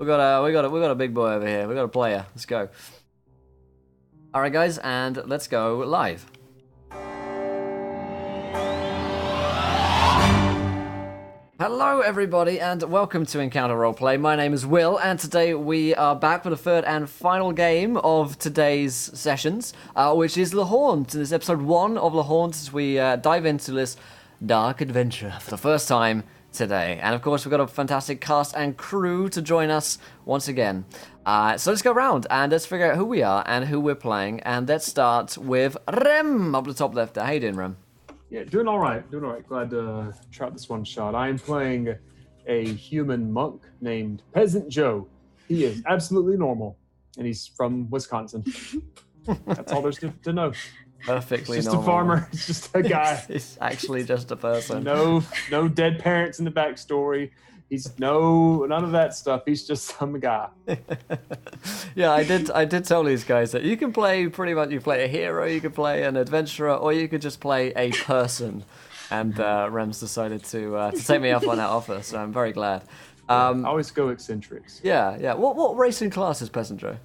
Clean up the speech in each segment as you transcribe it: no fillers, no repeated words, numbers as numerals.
We got a big boy over here. We got a player. Let's go. All right, guys, and let's go live. Hello, everybody, and welcome to Encounter Roleplay. My name is Will, and today we are back for the third and final game of today's sessions, which is The Haunt. This is episode 1 of The Haunt as we dive into this dark adventure for the first time today. And of course, we've got a fantastic cast and crew to join us once again. So let's go around and let's figure out who we are and who we're playing. And let's start with Rem up the top left there. How you doing, Rem? Yeah, doing all right. Glad to try out this one shot. I am playing a human monk named Peasant Joe. He is absolutely normal, and he's from Wisconsin. That's all there's to know. Perfectly just normal. A farmer. It's just a guy. He's actually just a person. No dead parents in the backstory. He's none of that stuff. He's just some guy. Yeah, I did tell these guys that you can play pretty much. You play a hero, you can play an adventurer, or you could just play a person. And Rem's decided to take me up on that offer, so I'm very glad. I always go eccentrics. Yeah. What race and class is Peasant Joe?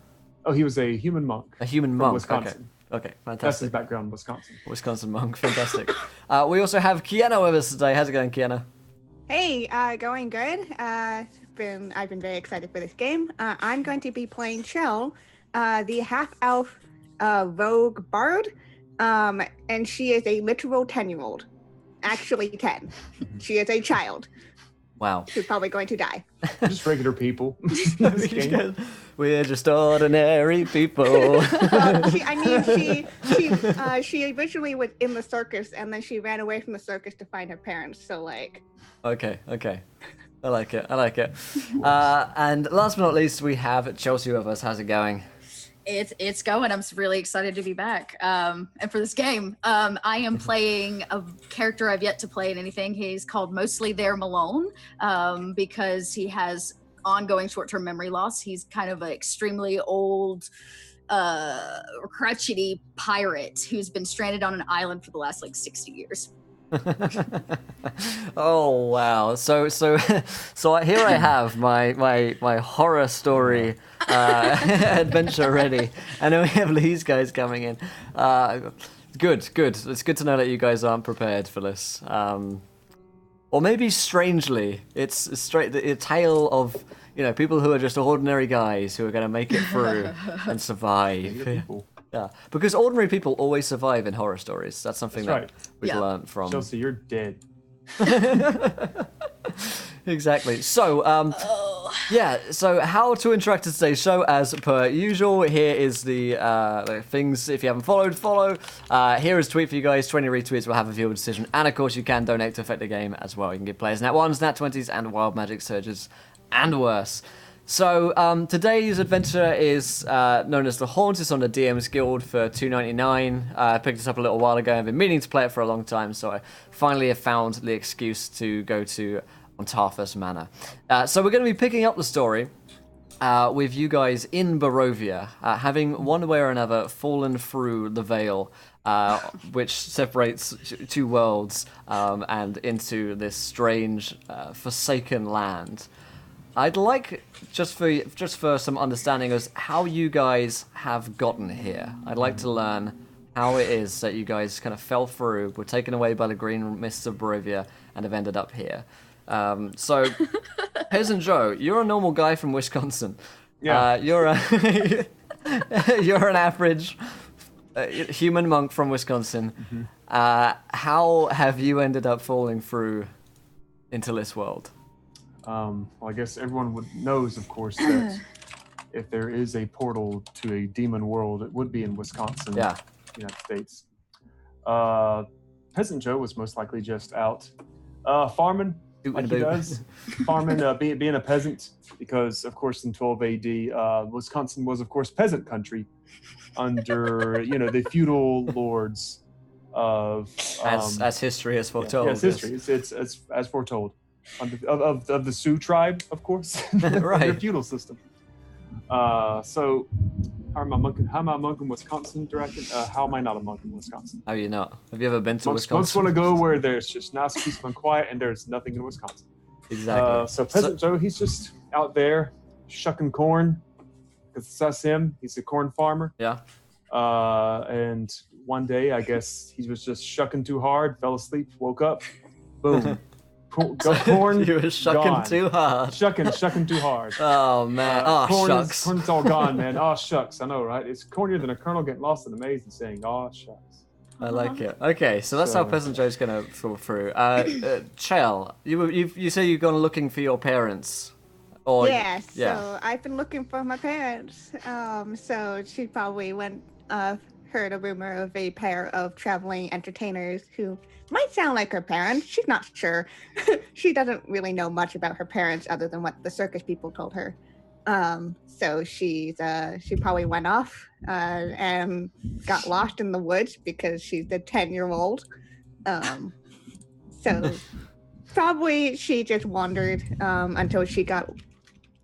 Oh, he was a human monk. A human monk. Wisconsin. Okay, fantastic. That's his background, Wisconsin. Wisconsin monk, fantastic. We also have Kiana with us today. How's it going, Kiana? Hey, going good. I've been very excited for this game. I'm going to be playing Chell, the half-elf rogue bard, and she is a literal 10-year-old. Actually 10. She is a child. Wow. She's probably going to die. Just regular people. We're just ordinary people. She originally was in the circus, and then she ran away from the circus to find her parents. So, like. Okay. I like it. And last but not least, we have Chelsea with us. How's it going? It's going. I'm really excited to be back. And for this game, I am playing a character I've yet to play in anything. He's called Mostly There Malone, because he has ongoing short-term memory loss. He's kind of an extremely old, crotchety pirate who's been stranded on an island for the last 60 years. Oh wow! So here I have my horror story adventure ready, and then we have these guys coming in. Good. It's good to know that you guys aren't prepared for this. Or maybe strangely, it's a tale of people who are just ordinary guys who are going to make it through and survive. Yeah, because ordinary people always survive in horror stories. That's something that we've learned from. Chelsea, you're dead. Exactly. So, so how to interact with today's show, as per usual. Here is the things. If you haven't followed, follow. Here is a tweet for you guys. 20 retweets will have a viewer decision, and of course, you can donate to affect the game as well. You can give players nat 1s, nat 20s, and wild magic surges, and worse. So today's adventure is known as The Haunt. It's on the DM's Guild for $2.99. I picked this up a little while ago. I've been meaning to play it for a long time, so I finally have found the excuse to go to Ontarthus Manor. So we're going to be picking up the story with you guys in Barovia, having one way or another fallen through the veil, which separates two worlds and into this strange, forsaken land. I'd like, just for some understanding, as how you guys have gotten here. I'd like to learn how it is that you guys kind of fell through, were taken away by the green mists of Barovia, and have ended up here. So, Peasant Joe, you're a normal guy from Wisconsin. Yeah. You're an average human monk from Wisconsin. Mm-hmm. How have you ended up falling through into this world? Well, I guess everyone knows, of course, that if there is a portal to a demon world, it would be in Wisconsin, United States. Peasant Joe was most likely just out farming, like he does, being a peasant, because, of course, in 12 AD, Wisconsin was, of course, peasant country under, the feudal lords of... as history has foretold. Yes, history. It's as foretold. Of the Sioux tribe, of course, right? Their feudal system. So, how am I a monk in Wisconsin directed? How am I not a monk in Wisconsin? How are you not? Have you ever been to Wisconsin? Monks want to go where there's just nice, peaceful, and quiet, and there's nothing in Wisconsin. Exactly. So Peasant Joe, he's just out there shucking corn. Because that's him. He's a corn farmer. Yeah. And one day, I guess he was just shucking too hard, fell asleep, woke up, boom. Corn You were shucking gone. too hard. Shucking too hard. Oh man. Shucks. Corn's all gone, man. Oh shucks, I know, right? It's cornier than a kernel getting lost in the maze and saying, oh shucks. I like it. Okay, so that's how Peasant Joe's gonna fall through. Chell, you say you've gone looking for your parents. Or, Yes, yeah. so I've been looking for my parents. So she probably heard a rumor of a pair of traveling entertainers who might sound like her parents. She's not sure. She doesn't really know much about her parents other than what the circus people told her. So she probably went off and got lost in the woods because she's a 10-year-old. So probably she just wandered until she got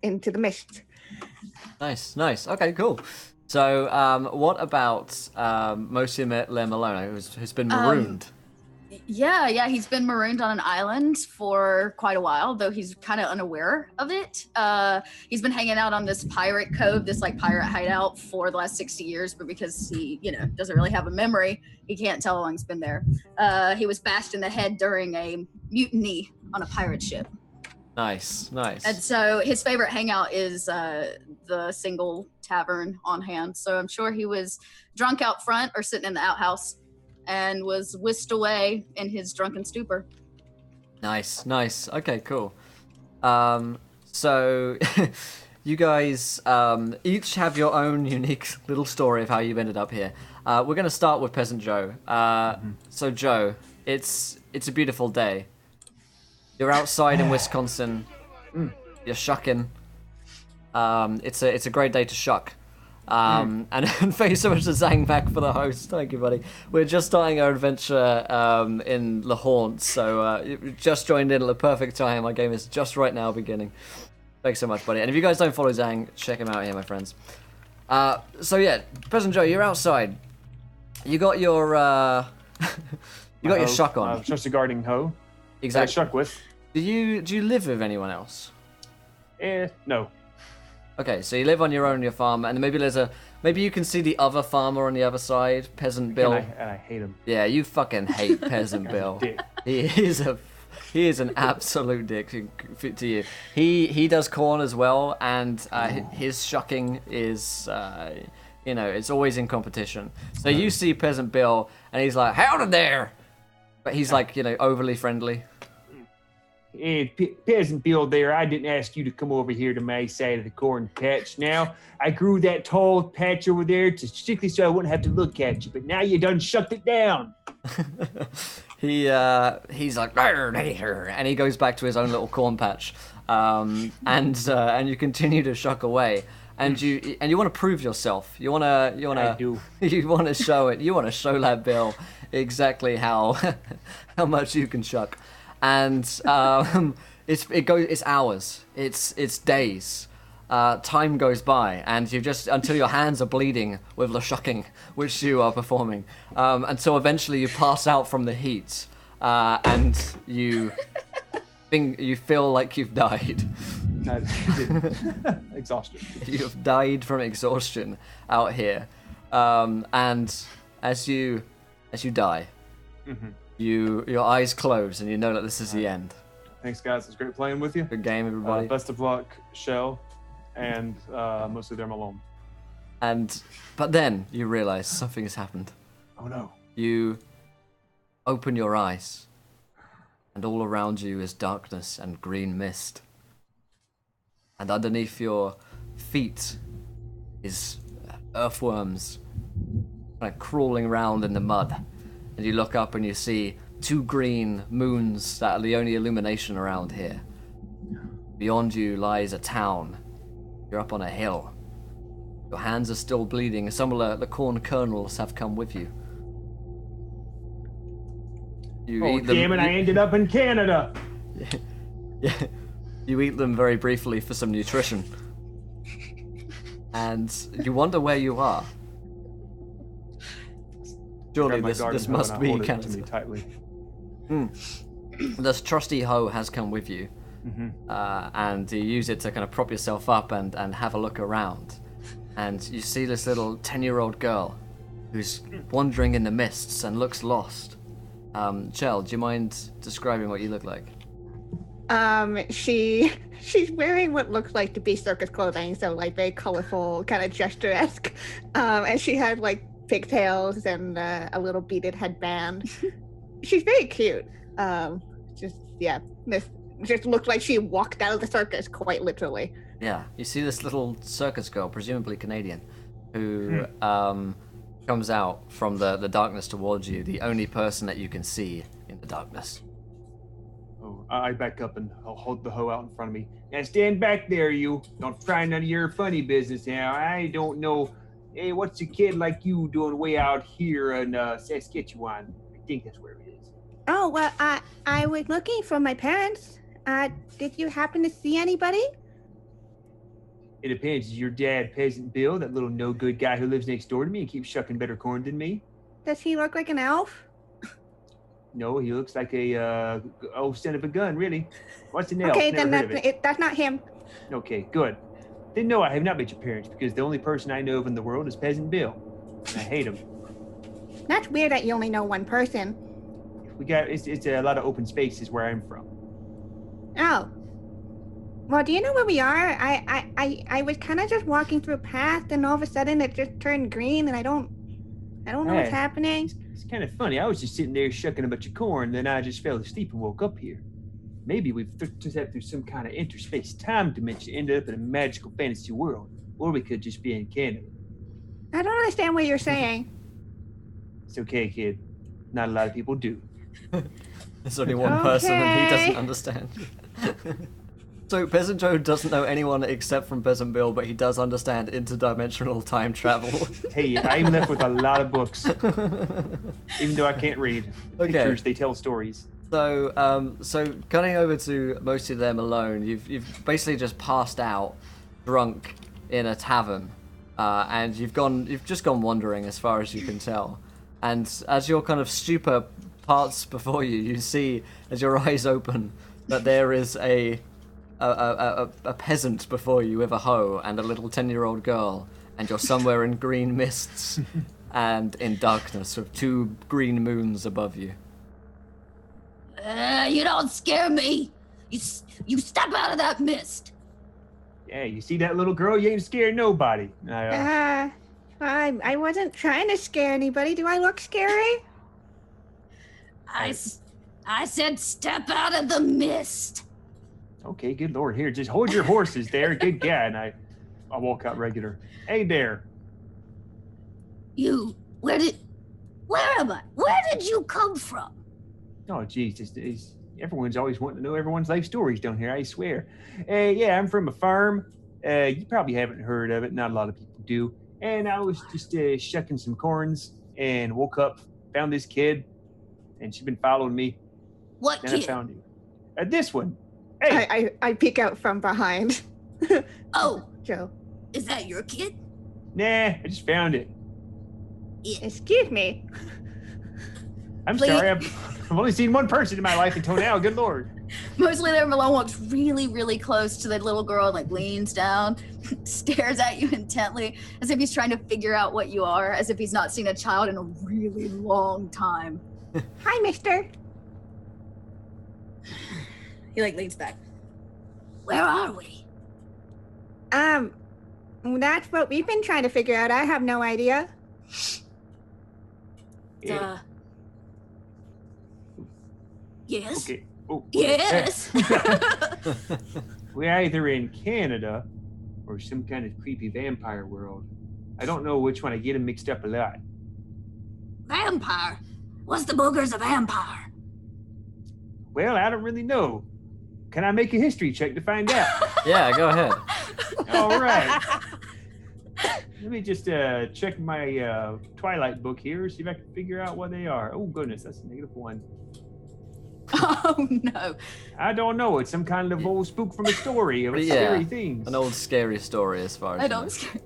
into the mist. Nice. Okay, cool. So, what about Monsieur Le Malone, who's been marooned? Yeah, he's been marooned on an island for quite a while, though he's kind of unaware of it. He's been hanging out on this pirate cove, this like pirate hideout for the last 60 years, but because he, doesn't really have a memory, he can't tell how long he's been there. He was bashed in the head during a mutiny on a pirate ship. Nice. And so his favorite hangout is the single tavern on hand. So I'm sure he was drunk out front or sitting in the outhouse and was whisked away in his drunken stupor. Nice. Okay, cool. So you guys each have your own unique little story of how you've ended up here. We're going to start with Peasant Joe. So Joe, it's a beautiful day. You're outside in Wisconsin. You're shucking. It's a great day to shuck. And thank you so much to Zangmak for the host. Thank you, buddy. We're just starting our adventure in the Haunts, so you just joined in at the perfect time. Our game is just right now beginning. Thanks so much, buddy. And if you guys don't follow Zang, check him out here, my friends. So yeah, President Joe, you're outside. You got your your shuck on. Just a gardening hoe. Exactly. That I shuck with. Do you live with anyone else? No. Okay, so you live on your own on your farm, and maybe you can see the other farmer on the other side, Peasant Bill. And I hate him. Yeah, you fucking hate Peasant Bill. Dick. He is an absolute dick to you. He does corn as well, and his shucking is it's always in competition. So you see Peasant Bill, and he's like, "Howdy there," but he's like overly friendly. Hey, Peasant Bill there, I didn't ask you to come over here to my side of the corn patch. Now, I grew that tall patch over there strictly so I wouldn't have to look at you, but now you done shucked it down. He's like, and he goes back to his own little corn patch, and you continue to shuck away, and you want to prove yourself. You want I do. You want to show it. You want to show that Bill exactly how much you can shuck. And it's hours, it's days. Time goes by, and until your hands are bleeding with the shucking which you are performing, until eventually you pass out from the heat, and you feel like you've died. Exhaustion. You've died from exhaustion out here, and as you die. Mm-hmm. Your eyes close, and you know that this is the end. Thanks, guys. It was great playing with you. Good game, everybody. Best of luck, Shell, and mostly there Malone. But then you realize something has happened. Oh no. You open your eyes, and all around you is darkness and green mist. And underneath your feet is earthworms kind of crawling around in the mud. And you look up and you see 2 green moons that are the only illumination around here. Beyond you lies a town. You're up on a hill. Your hands are still bleeding. Some of the corn kernels have come with you. Damn it, I ended up in Canada! Yeah. You eat them very briefly for some nutrition. And you wonder where you are. Surely this must be Canada. Tightly. This trusty hoe has come with you, and you use it to kind of prop yourself up and have a look around. And you see this little 10-year-old girl who's wandering in the mists and looks lost. Chell, do you mind describing what you look like? She's wearing what looks like to be circus clothing, so like very colorful, kind of gesture-esque. And she had like pigtails and a little beaded headband. She's very cute. This just looked like she walked out of the circus, quite literally. Yeah, you see this little circus girl, presumably Canadian, who comes out from the darkness towards you, the only person that you can see in the darkness. Oh, I back up and I'll hold the hoe out in front of me. Now stand back there, you. Don't try none of your funny business now. I don't know. Hey, what's a kid like you doing way out here in Saskatchewan? I think that's where it is. Oh, well, I was looking for my parents. Did you happen to see anybody? It depends. Is your dad Peasant Bill, that little no-good guy who lives next door to me and keeps shucking better corn than me? Does he look like an elf? No, he looks like a son of a gun, really. What's an elf? Okay, Never then heard of it. that's not him. Okay, good. Then no, I have not met your parents because the only person I know of in the world is Peasant Bill. And I hate him. That's weird that you only know one person. It's a lot of open spaces where I'm from. Oh. Well, do you know where we are? I was kind of just walking through a path, and all of a sudden it just turned green, and I don't know what's happening. It's kind of funny. I was just sitting there shucking a bunch of corn, then I just fell asleep and woke up here. Maybe we've just had through some kind of interspace time dimension, ended up in a magical fantasy world, or we could just be in Canada. I don't understand what you're saying. It's okay, kid. Not a lot of people do. There's only one person and he doesn't understand. So Peasant Joe doesn't know anyone except from Peasant Bill, but he does understand interdimensional time travel. Hey, I'm left with a lot of books, even though I can't read. Okay. Pictures, they tell stories. So, so cutting over to mostly them alone, you've basically just passed out, drunk in a tavern, and you've just gone wandering as far as you can tell. And as your kind of stupor parts before you, you see as your eyes open that there is a peasant before you with a hoe and a little 10-year-old girl, and you're somewhere in green mists and in darkness with 2 green moons above you. You don't scare me. You step out of that mist. Yeah, you see that little girl? You ain't scared nobody. I wasn't trying to scare anybody. Do I look scary? I said step out of the mist. Okay, good lord. Here, just hold your horses there. Good guy. And I walk out regular. Hey there. Where am I? Where did you come from? Oh, geez. Everyone's always wanting to know everyone's life stories down here, I swear. Yeah, I'm from a farm. You probably haven't heard of it. Not a lot of people do. And I was just shucking some corns and woke up, found this kid, and she's been following me. What Then kid? I found you. This one. Hey. I peek out from behind. Oh, Joe. is that your kid? Nah, I just found it. Excuse me. I'm sorry. I've only seen one person in my life until now. Good lord. Mostly there, Malone walks really, really close to the little girl, like leans down, stares at you intently, as if he's trying to figure out what you are, as if he's not seen a child in a really long time. Hi, mister. He leans back. Where are we? That's what we've been trying to figure out. I have no idea. Yeah. Yes. Okay. Oh, Yes. We're either in Canada or some kind of creepy vampire world. I don't know which one. I get them mixed up a lot. Vampire? What's the boogers of vampire? Well, I don't really know. Can I make a history check to find out? Yeah, go ahead. All right. Let me just check my Twilight book here, see if I can figure out what they are. Oh, goodness, that's a -1. Oh, no. I don't know. It's some kind of old spook from a story of scary things. An old scary story as far as I you know. don't scare.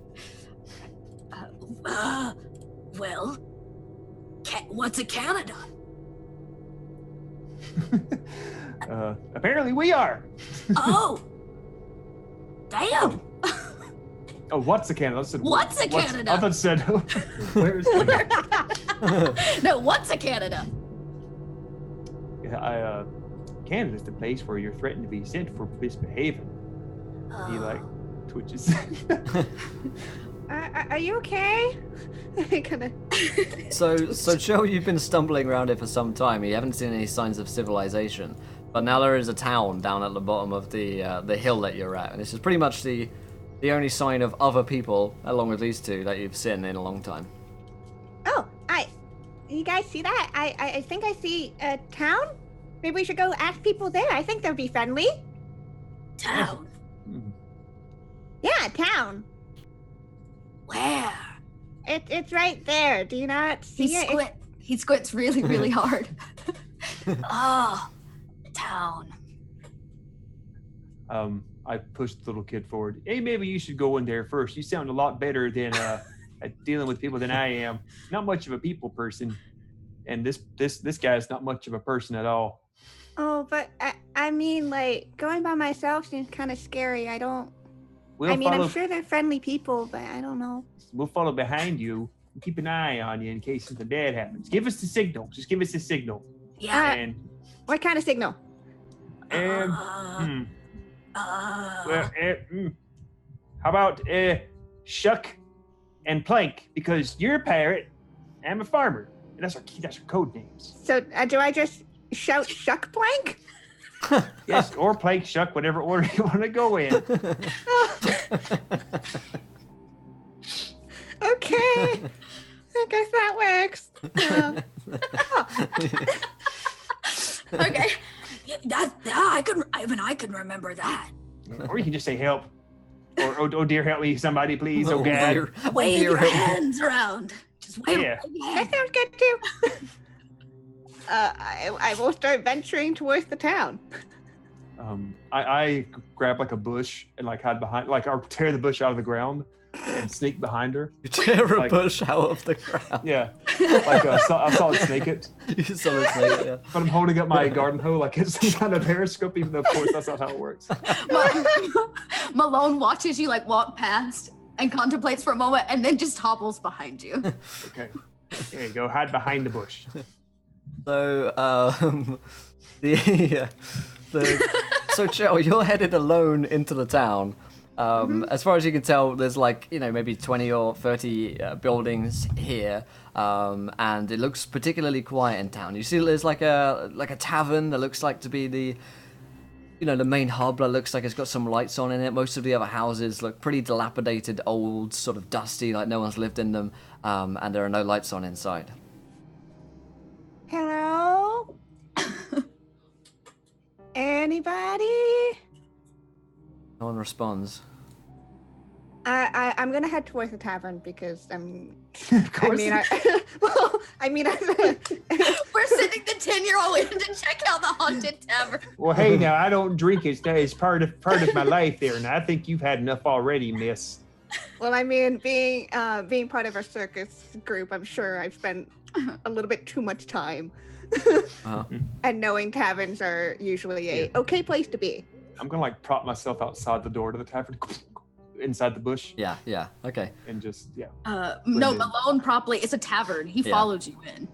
Well, what's a Canada? Apparently we are. Oh. Damn. Oh, what's a Canada? I said, What's a Canada? I thought it said, where's Canada? No, what's a Canada? Canada's the place where you're threatened to be sent for misbehaving. He like twitches. Are you okay? Kinda... So Joe, you've been stumbling around here for some time. You haven't seen any signs of civilization, but now there is a town down at the bottom of the hill that you're at, and this is pretty much the only sign of other people, along with these two, that you've seen in a long time. Oh, you guys see that? I think I see a town. Maybe we should go ask people there. I think they'll be friendly. Town. Yeah, town. Where? It's right there. Do you not see it? He squints really, really hard. Oh, town. I pushed the little kid forward. Hey, maybe you should go in there first. You sound a lot better than at dealing with people than I am. Not much of a people person, and this guy's not much of a person at all. Oh, but I mean, like, going by myself seems kind of scary. I don't. I'm sure they're friendly people, but I don't know. We'll follow behind you and keep an eye on you in case something bad happens. Give us the signal. Just give us the signal. Yeah. What kind of signal? How about shuck and plank? Because you're a pirate, I'm a farmer, and that's our code names. So do I just shout shuck plank? Yes, or plank, shuck, whatever order you want to go in. Okay, I guess that works. Okay, I can remember that. Or you can just say help, or oh dear, help me, somebody, please. Oh God, wave your hands around. Just wave. Yeah. That sounds good too. I will start venturing towards the town. I grab like a bush and like hide behind, like I'll tear the bush out of the ground and sneak behind her. You tear a bush out of the ground. Yeah, like I solid snake it. You solid snake it, yeah. But I'm holding up my garden hoe like it's some kind of periscope, even though of course that's not how it works. Malone watches you like walk past and contemplates for a moment, and then just hobbles behind you. Okay, there you go. Hide behind the bush. So, so Joe, you're headed alone into the town. As far as you can tell, there's like, maybe 20 or 30 buildings here, and it looks particularly quiet in town. You see there's like a tavern that looks like to be the main hub that looks like it's got some lights on in it. Most of the other houses look pretty dilapidated, old, sort of dusty, like no one's lived in them, and there are no lights on inside. Hello? Anybody? No one responds. I'm gonna head towards the tavern because Of course. we're sending the 10-year-old in to check out the haunted tavern. Well, hey, now I don't drink. It's part of my life there, and I think you've had enough already, miss. Well, I mean, being part of a circus group, I'm sure I've spent a little bit too much time. And knowing taverns are usually a okay place to be. I'm gonna like prop myself outside the door to the tavern, inside the bush. Yeah, okay. And just no, Malone properly. It's a tavern. He followed you in.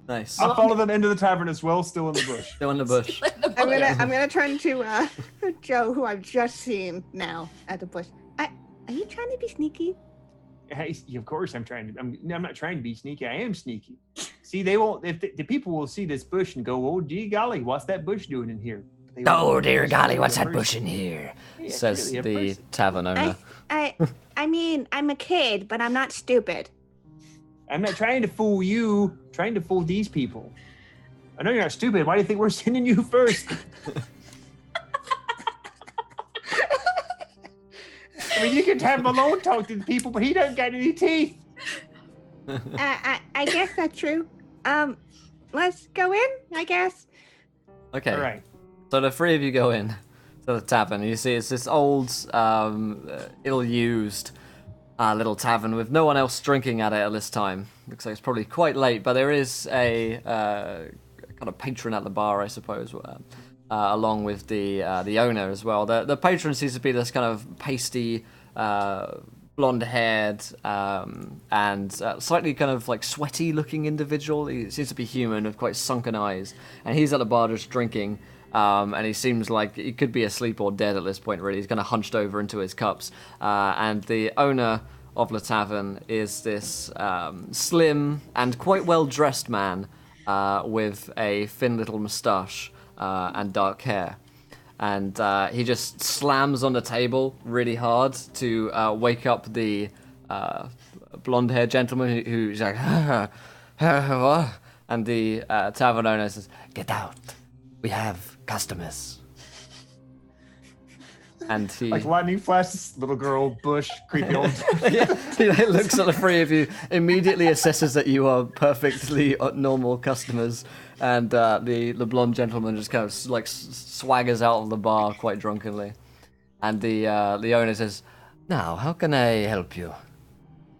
Nice. I follow them into the tavern as well, still in the bush. Still in the bush. I'm gonna turn to Joe, who I've just seen now at the bush. Are you trying to be sneaky? Hey, of course I'm trying to. I'm not trying to be sneaky. I am sneaky. See, they won't. If the people will see this bush and go, "Oh, gee golly, what's that bush doing in here?" Oh dear golly, what's that bush in here? Says the tavern owner. I mean, I'm a kid, but I'm not stupid. I'm not trying to fool you. I'm trying to fool these people. I know you're not stupid. Why do you think we're sending you first? I mean, you can have Malone talk to the people, but he doesn't got any teeth. I guess that's true. Let's go in, I guess. Okay. All right. So the three of you go in to the tavern. You see it's this old, ill-used little tavern with no one else drinking at it at this time. Looks like it's probably quite late, but there is a kind of patron at the bar, I suppose, along with the owner as well. The patron seems to be this kind of pasty, blonde-haired, and slightly kind of like sweaty-looking individual. He seems to be human with quite sunken eyes, and he's at the bar just drinking. And he seems like he could be asleep or dead at this point, really. He's kind of hunched over into his cups. And the owner of the tavern is this slim and quite well-dressed man with a thin little moustache and dark hair. And he just slams on the table really hard to wake up the blonde-haired gentleman who's like, what? And the tavern owner says, "Get out. We have customers." And he... Like lightning flashes, little girl, bush, creepy old... Yeah, he looks at the three of you, immediately assesses that you are perfectly normal customers, and the blonde gentleman just kind of like swaggers out of the bar quite drunkenly. And the owner says, "Now, how can I help you?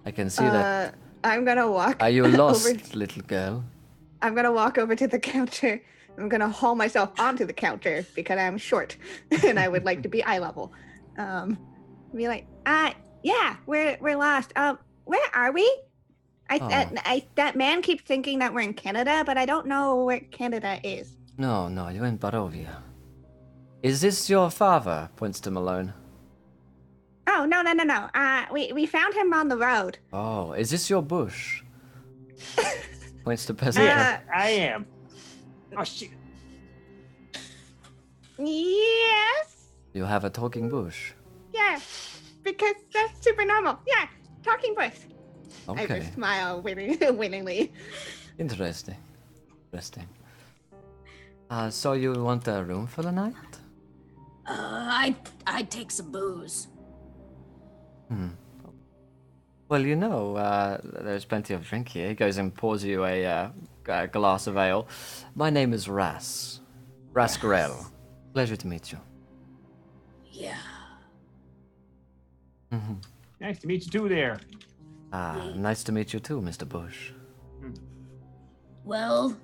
I can see that... I'm gonna walk Are you lost, over... little girl?" I'm gonna walk over to the counter. I'm gonna haul myself onto the counter because I'm short and I would like to be eye level. Be like, yeah, we're lost. Where are we? That man keeps thinking that we're in Canada, but I don't know where Canada is. No, you're in Barovia. Is this your father? Points to Malone. Oh, no. We found him on the road. Oh, is this your bush? Points to Peasant. I am. Oh, shit. Yes. You have a talking bush. Yeah, because that's super normal. Yeah, talking bush. Okay. I just smile winningly. Interesting. So you want a room for the night? I'd take some booze. Well, there's plenty of drink here. He goes and pours you a glass of ale. My name is Ras Grell. Pleasure to meet you. Yeah. Nice to meet you too there. Nice to meet you too, Mr. Bush. Well,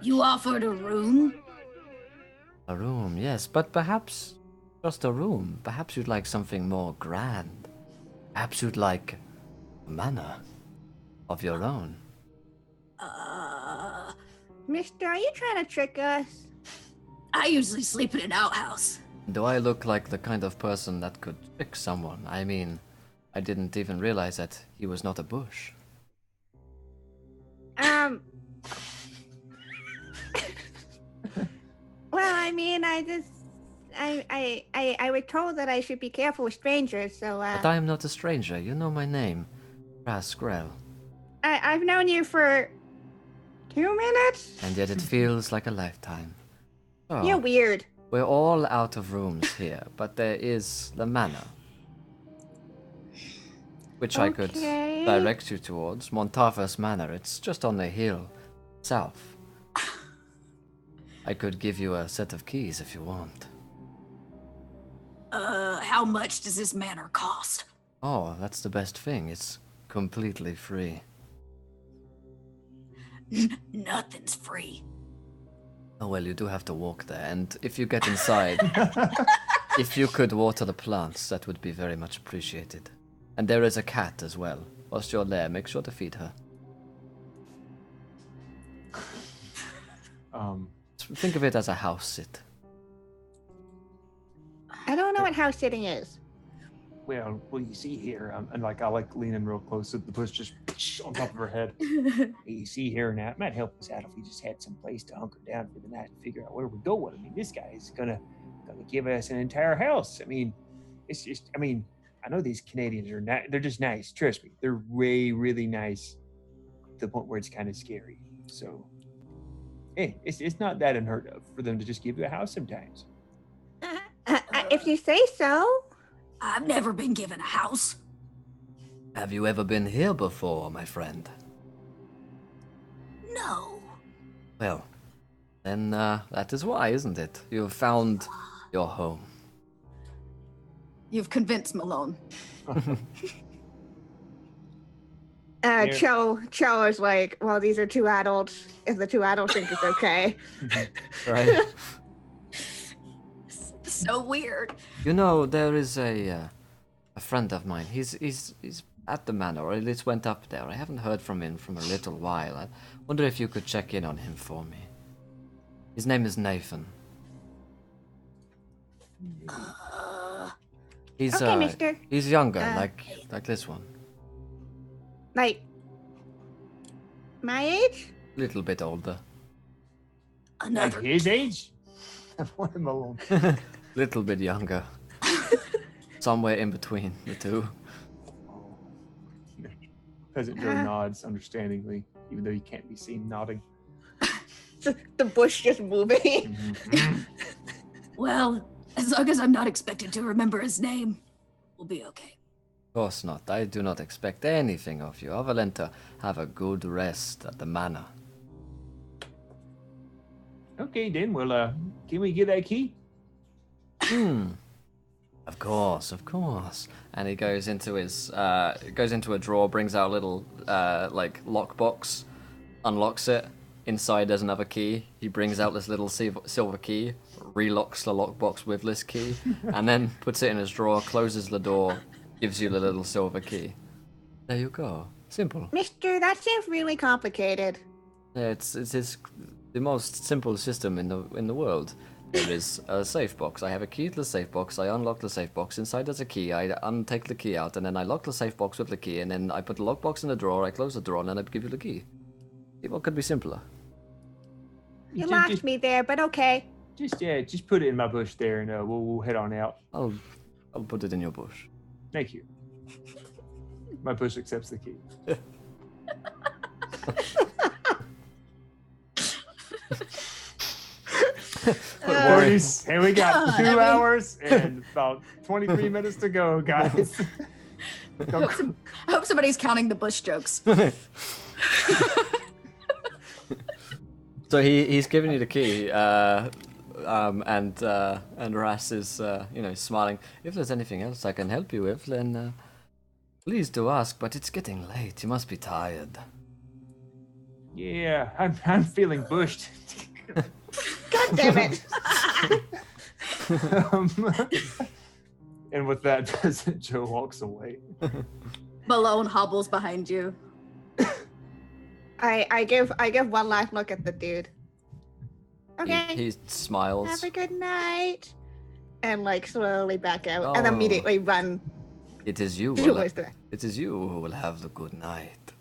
you offered a room? A room, yes, but perhaps just a room. Perhaps you'd like something more grand. Perhaps you'd like a manor of your own. Mister, are you trying to trick us? I usually sleep in an outhouse. Do I look like the kind of person that could trick someone? I mean, I didn't even realize that he was not a bush. Well, I mean, I was told that I should be careful with strangers, so, But I am not a stranger. You know my name. Ras Grell. I've known you for 2 minutes? And yet it feels like a lifetime. So, You're weird. we're all out of rooms here, but there is the manor, which I could Okay. direct you towards. Montafas Manor. It's just on the hill south. I could give you a set of keys if you want. How much does this manor cost? Oh, that's the best thing. It's completely free. Nothing's free. Oh, well, you do have to walk there, and if you get inside, if you could water the plants, that would be very much appreciated. And there is a cat as well. Whilst you're there, make sure to feed her. Think of it as a house sit. I don't know what house sitting is. Well, you see here, and like I like leaning real close, so the bush just on top of her head. You see here now, it might help us out if we just had some place to hunker down for the night and figure out where we're going. I mean, this guy is gonna give us an entire house. I mean, it's just, I mean, I know these Canadians are they're just nice. Trust me, they're really nice to the point where it's kind of scary. So, hey, it's not that unheard of for them to just give you a house sometimes. If you say so. I've never been given a house. Have you ever been here before, my friend? No. Well, then that is why, isn't it? You have found your home. You've convinced Malone. Cho is like, well, these are two adults. If the two adults think it's okay. Right. So weird. You know, there is a friend of mine. He's at the manor, or at least went up there. I haven't heard from him from a little while. I wonder if you could check in on him for me. His name is Nathan. He's Okay, mister. He's younger, like this one. Like my age? Little bit older. Another. His age? Want him alone. Little bit younger. Somewhere in between the two. Peasant Joe nods understandingly, even though he can't be seen nodding. The bush just moving. Well, as long as I'm not expected to remember his name, we'll be okay. Of course not. I do not expect anything of you, other than to have a good rest at the manor. Okay, then. Well, can we get that key? Of course. And he goes into a drawer, brings out a little lockbox, unlocks it. Inside there's another key. He brings out this little silver key, relocks the lockbox with this key, and then puts it in his drawer, closes the door, gives you the little silver key. There you go. Simple. Mister, that seems really complicated. Yeah, it's the most simple system in the world. There is a safe box. I have a key to the safe box. I unlock the safe box. Inside there's a key. I untake the key out, and then I lock the safe box with the key, and then I put the lockbox in the drawer. I close the drawer, and then I give you the key. What could be simpler? You lost me there, but okay. Just put it in my bush there, and we'll head on out. I'll put it in your bush. Thank you. My bush accepts the key. And we got 2 hours and about 23 minutes to go, guys. I hope somebody's counting the bush jokes. So he's giving you the key, and Ras is smiling. If there's anything else I can help you with, then please do ask. But it's getting late. You must be tired. Yeah, I'm feeling bushed. God damn it. And with that, Peasant Joe walks away. Malone hobbles behind you. I give one last look at the dude. Okay. He smiles. Have a good night. And slowly back out and immediately run. It is you. It is you who will have the good night.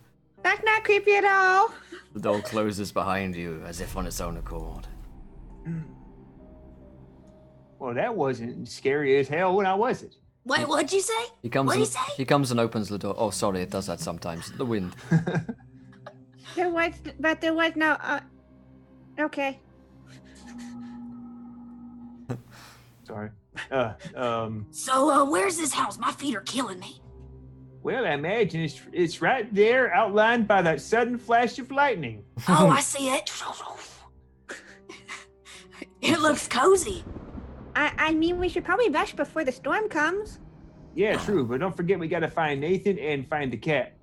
That's not creepy at all. The door closes behind you as if on its own accord. Well, that wasn't scary as hell. Now was it? Wait, what'd you say? He comes. What'd you say? He comes and opens the door. Oh, sorry, it does that sometimes. The wind. There was no. Okay. Sorry. So, where's this house? My feet are killing me. Well, I imagine it's right there, outlined by that sudden flash of lightning. Oh, I see it. It looks cozy. I mean, we should probably rush before the storm comes. Yeah, true, but don't forget we gotta find Nathan and find the cat.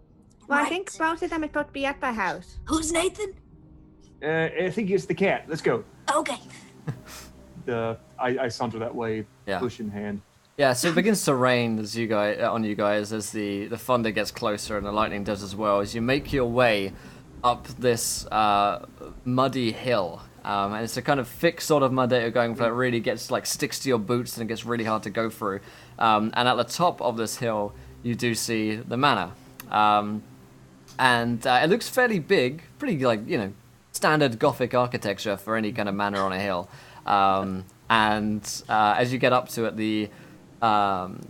Well, Right. I think both of them are supposed to be at the house. Who's Nathan? I think it's the cat. Let's go. Okay. I saunter that way, Yeah. push in hand. Yeah, so it begins to rain as you guys as the thunder gets closer and the lightning does as well as you make your way up this muddy hill. And it's a kind of thick sort of mud that you're going for that really sticks to your boots and it gets really hard to go through. And at the top of this hill, you do see the manor. And it looks fairly big, pretty standard Gothic architecture for any kind of manor on a hill. And as you get up to it,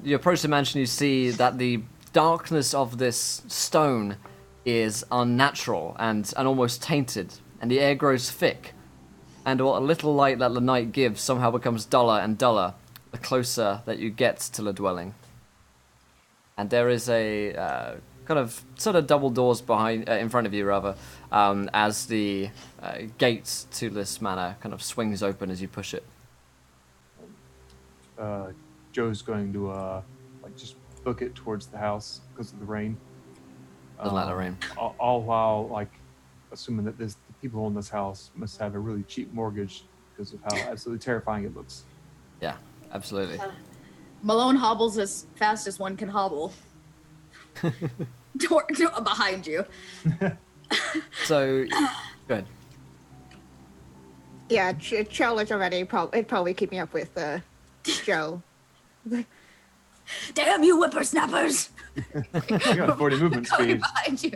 you approach the mansion, you see that the darkness of this stone is unnatural and almost tainted, and the air grows thick. And what little light that the night gives somehow becomes duller and duller the closer that you get to the dwelling. And there is a kind of sort of double doors in front of you, rather, as the gate to this manor kind of swings open as you push it. Joe's going to just book it towards the house because of the rain. Doesn't like the rain. All while like assuming that the people in this house must have a really cheap mortgage because of how absolutely terrifying it looks. Yeah, absolutely. Malone hobbles as fast as one can hobble. Behind you. So, good. Yeah, Chell is already probably keeping up with Joe. Damn you whippersnappers! You got 40 movement speed. Behind you.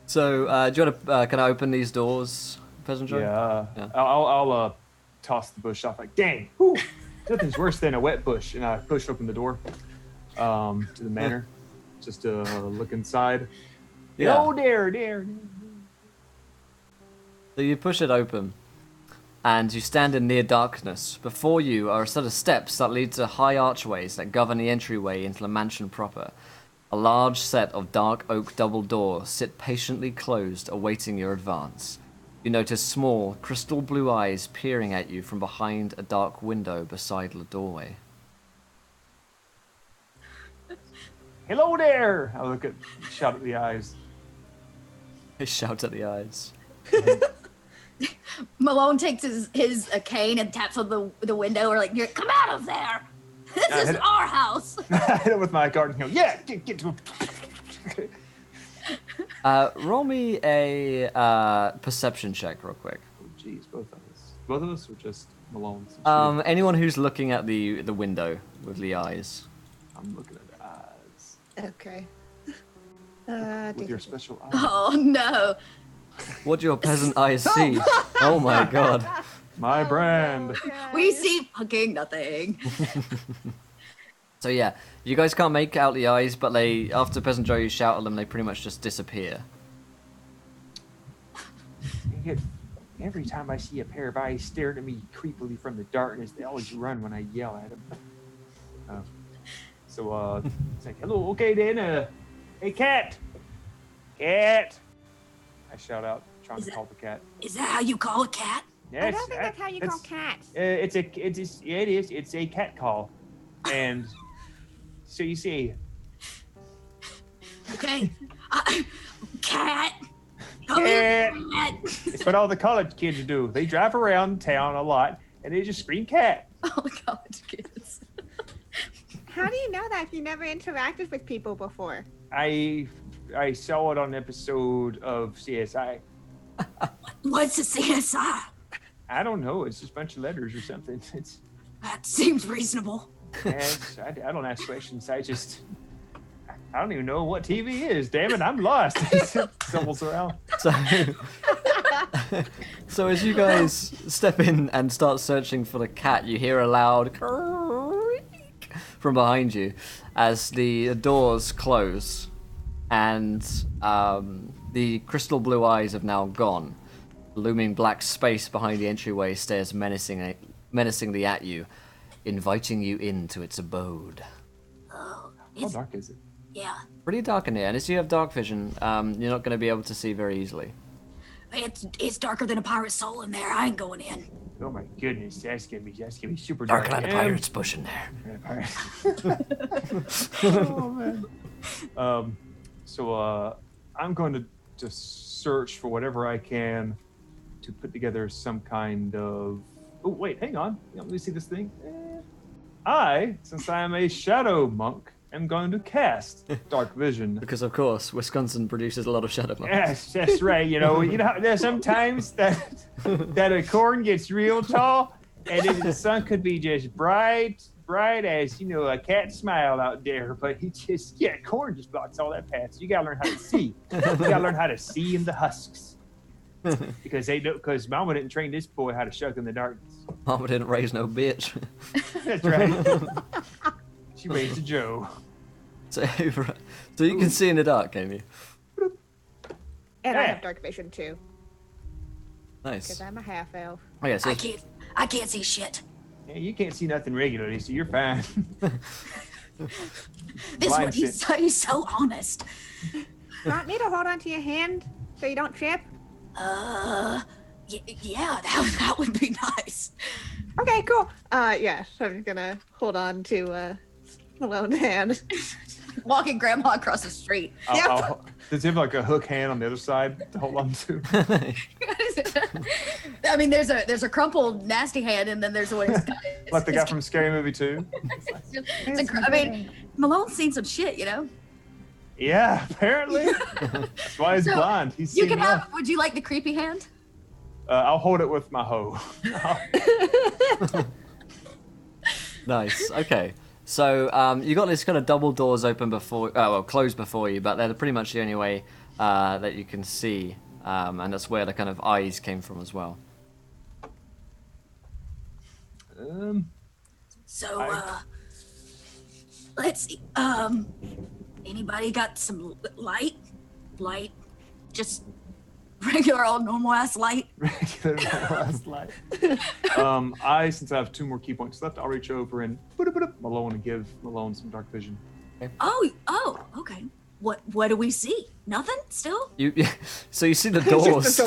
So, do you want to can I open these doors, Peasant Joe? Yeah. I'll toss the bush off like, dang, whew, nothing's worse than a wet bush. And I push open the door to the manor just to look inside. Yeah. Oh, there. So you push it open, and you stand in near darkness. Before you are a set of steps that lead to high archways that govern the entryway into the mansion proper. A large set of dark oak double doors sit patiently closed, awaiting your advance. You notice small, crystal blue eyes peering at you from behind a dark window beside the doorway. Hello there! I shout at the eyes. They shout at the eyes. Malone takes his cane and taps on the window, or like, come out of there! This is our house! I hit it with my garden heel. Yeah, get to it. Roll me a perception check real quick. Oh, jeez, both of us. Both of us or just Malone's? Anyone who's looking at the window with the eyes. I'm looking at the eyes. Okay. With your special eyes. Oh no! What do your peasant eyes see? Oh my god. My brand. We see fucking nothing. So yeah, you guys can't make out the eyes, but they, after Peasant Joe you shout at them, they pretty much just disappear. Every time I see a pair of eyes staring at me creepily from the darkness, they always run when I yell at them. It's like, hello, okay then, hey cat! Cat! I shout out, trying to call the cat. Is that how you call a cat? Yes, I don't think that's how you call cats. It is. It's a cat call, and so you see. Okay, cat. Come Cat. here, cat. It's what all the college kids do. They drive around town a lot, and they just scream cat. Oh my god, kids. How do you know that if you never interacted with people before? I saw it on an episode of CSI. What's a CSI? I don't know. It's just a bunch of letters or something. That seems reasonable. I don't ask questions. I don't even know what TV is. Damn it, I'm lost. Stumbles around. So as you guys step in and start searching for the cat, you hear a loud creak from behind you as the doors close, and the crystal blue eyes have now gone. Looming black space behind the entryway stares menacingly at you, inviting you into its abode. Oh, How dark is it? yeah. Pretty dark in here, and as you have dark vision, you're not going to be able to see very easily. It's darker than a pirate's soul in there. I ain't going in. Oh my goodness, that's gonna be super dark. Darker than a pirate's bush in there. Oh man. So I'm going to just search for whatever I can to put together some kind of. Oh wait, hang on. Let me see this thing. Since I am a shadow monk, am going to cast dark vision. Because of course, Wisconsin produces a lot of shadow monks. Yes, that's right. You know, there's sometimes that a corn gets real tall, and then the sun could be just bright as a cat's smile out there. But corn just blocks all that path. So you gotta learn how to see. You gotta learn how to see in the husks, because Mama didn't train this boy how to shuck in the darkness. Mama didn't raise no bitch. That's right. She raised a Joe. So you can see in the dark, can you? And I Yeah. have dark vision too, Nice. because I'm a half elf. Okay, so I can't see shit. Yeah, you can't see nothing regularly, so you're fine. This one, Blind he's so honest. Want me to hold on to your hand so you don't trip? Yeah, that would be nice. Okay, cool. Yeah, so I'm gonna hold on to Malone's hand. walking grandma across the street. Does he have like a hook hand on the other side to hold on to? I mean, there's a crumpled, nasty hand, and then there's one. Like the guy from Scary Movie 2? I mean, Malone's seen some shit, you know? Yeah, apparently. That's why he's blind. He's You can have, would you like the creepy hand? I'll hold it with my hoe. Nice. Okay. So you got this kind of double doors open before, closed before you, but they're pretty much the only way that you can see, and that's where the kind of eyes came from as well. Let's see. Anybody got some light? Light, just regular old normal ass light. Regular normal ass light. Since I have 2 more key points left, I'll reach over and Malone and give Malone some dark vision. Okay. Oh, okay. What do we see? Nothing still? So you see the doors.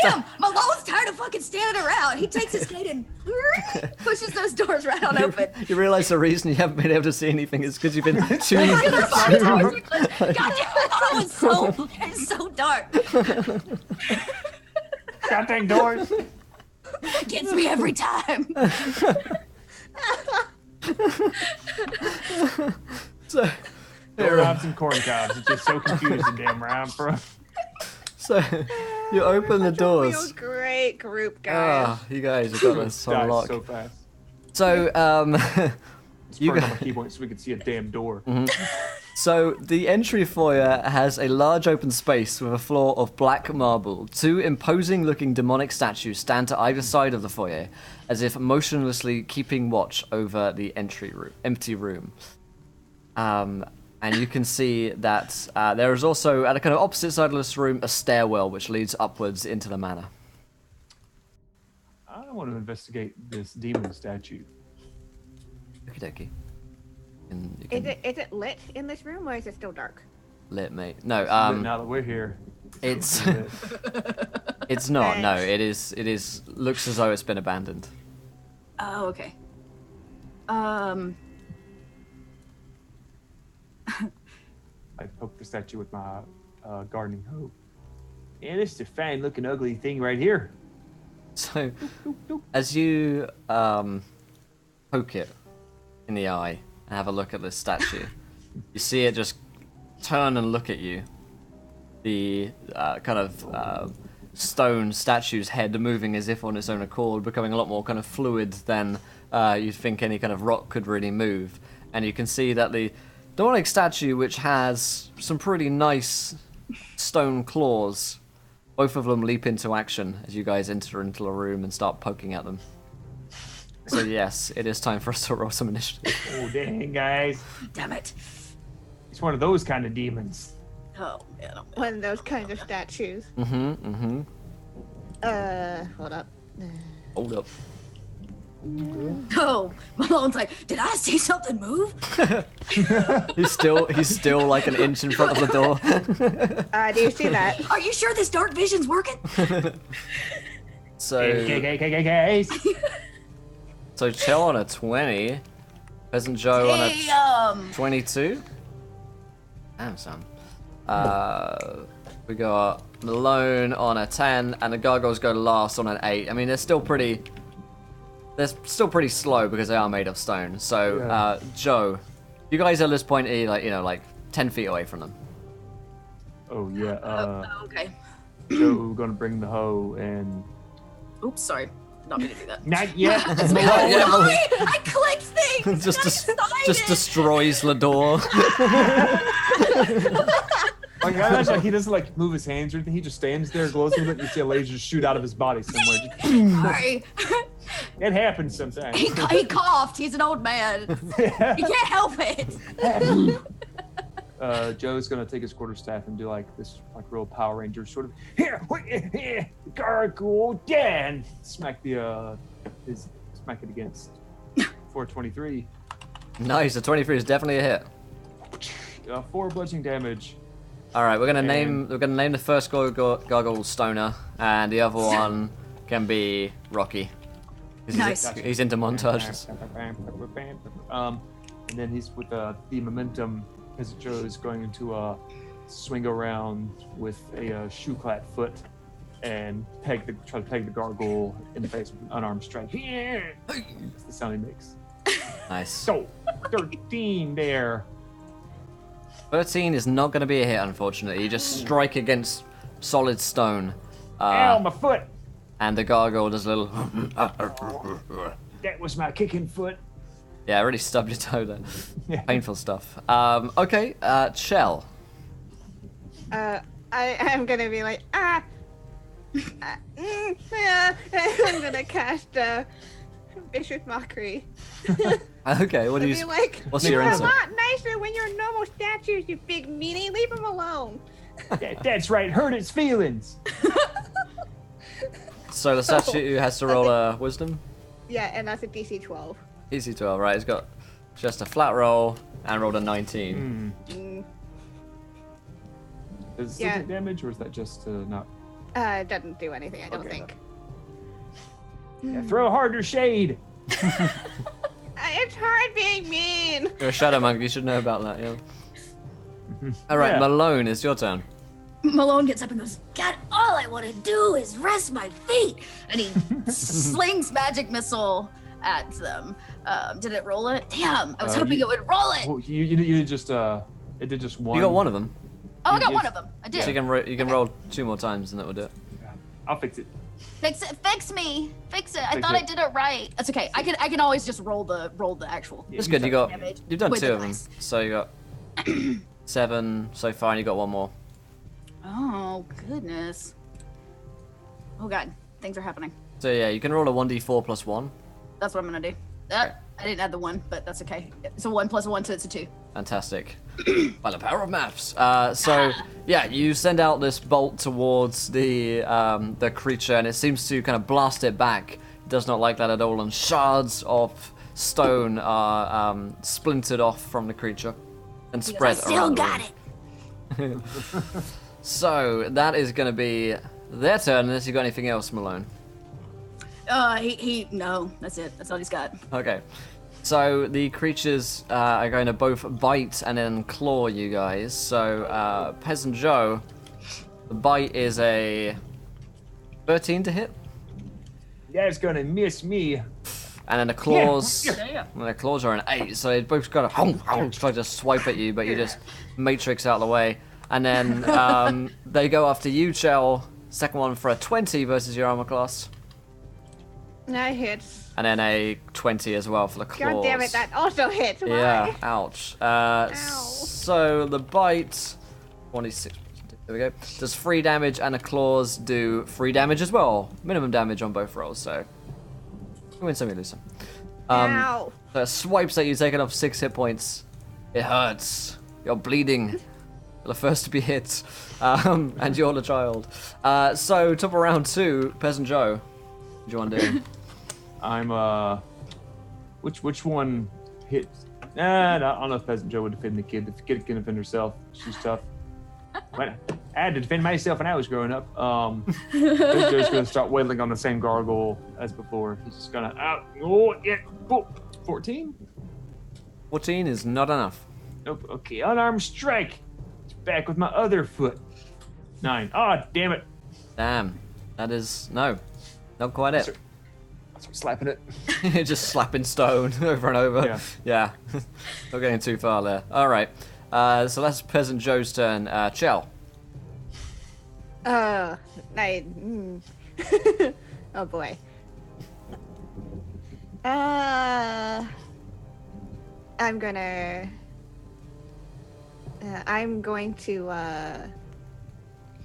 Damn, Malone's tired of fucking standing around. He takes his cane and pushes those doors right on open. You realize the reason you haven't been able to see anything is because you've been too. God damn, I thought it was so dark. Goddamn doors. Gets me every time. So. Rob some corn cobs. It's just so confusing, damn Rob, bro. So, you open the doors. Real great group, guys. You guys have got this on lock. So fast. So, you got my key points so we can see a damn door. Mm-hmm. So, the entry foyer has a large open space with a floor of black marble. 2 imposing-looking demonic statues stand to either side of the foyer, as if motionlessly keeping watch over the empty room. And you can see that there is also, at the kind of opposite side of this room, a stairwell which leads upwards into the manor. I want to investigate this demon statue. Okie dokie. Is it lit in this room, or is it still dark? Lit, mate. No, now that we're here. It's it's not. No, it is. Looks as though it's been abandoned. Oh, okay. I poke the statue with my gardening hoe. Yeah, this is a fine looking ugly thing right here. So, as you poke it in the eye and have a look at this statue, you see it just turn and look at you. The kind of stone statue's head moving as if on its own accord, becoming a lot more kind of fluid than you'd think any kind of rock could really move. And you can see that the demonic statue, which has some pretty nice stone claws, both of them leap into action as you guys enter into a room and start poking at them. So yes, it is time for us to roll some initiative. Oh dang, guys. Damn it. It's one of those kind of demons. Oh, man. One of those kind of statues. Hold Hold up. Oh, Malone's like, did I see something move? He's still like an inch in front of the door. Do you see that? Are you sure this dark vision's working? So Chill on a 20, Peasant Joe on a 22. Damn, son. We got Malone on a 10, and the Gargoyles go last on an 8. I mean, they're still pretty slow because they are made of stone. So, Yeah. Joe, you guys at this point are like 10 feet away from them. Oh yeah. Okay. Joe gonna bring the hoe and. Oops, sorry. Not gonna do that. Not yet. Sorry, I clicked things. just destroys the door. Like, I imagine he doesn't like move his hands or anything. He just stands there, glows a little bit, and you see a laser shoot out of his body somewhere. Sorry. It happens sometimes. He coughed. He's an old man. He can't help it. Joe's gonna take his quarterstaff and do like this, like real Power Ranger sort of here, Gargoyle, Dan. Smack it against 423. Nice, the 23 is definitely a hit. 4 bludgeoning damage. All right, we're gonna name the first Gargoyle Stoner, and the other one can be Rocky. Nice. He's into montages. and then he's with the momentum. Peasant Joe is going to swing around with a shoe-clad foot and try to peg the gargoyle in the face with an unarmed strike. That's the sound he makes. Nice. So, 13 there. 13 is not going to be a hit, unfortunately. You just strike against solid stone. Ow, my foot! And the gargoyle does a little... That was my kicking foot. Yeah, really stubbed your toe there. Yeah. Painful stuff. Okay, Shell. I am gonna be like, I'm gonna cast vicious mockery. Okay, what do you... Be like, What's your you're a answer? lot nicer when you're normal statues, you big meanie. Leave him alone. That's right, hurt its feelings. So the statue has to roll a wisdom? Yeah, and that's a DC 12. Easy 12, right? It's got just a flat roll and rolled a 19. Does it Yeah. take damage, or is that just not? It doesn't do anything, I don't Okay. think. Yeah, throw harder shade. It's hard being mean. You're a shadow monk, you should know about that, yeah. Alright, Yeah. Malone, it's your turn. Malone gets up and goes, God, all I want to do is rest my feet. And he slings magic missile at them. Did it roll it? Damn, I was hoping it would roll it. Oh, you just it did just one. You got one of them. Oh, I got you- one of them. I did. So you can roll 2 more times and that will do it. I'll fix it. Fix it. Fix me. Fix it. I Fix thought it. I did it right. That's okay. I can always just roll the actual. It's good, you've done With 2 the of them. dice. So you got 7 so far and you got 1 more. Oh goodness. Oh god, things are happening. So yeah, you can roll a 1d4 plus 1. That's what I'm gonna do. I didn't add the 1, but that's okay. It's a 1 plus a 1, so it's a 2. Fantastic. By the power of maps. So yeah, you send out this bolt towards the creature, and it seems to kind of blast it back. It does not like that at all, and shards of stone are splintered off from the creature and spread I still around. the got room. it. So that is going to be their turn, unless you got anything else, Malone. No, that's it. That's all he's got. Okay. So the creatures are going to both bite and then claw you guys. So Peasant Joe, the bite is a 13 to hit, That's gonna miss me. and then the claws, Yeah. well, the claws are an 8. So they both got to try to swipe at you, but you just matrix out of the way. And then they go after you, Chell. Second one for a 20 versus your armor class, That hits. and then a 20 as well for the claws. God damn it, that also hits. Why? Yeah, ouch. So the bite, 26. There we go. Does 3 damage, and the claws do 3 damage as well. Minimum damage on both rolls, so you win some, you lose some. Ow. So it swipes at you, taking off 6 hit points. It hurts. You're bleeding. You're the first to be hit, and you're the child. So top of round 2, Peasant Joe. What do you want to do? I'm which one hit? Nah, no, I don't know if Peasant Joe would defend the kid. If the kid can defend herself, she's tough. But I had to defend myself when I was growing up. Peasant Joe's gonna start wailing on the same gargoyle as before. He's just gonna 14? 14 is not enough. Nope. Okay, unarmed strike. It's back with my other foot. 9. Oh, damn it. Damn. That is no. Not quite it. Start slapping it. Just slapping stone over and over. Yeah. Not getting too far there. All right. So that's Peasant Joe's turn. Chell. Oh boy. I'm going to.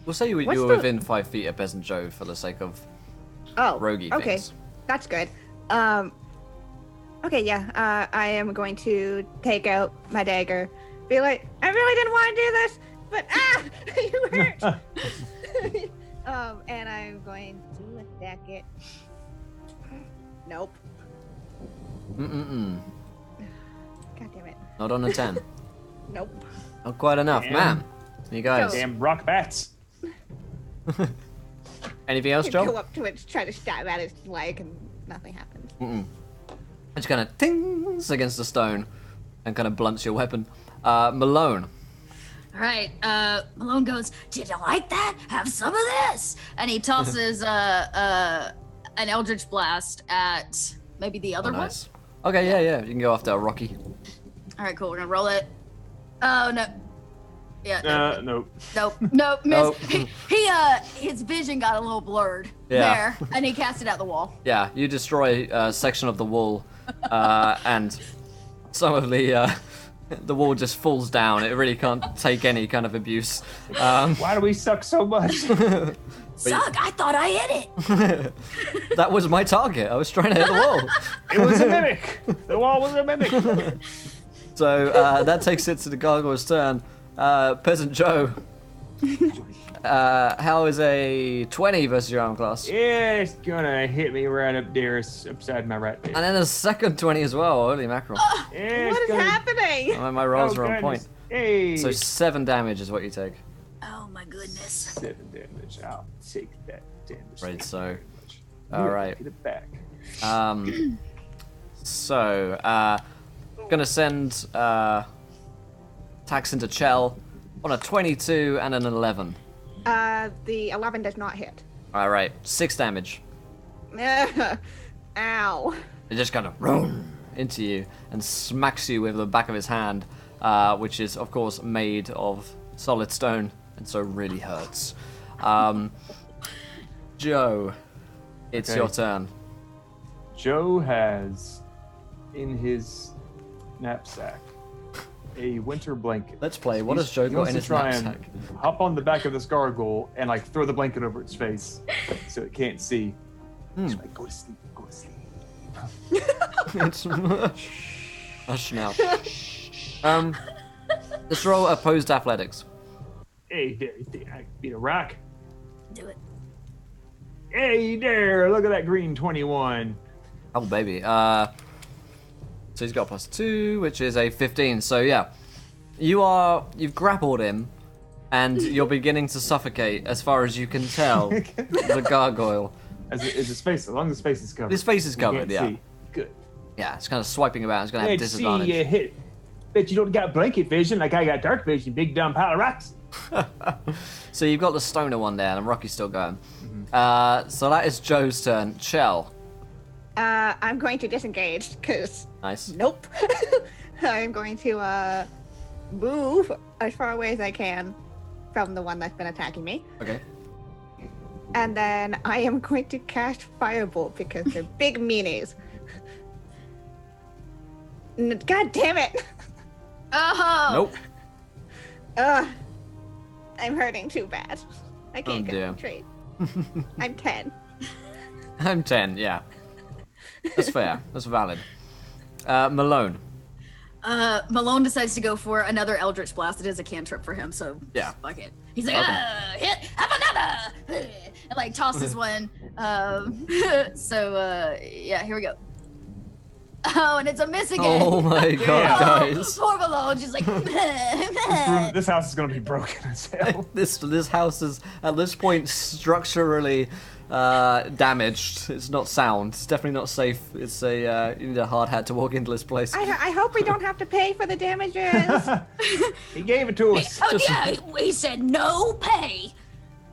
We'll say you were What's the- within 5 feet of Peasant Joe for the sake of roguey okay. things. That's good. Okay, yeah. I am going to take out my dagger. Be like, I really didn't want to do this, but you hurt. And I'm going to attack it. Nope. Mm-mm-mm. God damn it. Not on a 10. Nope. Not quite enough, Damn. man. You guys. Damn rock bats. Anything else, You go Joe? up to it, try to stab at his leg, and nothing happens. Mm-mm. It's kind of tings against the stone. and kind of blunts your weapon. Malone. All right. Malone goes, "Did you like that? Have some of this." And he tosses an Eldritch Blast at maybe the other one. Nice. Okay, yeah. You can go after Rocky. All right, cool. We're gonna roll it. Oh no. Yeah. Nope. Nope. Miss. His vision got a little blurred there, and he cast it out the wall. Yeah, you destroy a section of the wall, and some of the wall just falls down. It really can't take any kind of abuse. Why do we suck so much? Suck! I thought I hit it. That was my target. I was trying to hit the wall. It was a mimic. The wall was a mimic. So that takes it to the Gargoyle's turn. Peasant Joe. How is a 20 versus your arm class? Yeah, it's gonna hit me right up there, upside my right there. And then a second 20 as well. Holy mackerel. Yeah, What is happening? My rolls are on point. Hey. So 7 damage is what you take. Oh my goodness. 7 damage. I'll take that damage. Right, so. Yeah, Alright. Get it back. Gonna send attacks into Chell on a 22 and an 11. The 11 does not hit. Alright, 6 damage. Ow. It just kind of into you and smacks you with the back of his hand, which is, of course, made of solid stone, and so really hurts. Joe, it's your turn. Joe has in his knapsack a winter blanket. Let's play. What has Joe He got wants in to his try knapsack? and hop on the back of this gargoyle and like throw the blanket over its face so it can't see. He's like, go to sleep, go to sleep. Hush now. Let's roll opposed athletics. Hey there, I beat a rock. Do it. Hey there, look at that green 21. Oh baby. So he's got +2, which is a 15. So yeah, you've grappled him, and you're beginning to suffocate, as far as you can tell. The gargoyle. As his face, as long as his face is covered. His face is You covered. can't Yeah. see. Good. Yeah. It's kind of swiping about. It's gonna have Let's disadvantage. see you hit. Bet you don't got blanket vision like I got dark vision, big dumb pile of rocks. So you've got the stoner one there, and Rocky's still going. So that is Joe's turn. Chell. I'm going to disengage, because Nice. nope. I'm going to move as far away as I can from the one that's been attacking me. Okay. And then I am going to cast Firebolt because they're big meanies. God damn it! Oh. Nope. I'm hurting too bad. I can't dear. concentrate. I'm 10. I'm 10. Yeah. That's fair. That's valid. Malone. Malone decides to go for another Eldritch Blast. It is a cantrip for him, so Yeah. fuck it. He's like, Okay. hit, have another, and like tosses one. Yeah, here we go. Oh, and it's a miss again. Oh my god, guys. Poor Malone, she's like, This house is gonna be broken as hell. This house is at this point structurally damaged. It's not sound. It's definitely not safe. It's a you need a hard hat to walk into this place. I hope we don't have to pay for the damages. He gave it to us. oh yeah, we said no pay.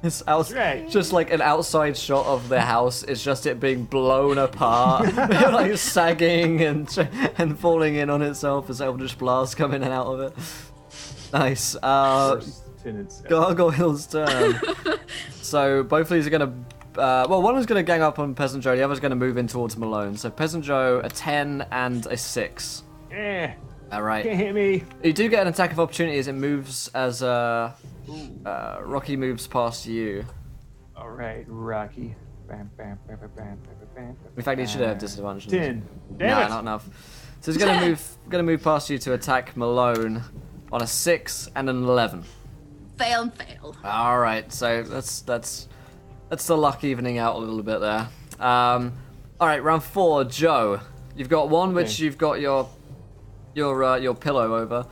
It's out, Right. just like an outside shot of the house. It's just it being blown apart, like sagging and falling in on itself as Eldritch Blast coming out of it. Nice. First tenants. Gargoyle's turn. So both of these are gonna. Well, one is gonna gang up on Peasant Joe. The other's gonna move in towards Malone. So Peasant Joe, a 10 and a 6. Eh, All right. can't hit me. You do get an attack of opportunity as it moves as Rocky moves past you. All right, Rocky. Bam, bam, bam, bam, bam, bam, bam, In fact, you should have disadvantage. 10. No, Damn it. not enough. So he's gonna move past you to attack Malone on a 6 and an 11. Fail and fail. All right, so that's the luck evening out a little bit there. All right, round 4, Joe. You've got one which Okay. you've got your pillow over,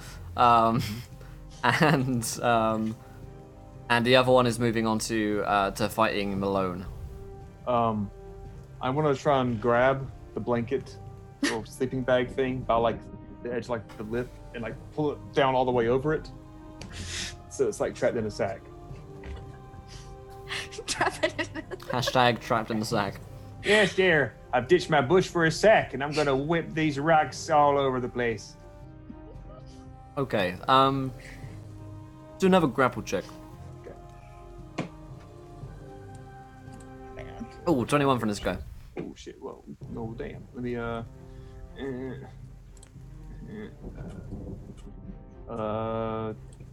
and the other one is moving on to fighting Malone. I want to try and grab the blanket or sleeping bag thing by like edge, like the lip, and like pull it down all the way over it. So it's like trapped in a sack. Hashtag trapped in the sack. Yes, dear. I've ditched my bush for a sack, and I'm gonna whip these rocks all over the place. Okay. Do another grapple check. Oh, 21 from this guy. Oh shit! Whoa! No, damn. Let me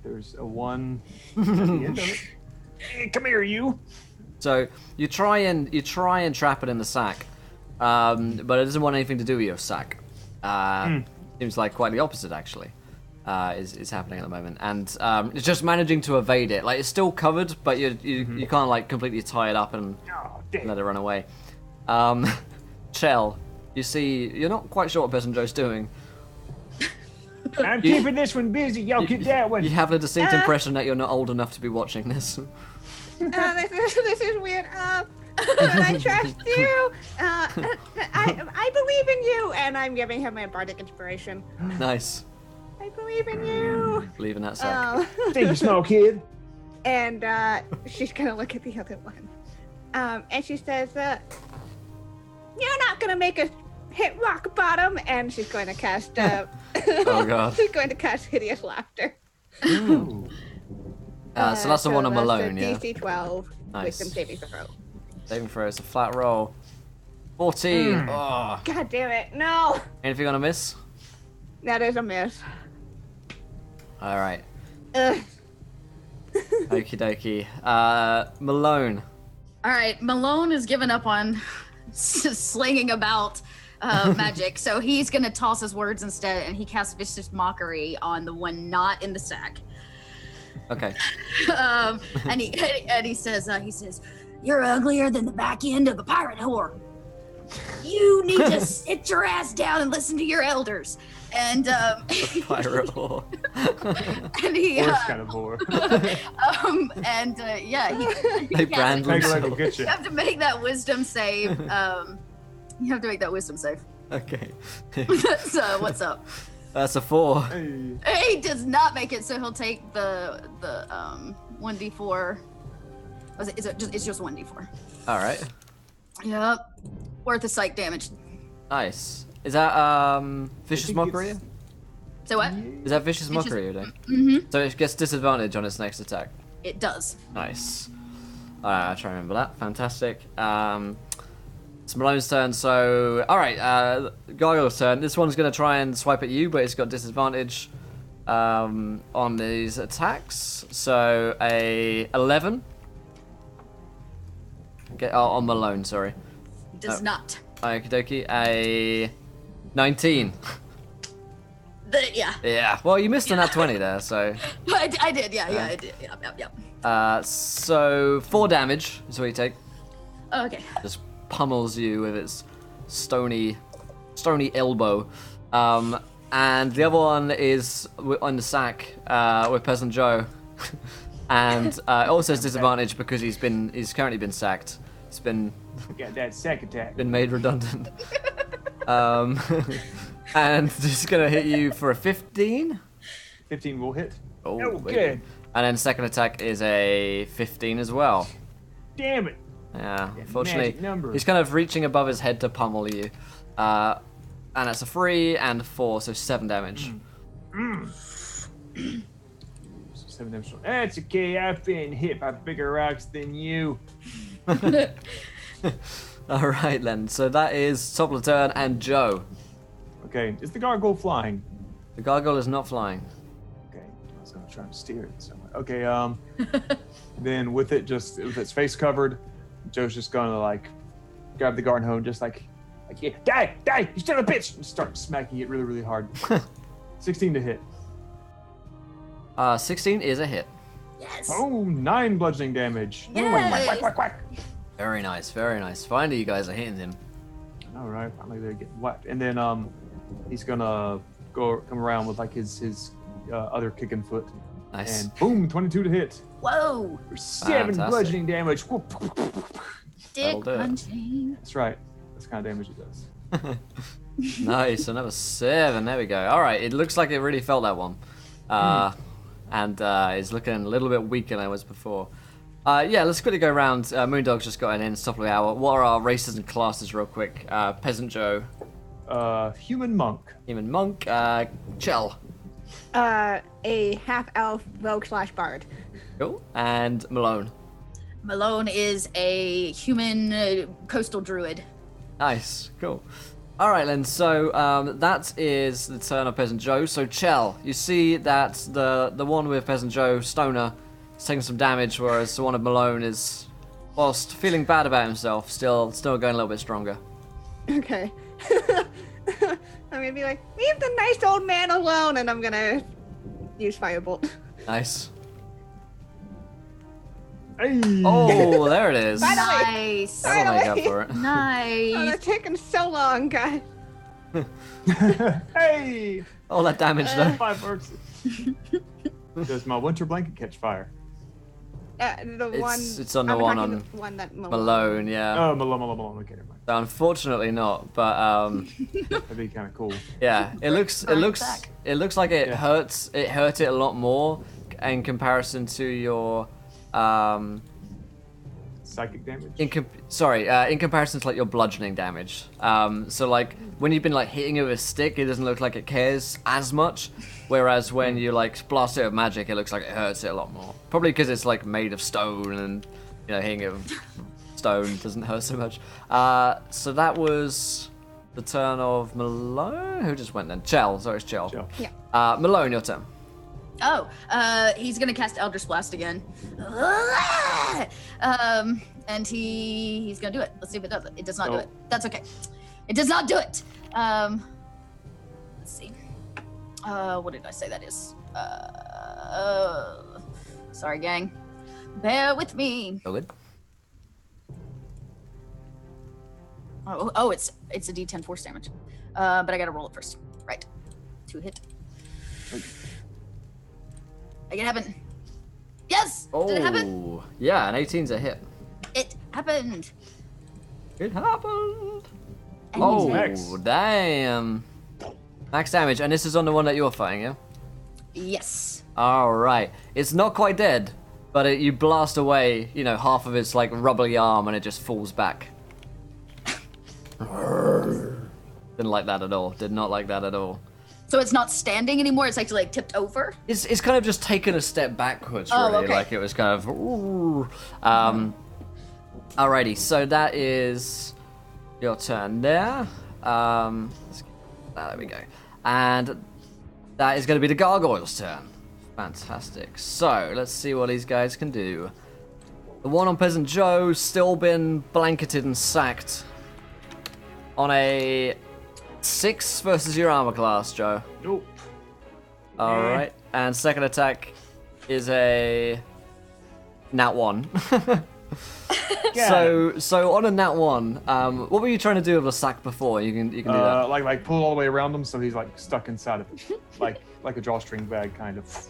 there's a 1 at the end of it. Come here, you. So you try and trap it in the sack, but it doesn't want anything to do with your sack. Seems like quite the opposite, actually, is happening at the moment, and it's just managing to evade it. Like it's still covered, but you can't like completely tie it up and let it run away. Chell, you see, you're not quite sure what Peasant Joe's doing. I'm keeping this one busy. Y'all get that one. You have a distinct impression that you're not old enough to be watching this. This is weird. I trust you. I believe in you, and I'm giving him my bardic inspiration. Nice. I believe in you. Believe in that sack. Thank you, small kid. And she's gonna look at the other one, and she says, "You're not gonna make us hit rock bottom." And she's going to cast. Oh god. She's going to cast hideous laughter. So that's the one on Malone, yeah? DC 12. Nice. Wisdom saving throw. Saving throw is a flat roll. 14. Oh. God damn it! No. Anything on a miss? That is a miss. All right. Ugh. Okie dokie. Malone. All right, Malone has given up on slinging about magic, so he's gonna toss his words instead, and he casts vicious mockery on the one not in the sack. Okay. And he says, "You're uglier than the back end of a pirate whore. You need to sit your ass down and listen to your elders." And Pirate whore. and he Worst kind of whore. They brand themselves. You have to make that wisdom save. You have to make that wisdom save. Okay. So what's up? That's a 4. Hey. He does not make it, so he'll take the 1d4. It's just 1d4. All right. Yep. Worth of psych damage. Nice. Is that vicious think mockery? So what? Is that vicious mockery you're doing? Mm-hmm. So it gets disadvantage on its next attack. It does. Nice. Alright, I'll try and remember that. Fantastic. It's Malone's turn, so... Alright, Gargoyle's turn. This one's going to try and swipe at you, but it's got disadvantage on these attacks. So, a 11. On Malone, sorry. It does not. Okie dokie. A 19. Yeah. Yeah. Well, you missed on that 20 there, so... I did, yeah, I did. Yep. So 4 damage is what you take. Oh, okay. Just pummels you with its stony elbow. And the other one is on the sack with Peasant Joe. And it also has disadvantage because he's currently been sacked. It's been Got that sack attack. been made redundant. And just gonna hit you for a 15. 15 will hit. Oh, Okay. good. And then second attack is a 15 as well. Damn it. Yeah, unfortunately, magic number. he's kind of reaching above his head to pummel you. And that's a 3 and a 4, so 7 damage. 7 damage. That's okay. I've been hit by bigger rocks than you. All right, then. So that is top of the turn, and Joe. Okay. Is the gargoyle flying? The gargoyle is not flying. Okay. I was gonna try and steer it somewhere. Okay. Then with its face covered, Joe's just gonna like grab the garden hose, just like yeah, die, you son of a bitch, and start smacking it really, really hard. 16 to hit. 16 is a hit. Yes. Oh, 9 bludgeoning damage. Yes. Quack, quack, quack. Very nice, very nice. Finally, you guys are hitting him. All right, finally they're getting whacked. And then he's gonna come around with like his other kicking foot. Nice. And boom, 22 to hit. Whoa. For 7 Fantastic. bludgeoning damage. That'll Dick do it. punching. That's right. That's the kind of damage it does. Nice, another 7. There we go. All right, it looks like it really felt that one. And is looking a little bit weaker than it was before. Yeah, let's quickly go around. Moondog's just got an in, top of the hour. What are our races and classes real quick? Peasant Joe. Human monk. Human monk. Chell. A half-elf rogue/bard. Cool. And Malone. Malone is a human coastal druid. Nice. Cool. All right, then. So that is the turn of Peasant Joe. So Chell, you see that the one with Peasant Joe, Stoner, is taking some damage, whereas the one of Malone is, whilst feeling bad about himself, still going a little bit stronger. Okay. I'm gonna be like, leave the nice old man alone, and I'm gonna use firebolt. Nice. Hey. Oh, there it is. Finally. Nice. That'll make up for it. Oh, Nice. that's taken so long, guys. Hey. All that damage though. 5 works. Does my winter blanket catch fire? It's on the I'm one attacking on the one that Malone, yeah. Oh, Malone. Okay, never mind. So unfortunately not, but That'd be kind of cool. yeah, it looks like it Yeah. hurts. It hurt it a lot more in comparison to your Psychic damage. in comparison to like your bludgeoning damage. So like when you've been like hitting it with a stick, it doesn't look like it cares as much. Whereas when you like blast it with magic, it looks like it hurts it a lot more. Probably because it's like made of stone, and you know hitting it with stone doesn't hurt so much. So that was the turn of Malone. Who just went then? Chell. Sorry, it's Chell. Chell. Yeah. Malone, your turn. Oh, he's gonna cast Eldritch Blast again. And he's gonna do it. Let's see if it does it. It does not do Nope. it. That's okay. It does not do it. Let's see. What did I say that is? Sorry, gang. Bear with me. Go good. Oh, it's a D10 force damage. But I gotta roll it first. Right. 2 hit. Make it happen. Yes! Did it happen? Oh, yeah, an 18's a hit. It happened. It happened. And Oh, Max. damn. Max damage, and this is on the one that you're fighting, yeah? Yes. All right. It's not quite dead, but you blast away, you know, half of its like rubbly arm, and it just falls back. Didn't like that at all. Did not like that at all. So it's not standing anymore. It's actually like tipped over. It's kind of just taken a step backwards, Oh, really. okay. Like it was kind of. Ooh. Alrighty, so that is your turn there. There we go, and that is going to be the Gargoyle's turn. Fantastic. So let's see what these guys can do. The one on Peasant Joe still been blanketed and sacked on a 6 versus your armor class, Joe. Nope. All right, and second attack is a nat 1. So on a nat 1, what were you trying to do with a sack before? You can do that. Like pull all the way around him so he's like stuck inside of it, like a drawstring bag kind of.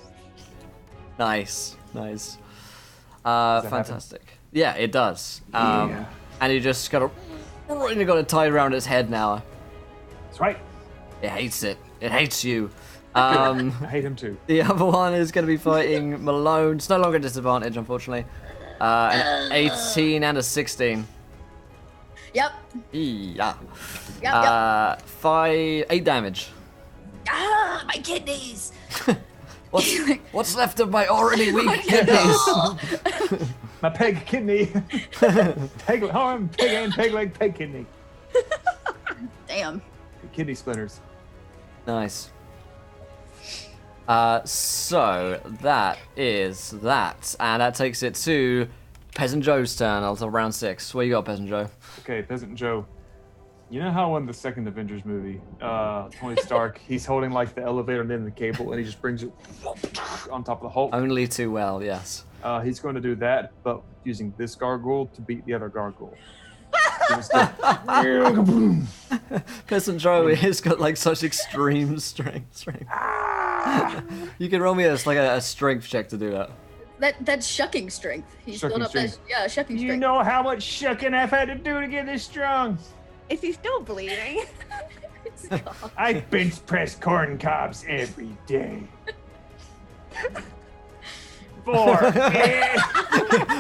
Nice. that Fantastic. Yeah, it does. Yeah. And you just got it tied around its head now. That's right. It hates it. It hates you. I hate him too. The other one is going to be fighting Malone. It's no longer a disadvantage, unfortunately. An 18 and a 16. Yep. Yeah. Yep. 8 damage. Ah, my kidneys. What's left of my already weak kidneys? My peg kidney. Peg arm, peg hand, peg leg, peg kidney. Damn. Kidney splinters. Nice. So that is that, and that takes it to Peasant Joe's turn. Until round 6. What you got, Peasant Joe? Okay, Peasant Joe. You know how in the second Avengers movie, Tony Stark, he's holding like the elevator and then the cable, and he just brings it on top of the Hulk. Only too well, yes. He's going to do that, but using this gargoyle to beat the other gargoyle. Peasant Joe has got like such extreme strength. You can roll me a strength check to do that. That's shucking strength. He's Shucking built up that strength. shucking You strength. know how much shucking I've had to do to get this strong. Is he still bleeding? I bench press corn cobs every day. 4.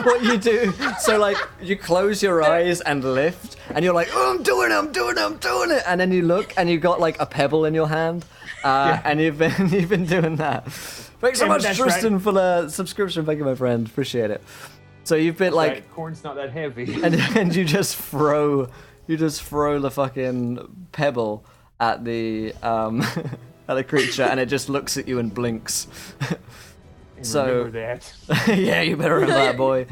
What you do, so like you close your eyes and lift, and you're like, oh, I'm doing it, and then you look and you got like a pebble in your hand, and you've been doing that. Thanks so much, Tristan, for the subscription. Thank you, my friend. Appreciate it. So you've been like, right. Corn's not that heavy, and you just throw the fucking pebble at the at the creature, and it just looks at you and blinks. So that. yeah, you better remember that, boy.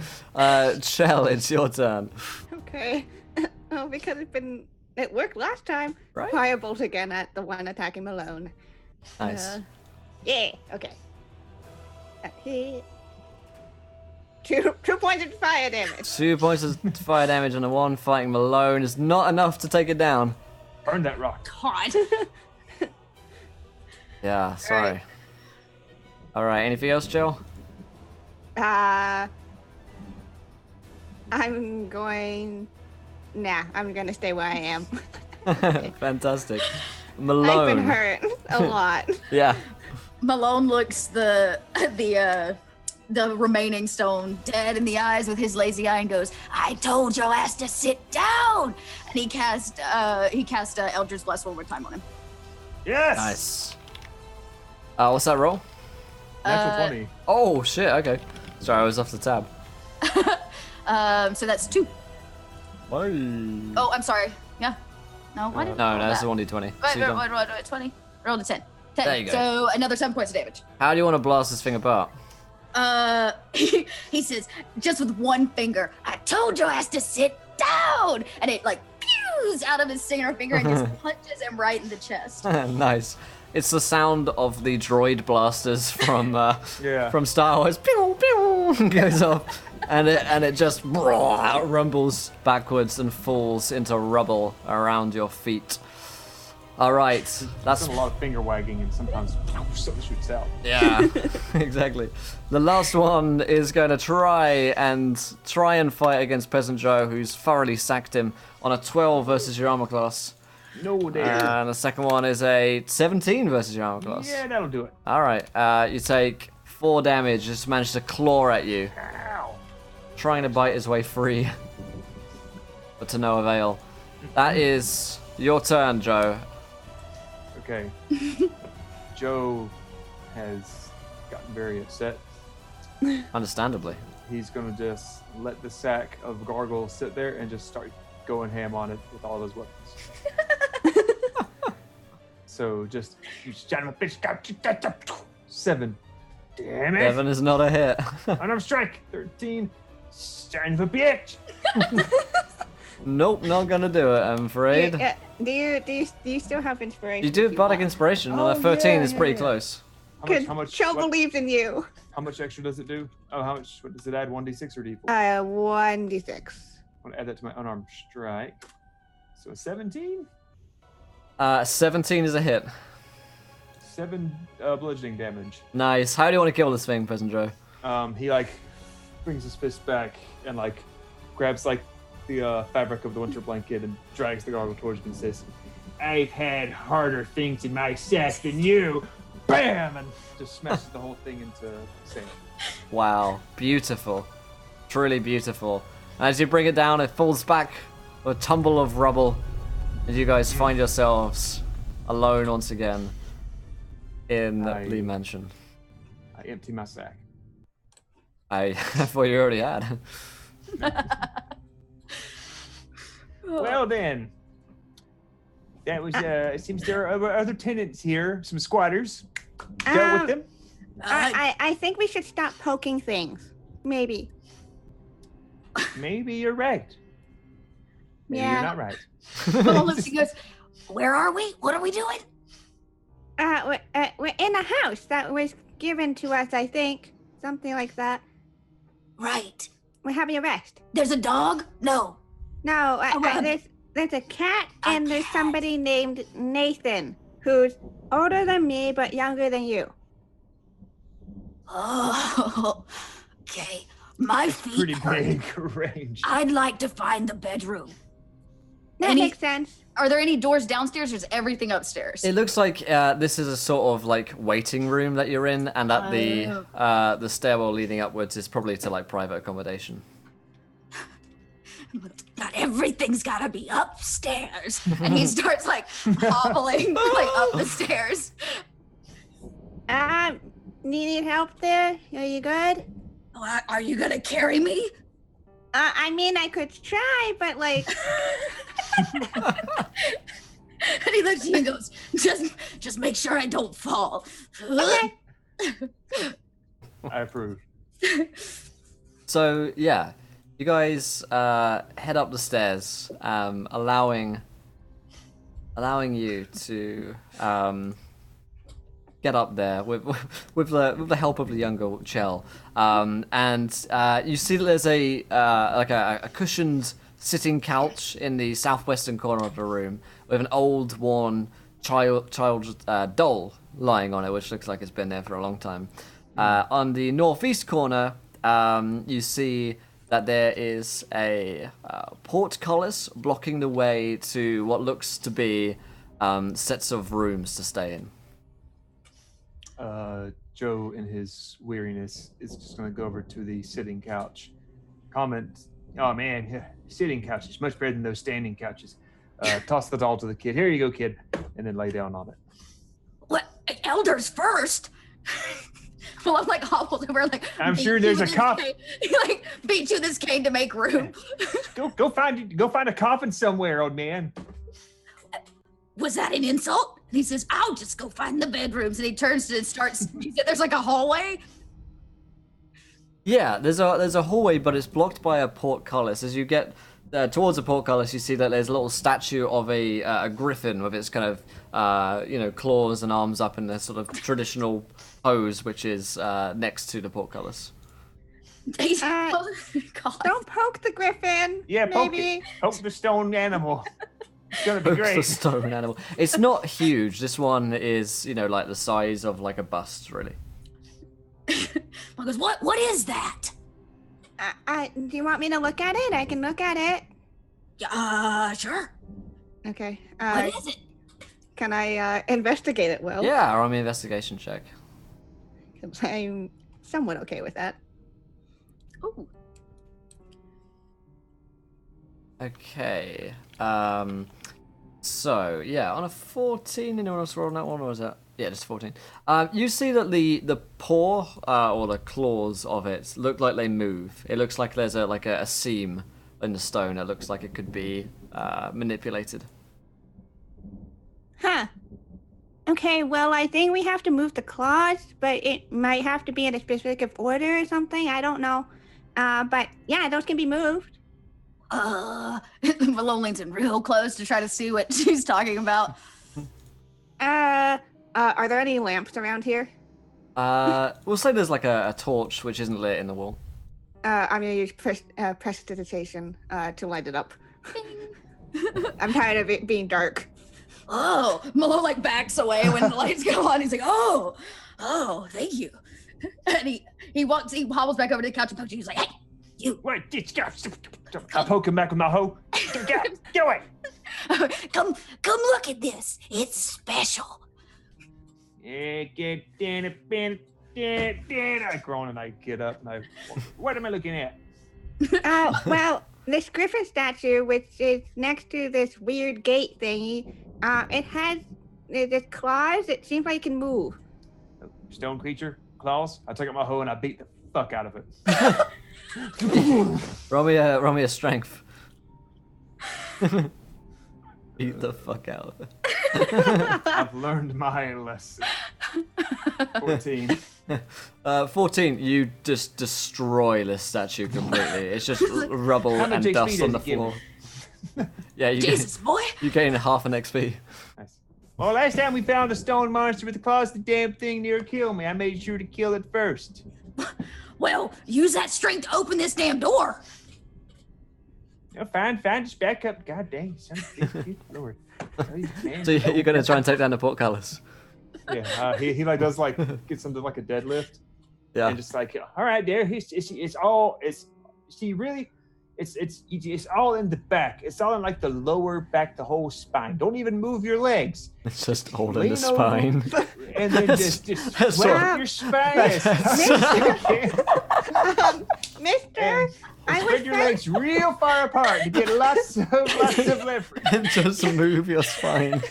Chell, it's your turn. Okay. Oh, because it worked last time. Right. Firebolt again at the one attacking Malone. Nice. Yeah. Okay. Hit. 2 points of fire damage. 2 points of fire damage on the one fighting Malone is not enough to take it down. Burn that rock. God. Yeah, sorry. All right. Anything else, Jill? I'm gonna stay where I am. Fantastic. I've Malone. been hurt a lot. Yeah. Malone looks the remaining stone dead in the eyes with his lazy eye and goes, I told your ass to sit down. And he cast Eldritch Blast one more time on him. Yes. Nice. What's that roll? Natural 20. Oh shit. Okay. Sorry, I was off the tab. So that's 2. Why? Oh, I'm sorry. Yeah. No, why did No, I roll that's that? the 1d20. Wait, So you don't- 20. Rolled a 10. 10. There you go. So another 7 points of damage. How do you want to blast this thing apart? He says, just with one finger, I told your ass to sit down! And it like pews out of his singular finger and just punches him right in the chest. Nice. It's the sound of the droid blasters from from Star Wars. Pew pew goes off, and it just rumbles backwards and falls into rubble around your feet. All right, that's a lot of finger wagging, and sometimes something shoots out. yeah, exactly. The last one is going to try and fight against Peasant Joe, who's thoroughly sacked him on a 12 versus your armor class. No dare. And the second one is a 17 versus your armor class. Yeah, that'll do it. All right, you take 4 damage. Just managed to claw at you, Ow. trying to bite his way free, but to no avail. That is your turn, Joe. Okay. Joe has gotten very upset. Understandably. He's gonna just let the sack of Gargoyle sit there and just start going ham on it with all those weapons. So just, you son of a bitch, 7. Damn it. 7 is not a hit. Unarmed strike. 13. Son of a bitch. Nope, not gonna do it, I'm afraid. Yeah, do you still have inspiration? You do have bardic inspiration, and a 13 is pretty yeah. close. How much? Shell What, believes in you. how much extra does it do? Oh, how much? What does it add? 1d6 or d4? 1d6. I want to add that to my unarmed strike. So 17. 17 is a hit. 7 bludgeoning damage. Nice. How do you want to kill this thing, Peasant Joe? He like brings his fist back and like grabs like the fabric of the winter blanket and drags the gargoyle towards him and says, I've had harder things in my sack than you. Bam! And just smashes the whole thing into sand. Wow, beautiful. Truly beautiful. And as you bring it down, it falls back with a tumble of rubble, and you guys find yourselves alone once again in Lee Mansion. I empty my sack. I thought you already had. Well then, that was, it seems there are other tenants here, some squatters. Dealt with them? I think we should stop poking things. Maybe. Maybe you're right. Maybe Yeah. you're not right. Malone looks and goes, where are we? What are we doing? We're in a house that was given to us, I think. Something like that. Right. We're having a rest. There's a dog? No. No, there's a cat and there's somebody named Nathan who's older than me but younger than you. Oh, okay. My That's feet pretty hurt. big range. I'd like to find the bedroom. That makes sense. Are there any doors downstairs or is everything upstairs? It looks like this is a sort of like waiting room that you're in, and that the stairwell leading upwards is probably to like private accommodation. Not everything's gotta be upstairs. And he starts like hobbling like up the stairs. Need help there? Are you good? Are you gonna carry me? I mean, I could try, but like. And he looks at you and goes, just make sure I don't fall. Okay. I approve. So yeah, you guys head up the stairs, allowing you to get up there with the help of the younger Chell, and you see that there's a cushioned sitting couch in the southwestern corner of the room with an old, worn child doll lying on it, which looks like it's been there for a long time. On the northeast corner, you see that there is a portcullis blocking the way to what looks to be sets of rooms to stay in. Joe, in his weariness, is just going to go over to the sitting couch. Comment, oh man, sitting couch is much better than those standing couches. Toss the doll to the kid. Here you go, kid. And then lay down on it. What? Elders first? Well, I'm like hobbled over, like. I'm sure there's a coffin. Like beat you this cane to make room. Go find a coffin somewhere, old man. Was that an insult? And he says, I'll just go find the bedrooms. And he turns and starts, he said there's like a hallway. Yeah, there's a hallway, but it's blocked by a portcullis. As you get towards the portcullis, you see that there's a little statue of a griffin with its kind of claws and arms up in the sort of traditional pose, which is next to the portcullis. Don't poke the griffin. Yeah, maybe. Poke the stone animal. It's gonna be Pokes great. the stone animal. It's not huge. This one is, like the size of like a bust, really. He goes, what is that? Do you want me to look at it? I can look at it. Sure. Okay. What is it? Can I investigate it, Will? Yeah, roll me an investigation check. 'Cause I'm somewhat okay with that. Ooh. Okay. So yeah, on a 14, anyone else roll on that one, or was that? Yeah, just 14. You see that the paw or the claws of it look like they move. It looks like there's a seam in the stone. It looks like it could be manipulated. Huh. Okay, well, I think we have to move the claws, but it might have to be in a specific order or something. I don't know. But yeah, those can be moved. Malone leans in real close to try to see what she's talking about. Are there any lamps around here? We'll say there's like a torch which isn't lit in the wall. I'm gonna use prestidigitation to light it up. I'm tired of it being dark. Oh, Malone like backs away when the lights go on. He's like, oh, thank you. And he hobbles back over to the couch and pokes you. He's like, hey, you. Wait, I poke him back with my hoe. Get away. Come look at this. It's special. I groan and I get up and what am I looking at? Well, this griffin statue, which is next to this weird gate thingy, it has this claws. It seems like it can move. Stone creature, claws. I take out my hoe and I beat the fuck out of it. Roll me a strength. Beat the fuck out of it. I've learned my lesson. 14. 14, you just destroy this statue completely. It's just rubble How much and XP dust on does the it give floor. me? Yeah, Jesus, boy. You gain half an XP. Nice. Well, last time we found a stone monster with the claws, the damn thing near killed me. I made sure to kill it first. Well, use that strength to open this damn door. Fine, just back up. God dang, son of a bitch, Lord. So you're gonna try and take down the portcullis? Yeah, he like does like get something like a deadlift. Yeah. And just like, all right, there. Is It's all in the back. It's all in like the lower back, the whole spine. Don't even move your legs. It's just all in the Lean spine. And then just sweat your spine. Mister, I was Spread your legs real far apart to get lots of leverage. And just move your spine.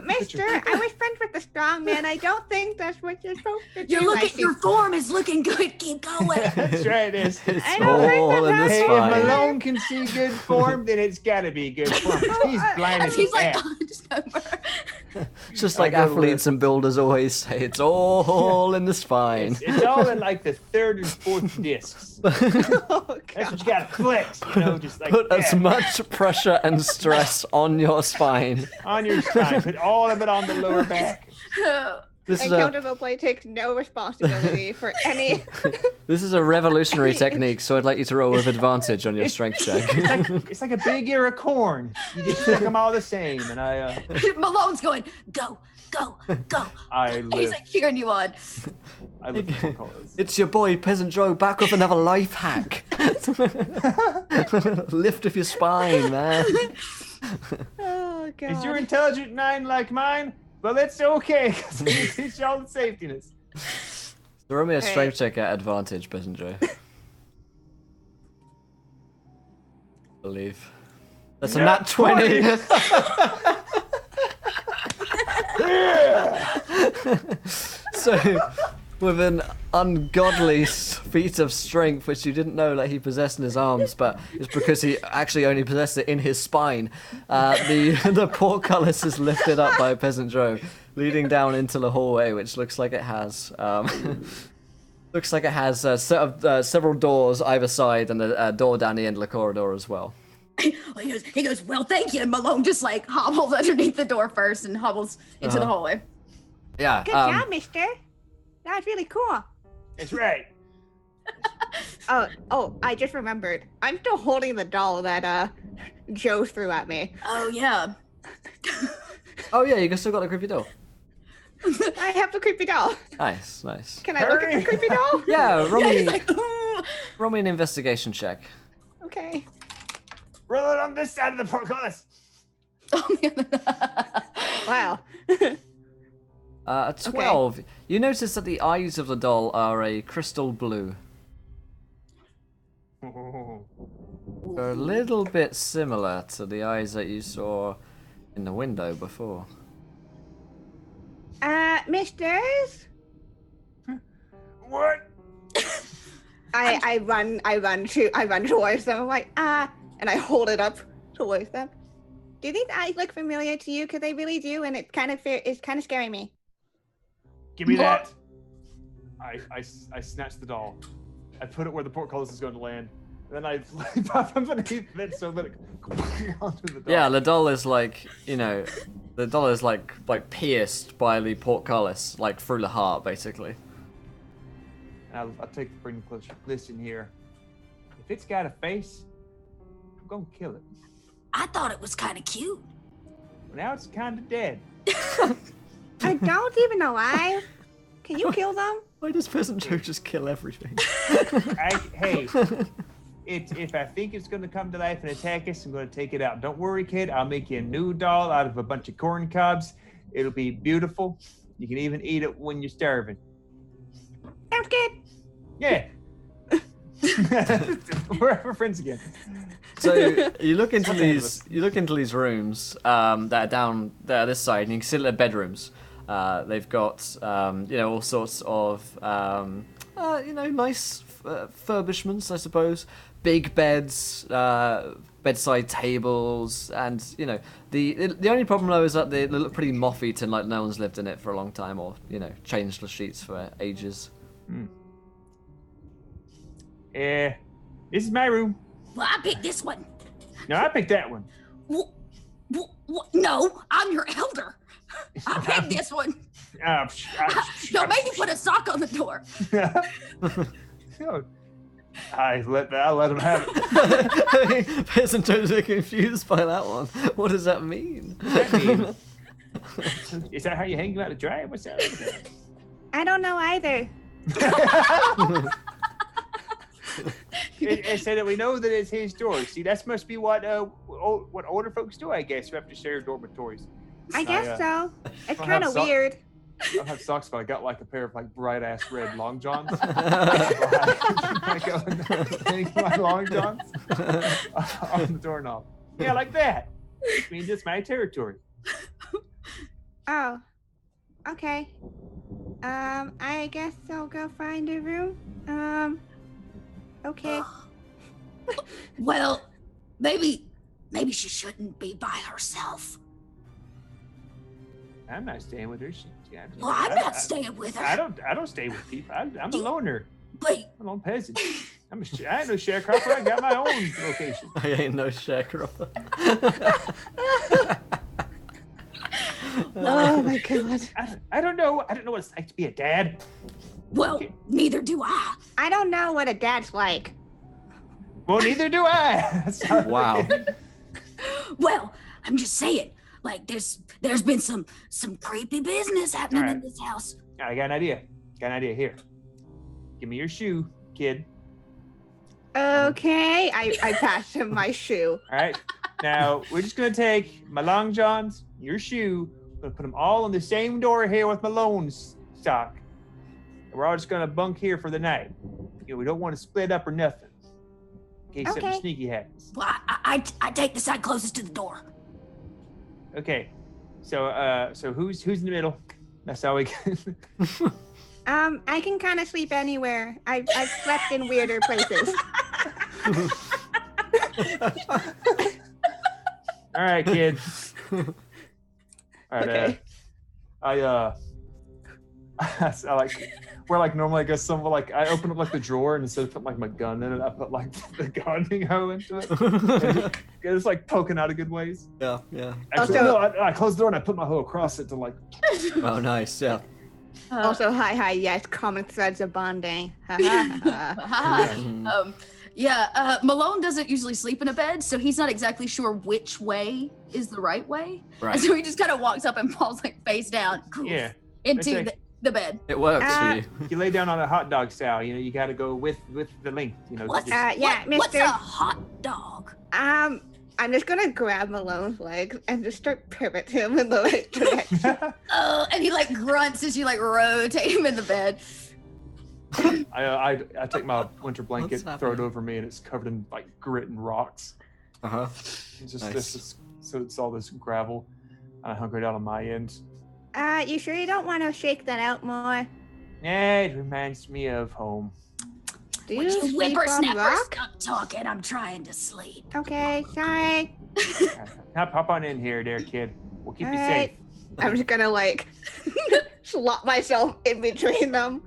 Mister, I was friends with the strong man. I don't think that's what you're supposed to do. Your form is looking good. Keep going. That's right, it is. It's I don't think all in the that's Hey, if spine. Malone can see good form, then it's gotta be good form. He's blind as He's a like, bat. oh, just over. It's just like athletes and builders always say, it's all in the spine. It's all in like the third and fourth discs. Oh, That's what you gotta flex, just like Put that. as much pressure and stress on your spine. On your spine. Put all of it on the lower back. This is And a Counterville Play takes no responsibility for any. this is a revolutionary technique, so I'd like you to roll with advantage on your strength check. It's like a big ear of corn. You just pick them all the same, and Malone's going, go, go, go. I He's live. like cheering you on. I live for colors. It's your boy Peasant Joe back with another life hack. Lift of your spine, man. Oh god. Is your intelligent 9 like mine? Well, it's okay, because we teach you all the safety nets. Throw me a strength check at advantage, Peasant Joe. Believe. That's a Nat nat 20. So, with an ungodly feat of strength, which you didn't know that he possessed in his arms, but it's because he actually only possessed it in his spine, the portcullis is lifted up by Peasant Joe, leading down into the hallway, which looks like it has several doors either side and a door down the end of the corridor as well. He goes, well, thank you. And Malone just like hobbles underneath the door first and hobbles into the hallway. Yeah. Good job, mister. That was really cool. That's right. Oh, I just remembered. I'm still holding the doll that Joe threw at me. Oh, yeah. Oh yeah, you still got the creepy doll. I have the creepy doll. Nice, nice. Can I look at the creepy doll? Yeah, roll He's me, like, ooh. roll me an investigation check. Okay. Roll it on this side of the portcullis. Oh, yeah. Wow. 12. You notice that the eyes of the doll are a crystal blue. They're a little bit similar to the eyes that you saw in the window before. Misters? What? I run towards them. I'm like, and I hold it up towards them. Do these eyes look familiar to you? Because they really do, and it's kind of scaring me. Give me that. I snatch the doll. I put it where the portcullis is going to land. And then I pop underneath it so that it onto the doll. Yeah, the doll is like, the doll is like pierced by the portcullis, like through the heart, basically. And I'll take the bring closer. Listen here. If it's got a face, I'm gonna kill it. I thought it was kind of cute. Well, now it's kind of dead. I don't even alive. Can you kill them? Why does Peasant Joe just kill everything? Hey, if I think it's gonna come to life and attack us, I'm gonna take it out. Don't worry, kid. I'll make you a new doll out of a bunch of corn cobs. It'll be beautiful. You can even eat it when you're starving. Sounds good. Yeah. We're friends again. So you look into these rooms that are down there this side, and you can see their bedrooms. They've got all sorts of nice furbishments, I suppose. Big beds, bedside tables, and the only problem though is that they look pretty moth-eaten, like no one's lived in it for a long time, or changed the sheets for ages. This is my room. Well, I picked this one. No, I picked that one. No, I'm your elder. I picked this one. Don't make me put a sock on the door. I'll let him have it. Peasant Joe's a bit confused by that one. What does that mean? Is that how you hang him out to dry? What's that? I don't know either. It said that we know that it's his door. See, that must be what older folks do, I guess, who have to share dormitories. I guess so. It's don't kind have of weird. I don't have socks, but I got like a pair of like bright ass red long johns. I go and hang my long johns on the doorknob. Yeah, like that. Which means it's my territory. Oh. Okay. I guess I'll go find a room. Okay. Well, maybe she shouldn't be by herself. I'm not staying with her. Well, I'm not staying with her. I don't stay with people. I'm a loner. But I'm a lone peasant. I ain't no sharecropper. I got my own location. I ain't no sharecropper. Oh my god. I don't know. I don't know what it's like to be a dad. well, neither do I. I don't know what a dad's like. Well, neither do I. Wow. Well, I'm just saying, like there's been some creepy business happening Alright. in this house. I got an idea. Here. Give me your shoe, kid. Okay. I passed him my shoe. All right. Now we're just gonna take my long johns, your shoe. We're gonna put them all on the same door here with Malone's stock. And we're all just gonna bunk here for the night. You know, we don't want to split up or nothing. In case something Okay. sneaky happens. Well, I take the side closest to the door. Okay. So who's in the middle? That's how we can. I can kind of sleep anywhere. I've slept in weirder places. All right, kid. All right. Okay. I like where like normally I guess someone like I open up like the drawer and instead of putting like my gun in it, I put like the gardening hoe into it. And it's like poking out a good ways. Yeah. Actually, Also- no, I close the door and I put my hoe across it to like. Oh, nice. Yeah. Also, hi, yes, common threads of bonding. Ha, ha, ha. Hi. Malone doesn't usually sleep in a bed, so he's not exactly sure which way is the right way. Right. And so he just kind of walks up and falls like face down Yeah. into Okay. the bed. It works for you. You lay down on a hot dog style. You know, you got to go with the length. You know. What? just- Yeah, What's a mister. hot dog? I'm just gonna grab Malone's legs and just start pivot him in the right direction. And he like grunts as you like rotate him in the bed. I take my winter blanket, What's throw it happening? over me, and it's covered in like grit and rocks. Uh-huh. It's just Nice. this is so it's all this gravel. I hung it out on my end. You sure you don't want to shake that out more? Yeah, it reminds me of home. Do Would you you sleep on whippersnapper rock? stop talking? I'm trying to sleep. Okay, sorry. Hop on in here, there, kid. We'll keep you Alright. safe. I'm just gonna like slot myself in between them.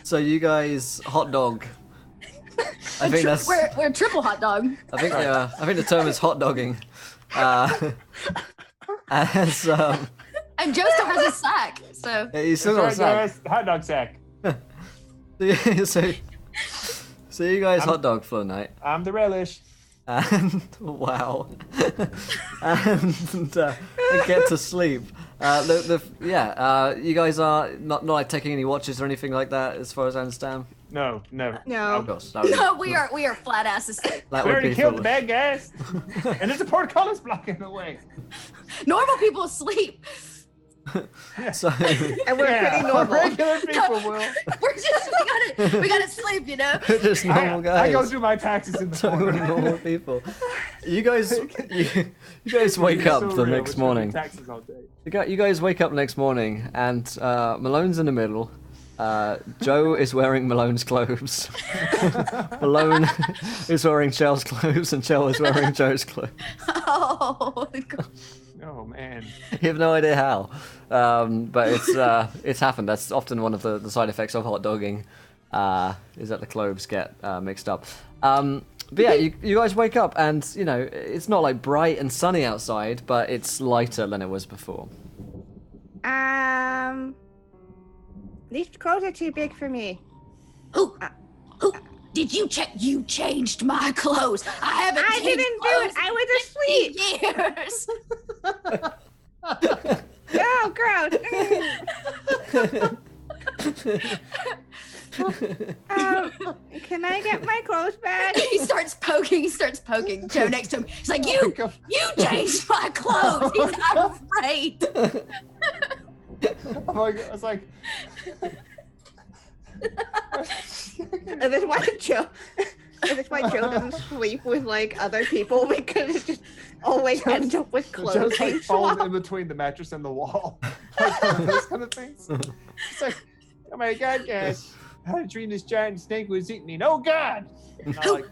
So you guys hot dog. I think that's. We're triple hot dog. I think the term is hot dogging. As And Joe still has his sack, so you still That's got right, a sack. guys. Hot dog sack. So you guys hot dog for the night. I'm the relish. And wow, and get to sleep. You guys are not like taking any watches or anything like that, as far as I understand. No, never. Of No. course, that would, no, we are flat asses. that We would already be killed the foolish. bad guys. And there's a portcullis blocking the way. Normal people sleep. So And we're pretty normal. Regular people will. We gotta sleep, you know. just normal I guys. go do my taxes in the Totally morning. normal people. You guys wake up the next morning. Taxes all day. You guys wake up next morning, and Malone's in the middle. Joe is wearing Malone's clothes. Malone is wearing Chell's clothes, and Chell is wearing Joe's clothes. Oh, God. Oh man. You have no idea how, but it's happened. That's often one of the side effects of hot dogging, is that the clothes get mixed up. But yeah, you guys wake up, and you know it's not like bright and sunny outside, but it's lighter than it was before. These clothes are too big for me. Who? Did you check? You changed my clothes. I haven't. I changed didn't do it. I was asleep. Years. Oh, gross. Can I get my clothes back? He starts poking Joe next to him. He's like, you changed my clothes. He's not afraid. Oh my God, I was like, That's why Joe doesn't sleep with like other people because it just always ends up with clothes. just like being falls swapped. in between the mattress and the wall. Like those kind of things. It's like, oh my God, guys. I had a dream this giant snake was eating me. Oh God! And I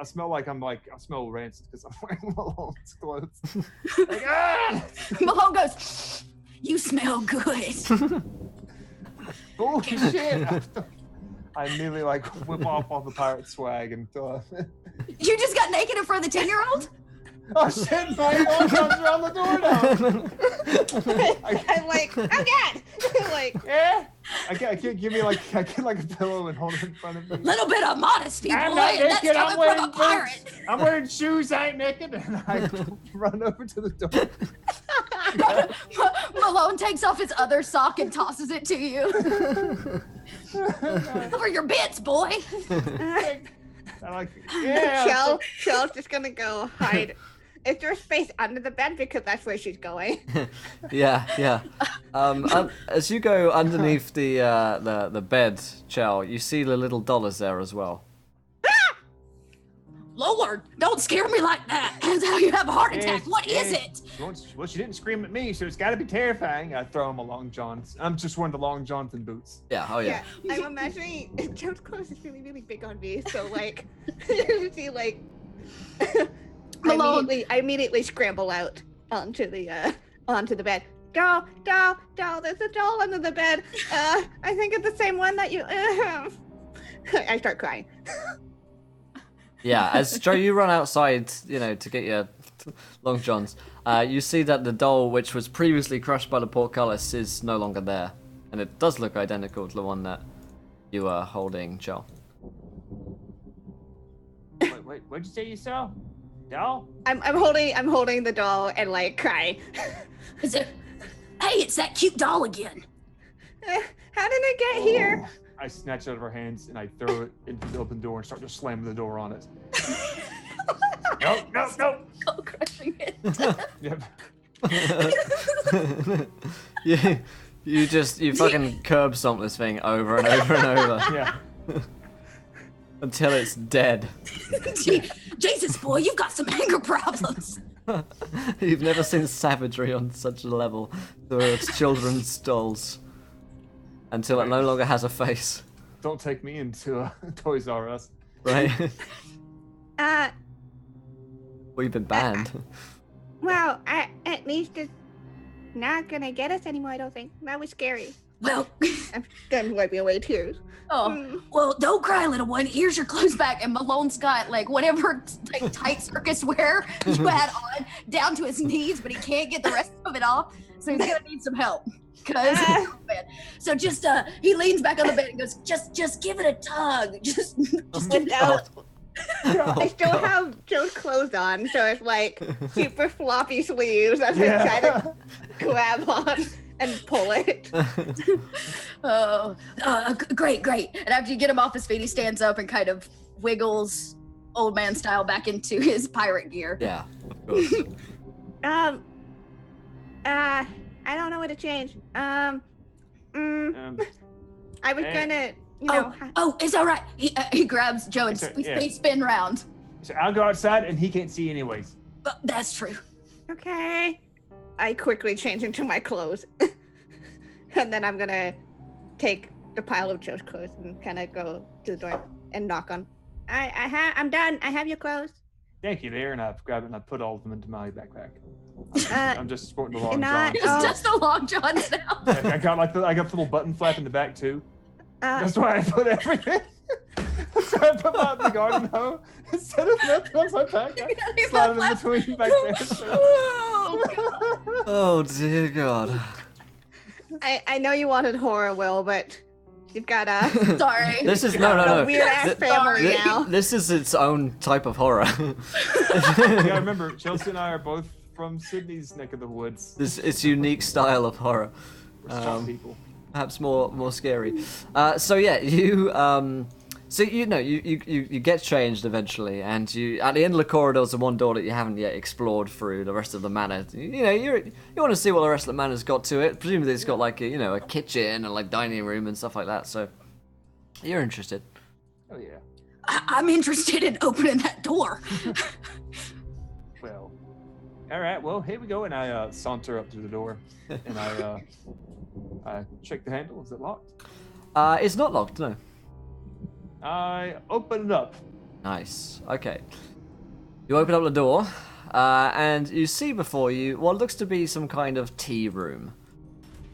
smell like I smell rancid because I'm wearing Malone's clothes. Like, ah! Malone goes, you smell good. Bullshit! I immediately like whip off all the pirate swag and You just got naked in front of the 10-year-old? oh shit! My arm comes around the door now. I'm like, oh God! Like, Yeah. I can't give me like I get like a pillow and hold it in front of me. Little bit of modesty, boy. I'm not And that's naked. I'm coming wearing from a pirate. boots. I'm wearing shoes. I ain't naked, and I run over to the door. Malone takes off his other sock and tosses it to you. Over your bits, boy. I'm like, yeah. Shell's just gonna go hide. Is there space under the bed? Because that's where she's going. Yeah. As you go underneath the bed, Chell, you see the little dollars there as well. Lord, don't scare me like that. That's how you have a heart attack. What is it? Well, she didn't scream at me, so it's got to be terrifying. I throw him a long johns. I'm just wearing the long johns and boots. Yeah. Oh yeah. I'm imagining Joe's clothes is really, really big on me, so like, you see, like, I immediately scramble out onto the bed. Doll, there's a doll under the bed. I think it's the same one that you. I start crying. Yeah, as Joe, you run outside, to get your long johns. You see that the doll, which was previously crushed by the portcullis, is no longer there, and it does look identical to the one that you are holding, Joe. Wait, what'd you say you saw? Doll? I'm holding the doll and like crying. Hey, it's that cute doll again. How did it get here? I snatch it out of her hands and I throw it into the open door and start to slam the door on it. No. Skull crushing it. Yep. You fucking curb stomp this thing over and over and over. Yeah. Until it's dead. Jesus, boy, you've got some anger problems. You've never seen savagery on such a level towards children's dolls. Until it no longer has a face. Don't take me into Toys R Us. Right? We've been banned. Well, at least it's not gonna get us anymore, I don't think. That was scary. Well, I'm done wiping away tears. Oh, well, don't cry, little one. Here's your clothes back. And Malone's got like whatever like tight circus wear you had on down to his knees, but he can't get the rest of it off. So he's gonna need some help. So just he leans back on the bed and goes, just give it a tug. Just Without, I still have Joe's clothes on, so it's like super floppy sleeves as I try to grab on and pull it. oh, great. And after you get him off his feet, he stands up and kind of wiggles old man style back into his pirate gear. Yeah, of course. I don't know what to change. I was gonna, Oh, it's all right. He grabs Joe and they spin round. So I'll go outside and he can't see anyways. That's true. Okay. I quickly change into my clothes. And then I'm gonna take the pile of Joe's clothes and kind of go to the door and knock on. I'm done. I have your clothes. Thank you there, and I've grabbed it and I put all of them into my backpack. I'm just sporting the long johns. It's just the long johns now. I got the little button flap in the back too. That's why I put everything. So I put the garden hoe instead of nothing on my back. I slide it in between back there. Oh dear God. I know you wanted horror, Will, but you've got a Sorry. This is no. weird ass family now. This is its own type of horror. Yeah, remember, Chelsea and I are both from Sydney's neck of the woods. It's unique style of horror. We're strong people. perhaps more scary. So yeah, you so you get changed eventually, and you at the end of the corridor is the one door that you haven't yet explored through the rest of the manor. You want to see what the rest of the manor's got to it. Presumably it's got like a kitchen and like dining room and stuff like that. So you're interested. Oh yeah. I'm interested in opening that door. Well, all right. Well, here we go. And I saunter up to the door, and I check the handle. Is it locked? It's not locked, no. I open it up. Nice. Okay. You open up the door, and you see before you what looks to be some kind of tea room.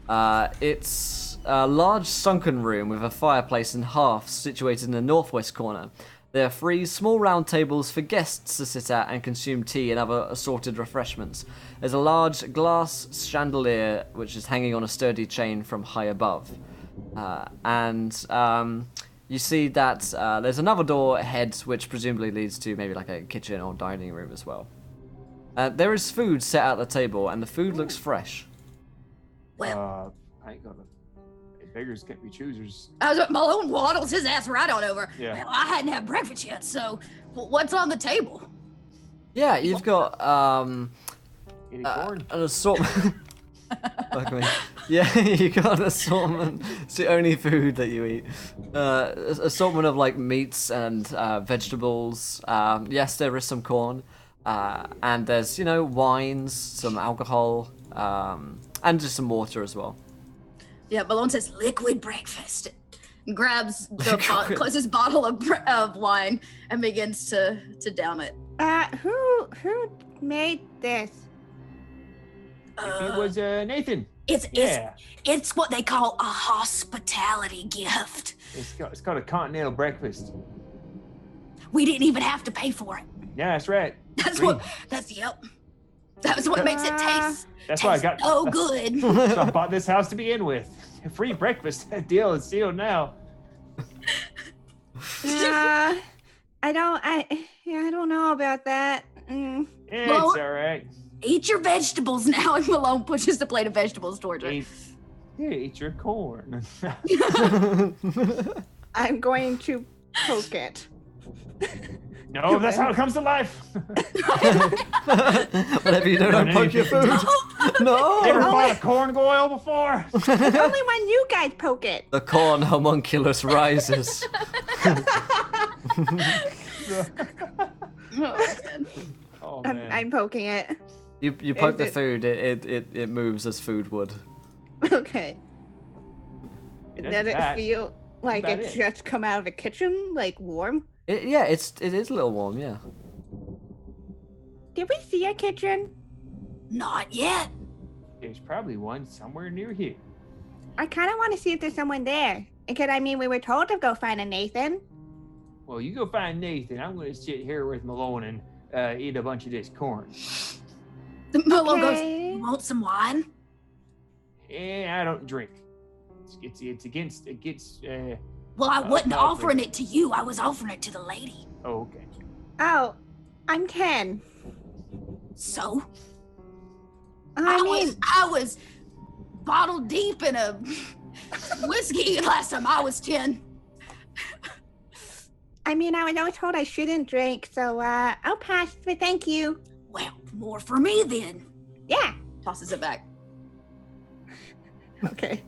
It's a large sunken room with a fireplace and hearth situated in the northwest corner. There are 3 small round tables for guests to sit at and consume tea and other assorted refreshments. There's a large glass chandelier which is hanging on a sturdy chain from high above. You see that there's another door ahead which presumably leads to maybe like a kitchen or dining room as well. There is food set out at the table and the food looks fresh. Well, I ain't gonna. Beggars can't be choosers. Malone waddles his ass right on over. Yeah. Well, I hadn't had breakfast yet, so what's on the table? Yeah, you've got Any corn? an assortment. Fuck me. Yeah, you got an assortment. It's the only food that you eat. Assortment of like meats and vegetables. Yes, there is some corn, and there's wines, some alcohol, and just some water as well. Yeah, Malone says liquid breakfast. And grabs the closest bottle of wine and begins to down it. Who made this? It was Nathan. It's what they call a hospitality gift. It's called a continental breakfast. We didn't even have to pay for it. Yeah, that's right. That's what makes it taste. That's why I got. so good. So I bought this house to begin with. Free breakfast. That deal is sealed now. I don't know about that. Yeah, Well- it's all right. Eat your vegetables now. And Malone pushes the plate of vegetables towards her. Eat your corn. I'm going to poke it. No, that's how it comes to life. Whatever you do, don't poke your food. No. Ever bought a corn goyle before? It's only when you guys poke it. The corn homunculus rises. Oh man. I'm poking it. You poke the food, it moves as food would. Okay. Does it feel like about it's it. just come out of the kitchen, like warm? It is a little warm, yeah. Did we see a kitchen? Not yet. There's probably one somewhere near here. I kind of want to see if there's someone there. Because, we were told to go find a Nathan. Well, you go find Nathan. I'm going to sit here with Malone and eat a bunch of this corn. Malone Okay. goes, "You want some wine?" I don't drink. It's against. Well, I wasn't no, offering it to you. I was offering it to the lady. Oh, okay. Oh, I'm 10. So I I was bottled deep in a whiskey last time I was 10. I was told I shouldn't drink, so I'll pass, but thank you. Well, more for me then. Yeah. Tosses it back. Okay.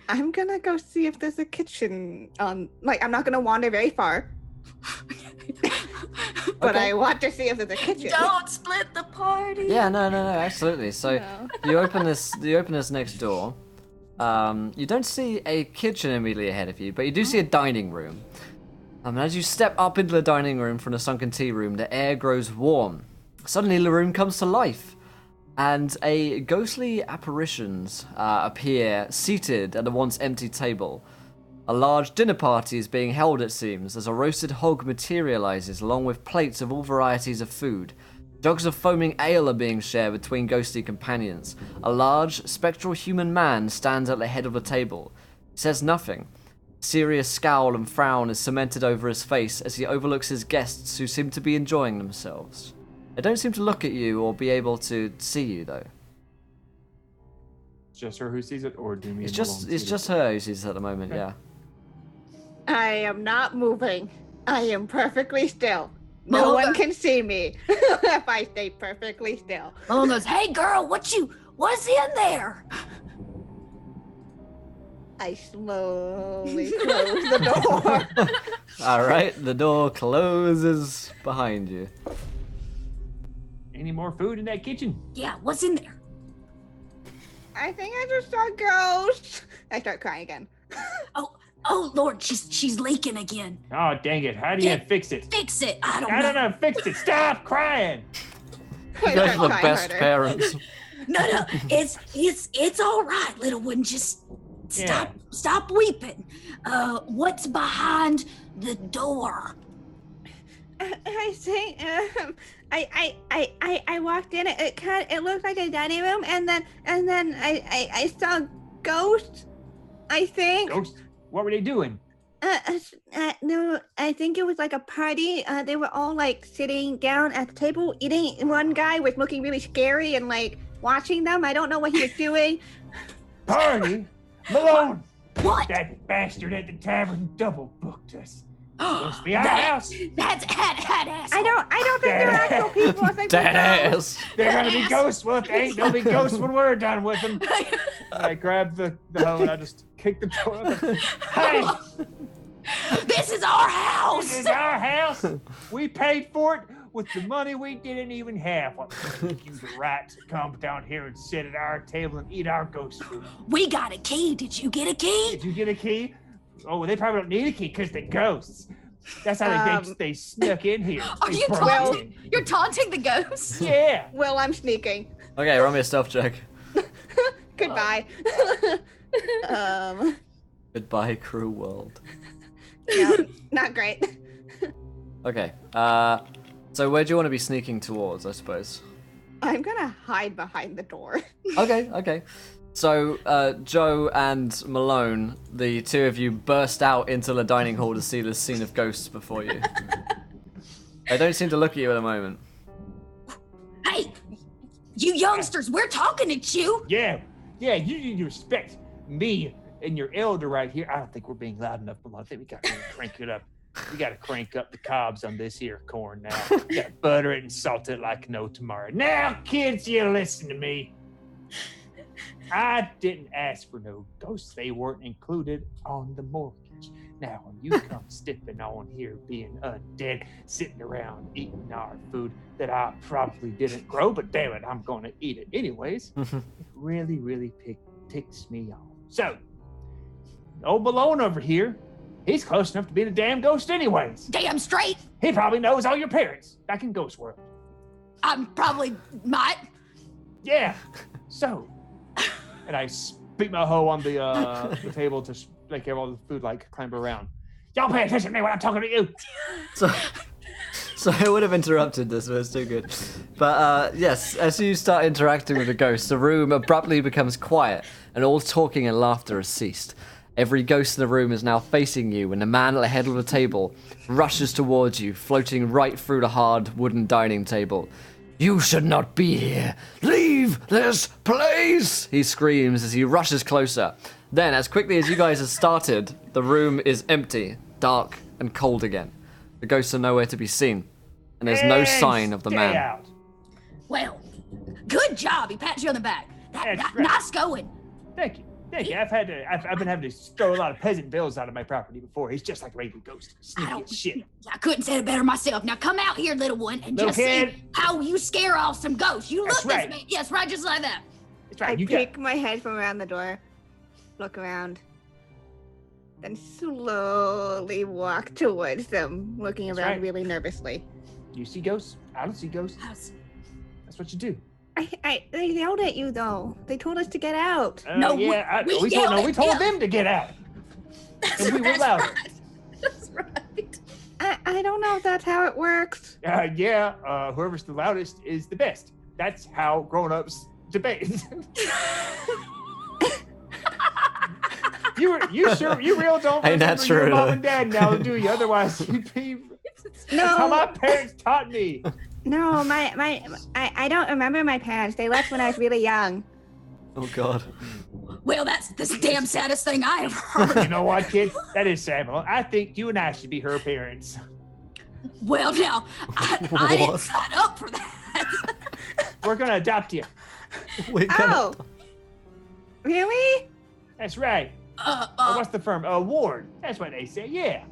I'm gonna go see if there's a kitchen on, I'm not gonna wander very far. But Okay. I want to see if there's a kitchen. Don't split the party. Yeah, no, absolutely. So No. you open this next door. You don't see a kitchen immediately ahead of you, but you do see a dining room. And as you step up into the dining room from the sunken tea room, the air grows warm. Suddenly the room comes to life, and a ghostly apparitions appear seated at the once empty table. A large dinner party is being held, it seems, as a roasted hog materializes along with plates of all varieties of food. Jugs of foaming ale are being shared between ghostly companions. A large, spectral human man stands at the head of the table. He says nothing. A serious scowl and frown is cemented over his face as he overlooks his guests who seem to be enjoying themselves. They don't seem to look at you or be able to see you, though. Just her who sees it, or do me? It's just her who sees it at the moment. Okay. Yeah. I am not moving. I am perfectly still. No Malone one can see me if I stay perfectly still. Malone goes, "Hey girl, what's in there?" I slowly close the door. All right, the door closes behind you. Any more food in that kitchen? Yeah, what's in there? I think I just saw a ghost. I start crying again. Oh Lord, she's leaking again. Oh, dang it. How do you fix it? Fix it. I don't I don't know. Fix it. Stop crying. You guys are the best parents. No, it's all right, little one. Just stop weeping. What's behind the door? I think I walked in. It looked like a dining room, and then I saw ghosts. I think. Ghost? What were they doing? No, I think it was like a party. They were all like sitting down at the table eating. One guy was looking really scary and like watching them. I don't know what he was doing. Party? Malone! What? That bastard at the tavern double booked us. Must be our house. That's that I don't think they're actual people. I think they're Dead ghosts. ass. They're gonna be ghosts. Well, if they ain't gonna be ghosts when we're done with them. I grab the hoe and I just kick the door open. Hey, This is our house. this is our house. We paid for it with the money we didn't even have. What gives you the right to come down here and sit at our table and eat our ghost food? We got a key. Did you get a key? Did you get a key? Oh, they probably don't need a key because they're ghosts. That's how they snuck in here. Are They you broke taunting? in. You're taunting the ghosts? Yeah. Well, I'm sneaking. Okay, roll me a stealth check. Goodbye. Goodbye, cruel world. Yeah, not great. Okay. So where do you want to be sneaking towards? I suppose. I'm gonna hide behind the door. Okay. So, Joe and Malone, the two of you burst out into the dining hall to see the scene of ghosts before you. They don't seem to look at you at the moment. Hey, you youngsters, we're talking at you. Yeah, you need to respect me and your elder right here. I don't think we're being loud enough, Malone. I think we got to crank it up. We got to crank up the cobs on this here corn now. We got to butter it and salt it like no tomorrow. Now, kids, you listen to me. I didn't ask for no ghosts. They weren't included on the mortgage. Now, when you come stepping on here being undead, sitting around eating our food that I probably didn't grow, but damn it, I'm going to eat it anyways, it really, really ticks me off. So, old Malone over here, he's close enough to being a damn ghost anyways. Damn straight. He probably knows all your parents back in Ghost World. I'm probably not. Yeah. So, and I beat my hoe on the table to make all the food like clamber around. Y'all pay attention to me when I'm talking to you. So I would have interrupted this, but it's too good. But yes, as you start interacting with the ghosts, the room abruptly becomes quiet, and all talking and laughter has ceased. Every ghost in the room is now facing you, and the man at the head of the table rushes towards you, floating right through the hard wooden dining table. "You should not be here! Leave this place!" he screams as he rushes closer. Then, as quickly as you guys have started, the room is empty, dark, and cold again. The ghosts are nowhere to be seen, and there's no sign of the Stay man. out. Well, good job. He pats you on the back. That's right. Nice going. Thank you. I've been having to throw a lot of peasant bills out of my property before. He's just like a regular ghost. Sneaky as shit. I couldn't say it better myself. Now come out here, little one, and Little just kid. see how you scare off some ghosts. You That's look right. this man. Yes, right, just like that. That's I right. You peek my head from around the door, look around, then slowly walk towards them, looking That's around right. really nervously. You see ghosts? I don't see ghosts. That's what you do. They yelled at you though. They told us to get out. No, yeah, we we yelled at told them. them to get out. And we were That's louder. right. That's right. I don't know if that's how it works. Whoever's the loudest is the best. That's how grown-ups debate. You real don't Ain't that remember your true, mom though? and dad now, do you? Otherwise, you'd be. That's how No, my parents taught me. no, I don't remember my parents. They left when I was really young. Oh God. Well, that's the damn saddest thing I ever heard. You know what, kid? That is sad. Malone. I think you and I should be her parents. Well, now, I didn't sign up for that. We're gonna adopt you. Oh, really? That's right. What's the firm? Ward. That's what they say. Yeah.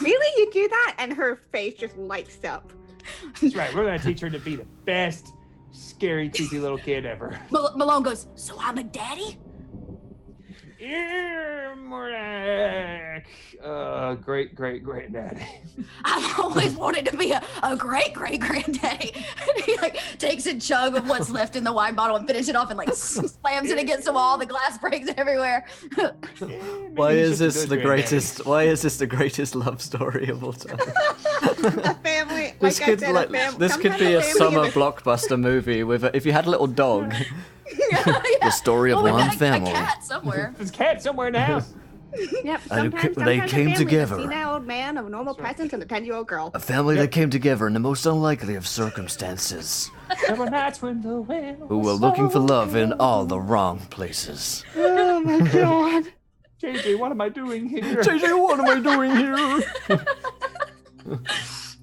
Really? You do that? And her face just lights up. That's right. We're gonna teach her to be the best, scary, creepy little kid ever. Malone goes, so I'm a daddy? Yeah, more like great granddaddy. I've always wanted to be a great granddaddy. And he like takes a chug of what's left in the wine bottle and finishes it off and like slams it against the wall. The glass breaks everywhere. Why is this the greatest? Why is this the greatest love story of all time? A family. This Like I could said, like, a fam- this could sometimes be a family summer is blockbuster movie with if you had a little dog. The story of we one got family. A cat somewhere. There's a cat somewhere in the house. Yep. And Sometimes, they sometimes came a family is together. A senile old man, a normal presence, and a 10-year-old girl. A family that came together in the most unlikely of circumstances, There were nights when the wind who were looking for love in all the wrong places. Oh my God. JJ, what am I doing here? JJ, what am I doing here?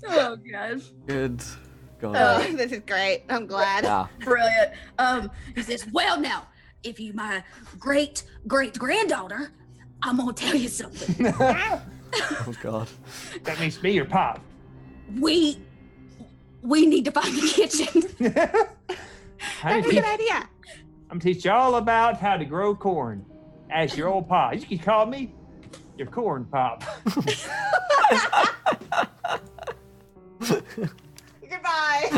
Oh god. Good God. Oh, this is great. I'm glad. Yeah. Brilliant. He says, well now, if you my great granddaughter, I'm gonna tell you something. Oh God. That makes me your pop. We need to find the kitchen. I'm That's a good idea. gonna teach you all about how to grow corn as your old pop. You can call me your corn pop. Goodbye.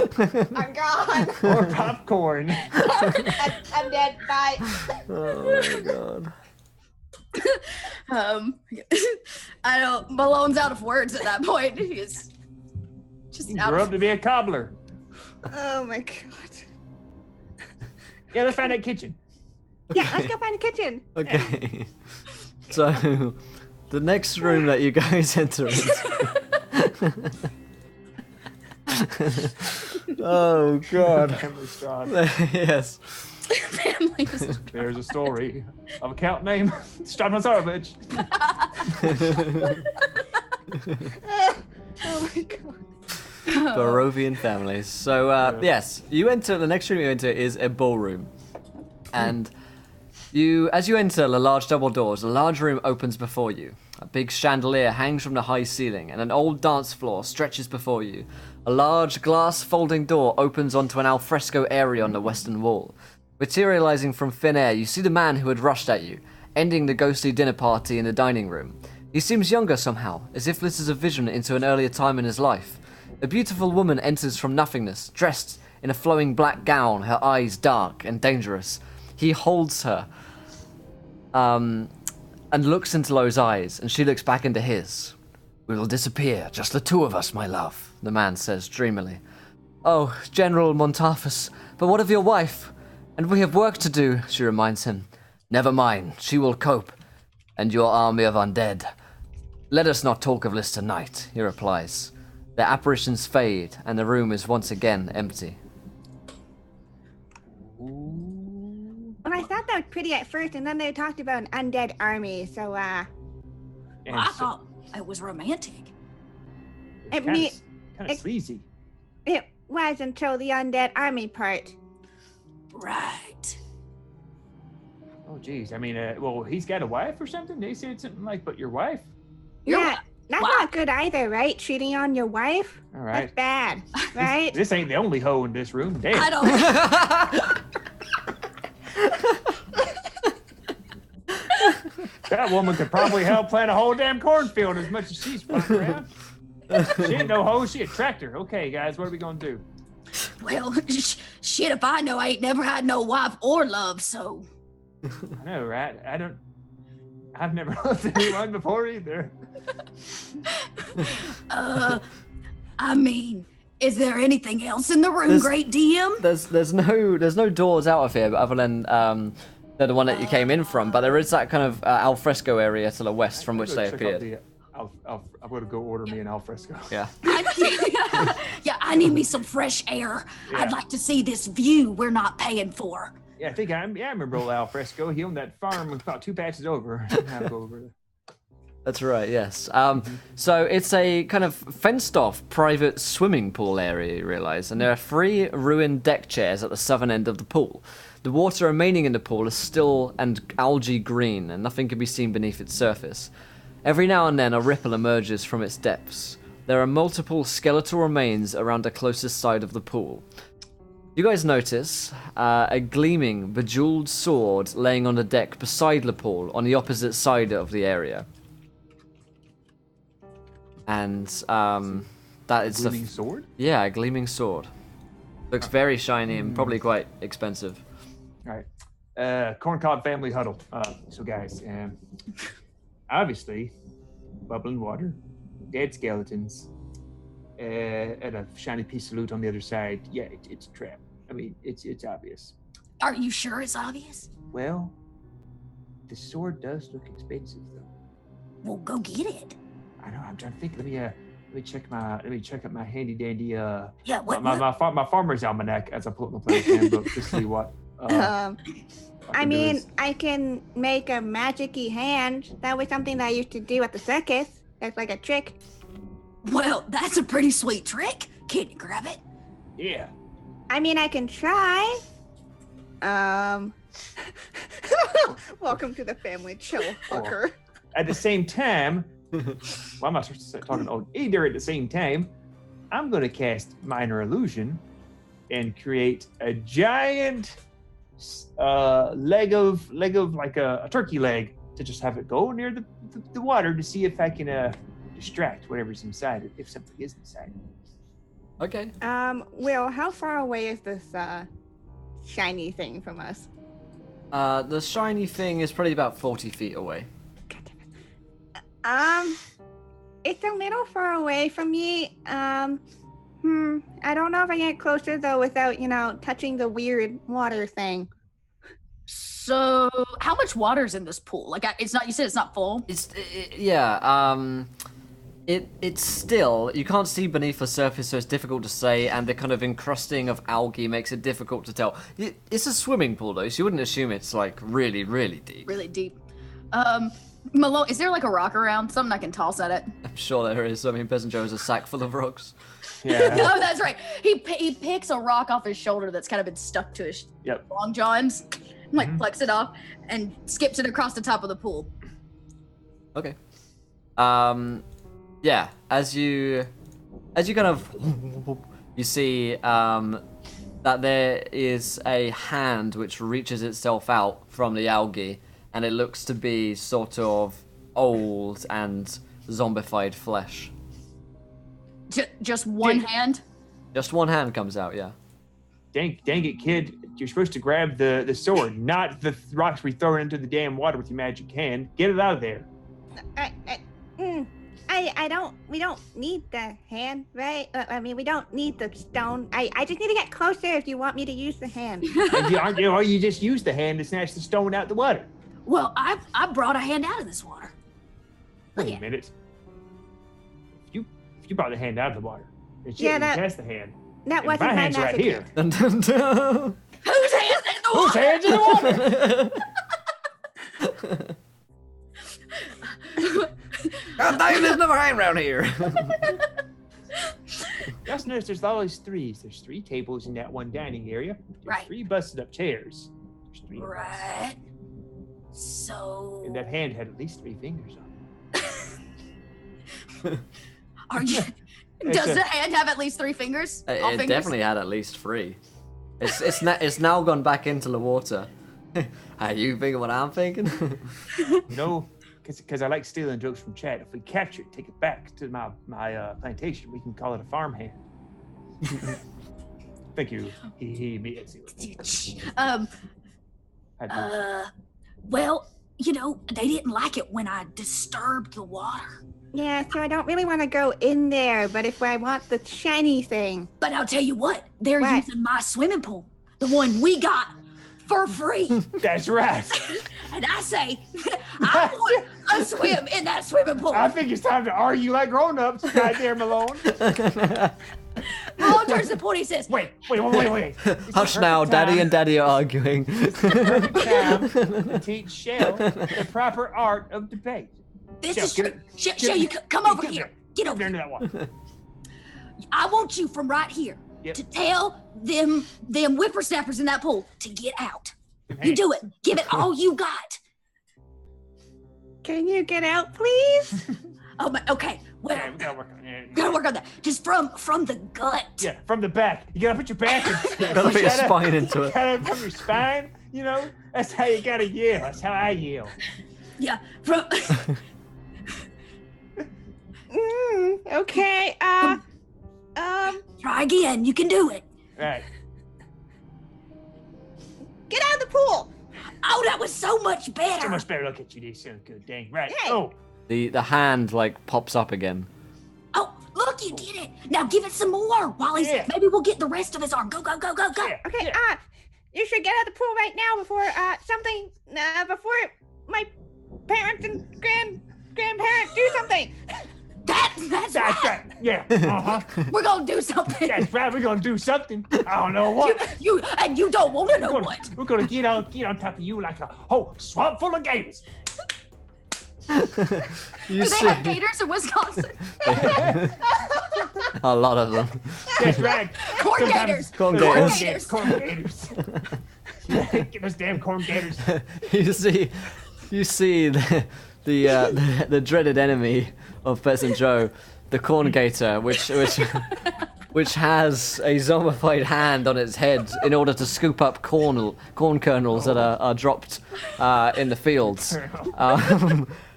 I'm gone. Or popcorn. I'm dead. Bye. Oh my God. I don't. Malone's out of words at that point. He's just You out grew of. up to be a cobbler. Oh my God. Yeah, let's find that kitchen. Yeah, let's go find a kitchen. Okay. So, the next room that you guys enter into. Oh God. Family straw. Yes. Families. There's a story of a cat named Stradmasarovich. Oh my God. Barovian families. So yes, you enter. The next room you enter is a ballroom, and as you enter the large double doors, a large room opens before you. A big chandelier hangs from the high ceiling, and an old dance floor stretches before you. A large glass folding door opens onto an alfresco area on the western wall. Materializing from thin air, you see the man who had rushed at you, ending the ghostly dinner party in the dining room. He seems younger somehow, as if this is a vision into an earlier time in his life. A beautiful woman enters from nothingness, dressed in a flowing black gown, her eyes dark and dangerous. He holds her, and looks into those eyes, and she looks back into his. "We will disappear, just the two of us, my love," the man says dreamily. "Oh, General Montafus, but what of your wife? And we have work to do," she reminds him. "Never mind, she will cope, and your army of undead. Let us not talk of this tonight," he replies. The apparitions fade, and the room is once again empty. Well, I thought that was pretty at first, and then they talked about an undead army, so, And I so- thought it was romantic. it, kind me- of sleazy. it was until the undead army part. Right. Oh, geez. I mean, well, he's got a wife or something? They said something like, but your wife? You're Yeah, that's Wow. not good either, right? Cheating on your wife? All That's right. bad, right? This ain't the only hoe in this room. Damn. I don't. That woman could probably help plant a whole damn cornfield as much as she's fucking around. She ain't no hoe, she a tractor. Okay, guys, what are we gonna do? Well, shit, if I know, I ain't never had no wife or love, so. I know, right? I've never loved anyone before either. I mean, is there anything else in the room, There's- great DM? There's no doors out of here, other than the one that you came in from. But there is that kind of alfresco area to the west from which they Check out appeared. I'm gonna go order me an alfresco. Yeah. Yeah, I need me some fresh air. Yeah. I'd like to see this view we're not paying for. Yeah, I remember old Al Fresco. He owned that farm about 2 patches over. I'll go over there. That's right, yes. So it's a kind of fenced-off private swimming pool area, you realise, and there are 3 ruined deck chairs at the southern end of the pool. The water remaining in the pool is still and algae green, and nothing can be seen beneath its surface. Every now and then a ripple emerges from its depths. There are multiple skeletal remains around the closest side of the pool. You guys notice a gleaming, bejeweled sword laying on the deck beside the pool on the opposite side of the area. And that is Gleaming sword? Yeah, a gleaming sword. Looks very shiny and probably quite expensive. All right. Corncob family huddle. So guys, obviously, bubbling water, dead skeletons, and a shiny piece of loot on the other side. Yeah, it's a trap. I mean, it's obvious. Are you sure it's obvious? Well, the sword does look expensive, though. Well, go get it. I know. I'm trying to think. Let me check out my handy dandy Yeah, what? my farmer's almanac as I pull up my player's handbook to see what. I mean, I can make a magic-y hand. That was something that I used to do at the circus. That's like a trick. Well, that's a pretty sweet trick. Can you grab it? Yeah. I mean, I can try. Welcome to the family chill, fucker. At the same time, why am I talking old? Either at the same time, I'm going to cast minor illusion and create a giant leg of like a turkey leg to just have it go near the water to see if I can distract whatever's inside it, if something is inside it. Okay. Will, how far away is this shiny thing from us? The shiny thing is probably about 40 feet away. It's a little far away from me. I don't know if I get closer though without, touching the weird water thing. So, how much water's in this pool? Like, it's not. You said it's not full. It's still, you can't see beneath the surface, so it's difficult to say, and the kind of encrusting of algae makes it difficult to tell. It's a swimming pool though, so you wouldn't assume it's like really, really deep. Really deep. Malone, is there like a rock around? Something I can toss at it? I'm sure there is. I mean, Peasant Joe has a sack full of rocks. Yeah. No, that's right. He picks a rock off his shoulder that's kind of been stuck to his long johns, like flex it off, and skips it across the top of the pool. Okay. Yeah, as you kind of you see that there is a hand which reaches itself out from the algae, and it looks to be sort of old and zombified flesh. Just one hand? Just one hand comes out, yeah. Dang it, kid. You're supposed to grab the sword, not the rocks we throw into the damn water with your magic hand. Get it out of there. We don't need the hand, right? We don't need the stone. I just need to get closer if you want me to use the hand. You just use the hand to snatch the stone out the water. Well, I brought a hand out of this water. Wait a minute. If you brought the hand out of the water, and she cast the hand. That wasn't my hand's right here. Whose hand's in the water? Whose hand's in the water? God damn, there's another hand around here. Just notice there's always 3. There's 3 tables in that one dining area. There's 3 busted up chairs. There's 3 Right. So. And that hand had at least 3 fingers on it. Does the hand have at least 3 fingers? All It fingers? definitely had at least 3. It's now gone back into the water. Are you thinking what I'm thinking? No, because I like stealing jokes from Chad. If we capture it, take it back to my plantation, we can call it a farm hand. Thank you. Me, Etsy. Well, they didn't like it when I disturbed the water. Yeah, so I don't really want to go in there, but if I want the shiny thing. But I'll tell you what, they're using my swimming pool, the one we got for free. That's right. And I say, I want a swim in that swimming pool. I think it's time to argue like grown-ups right there, Malone. Malone turns to the point. He says, Wait. Hush now, Daddy and Daddy are arguing. Perfect time to teach Shell the proper art of debate. "This Shell, is get true. it- Shell, you come over here. Get over Get here. into that one. I want you from right here Yep. to tell them whippersnappers in that pool to get out. Hey. You do it. Give it all you got." Can you get out, please? Oh my. Okay. Well, Yeah, we gotta work on it. gotta work on that. Just from the gut. Yeah, from the back. You gotta put your back into it. Gotta put your You spine into it. Gotta put your spine, you know? That's how you gotta yell. That's how I yell. Yeah. From. Okay. Try again. You can do it. Right. Get out of the pool. Oh, that was so much better. So much better. Look at you. They sound good. Dang. Right. Hey. Oh. The hand like pops up again. Oh, look, you did it. Now give it some more while he's. Yeah. Maybe we'll get the rest of his arm. Go. Yeah. Okay. Yeah. You should get out of the pool right now before before my parents and grandparents do something. That's That's right. right. Yeah. Uh-huh. We're gonna do something. That's right. We're gonna do something. I don't know what. You don't want to know what. We're gonna get on top of you like a whole swamp full of gators. You Do they see have gators in Wisconsin? a lot of them. That's right. Corn Sometimes- gators. Corn Corn gators. gators. Corn gators. Get those damn corn gators. you see the dreaded enemy of Peasant Joe, the corn gator, which has a zombified hand on its head in order to scoop up corn kernels that are dropped in the fields.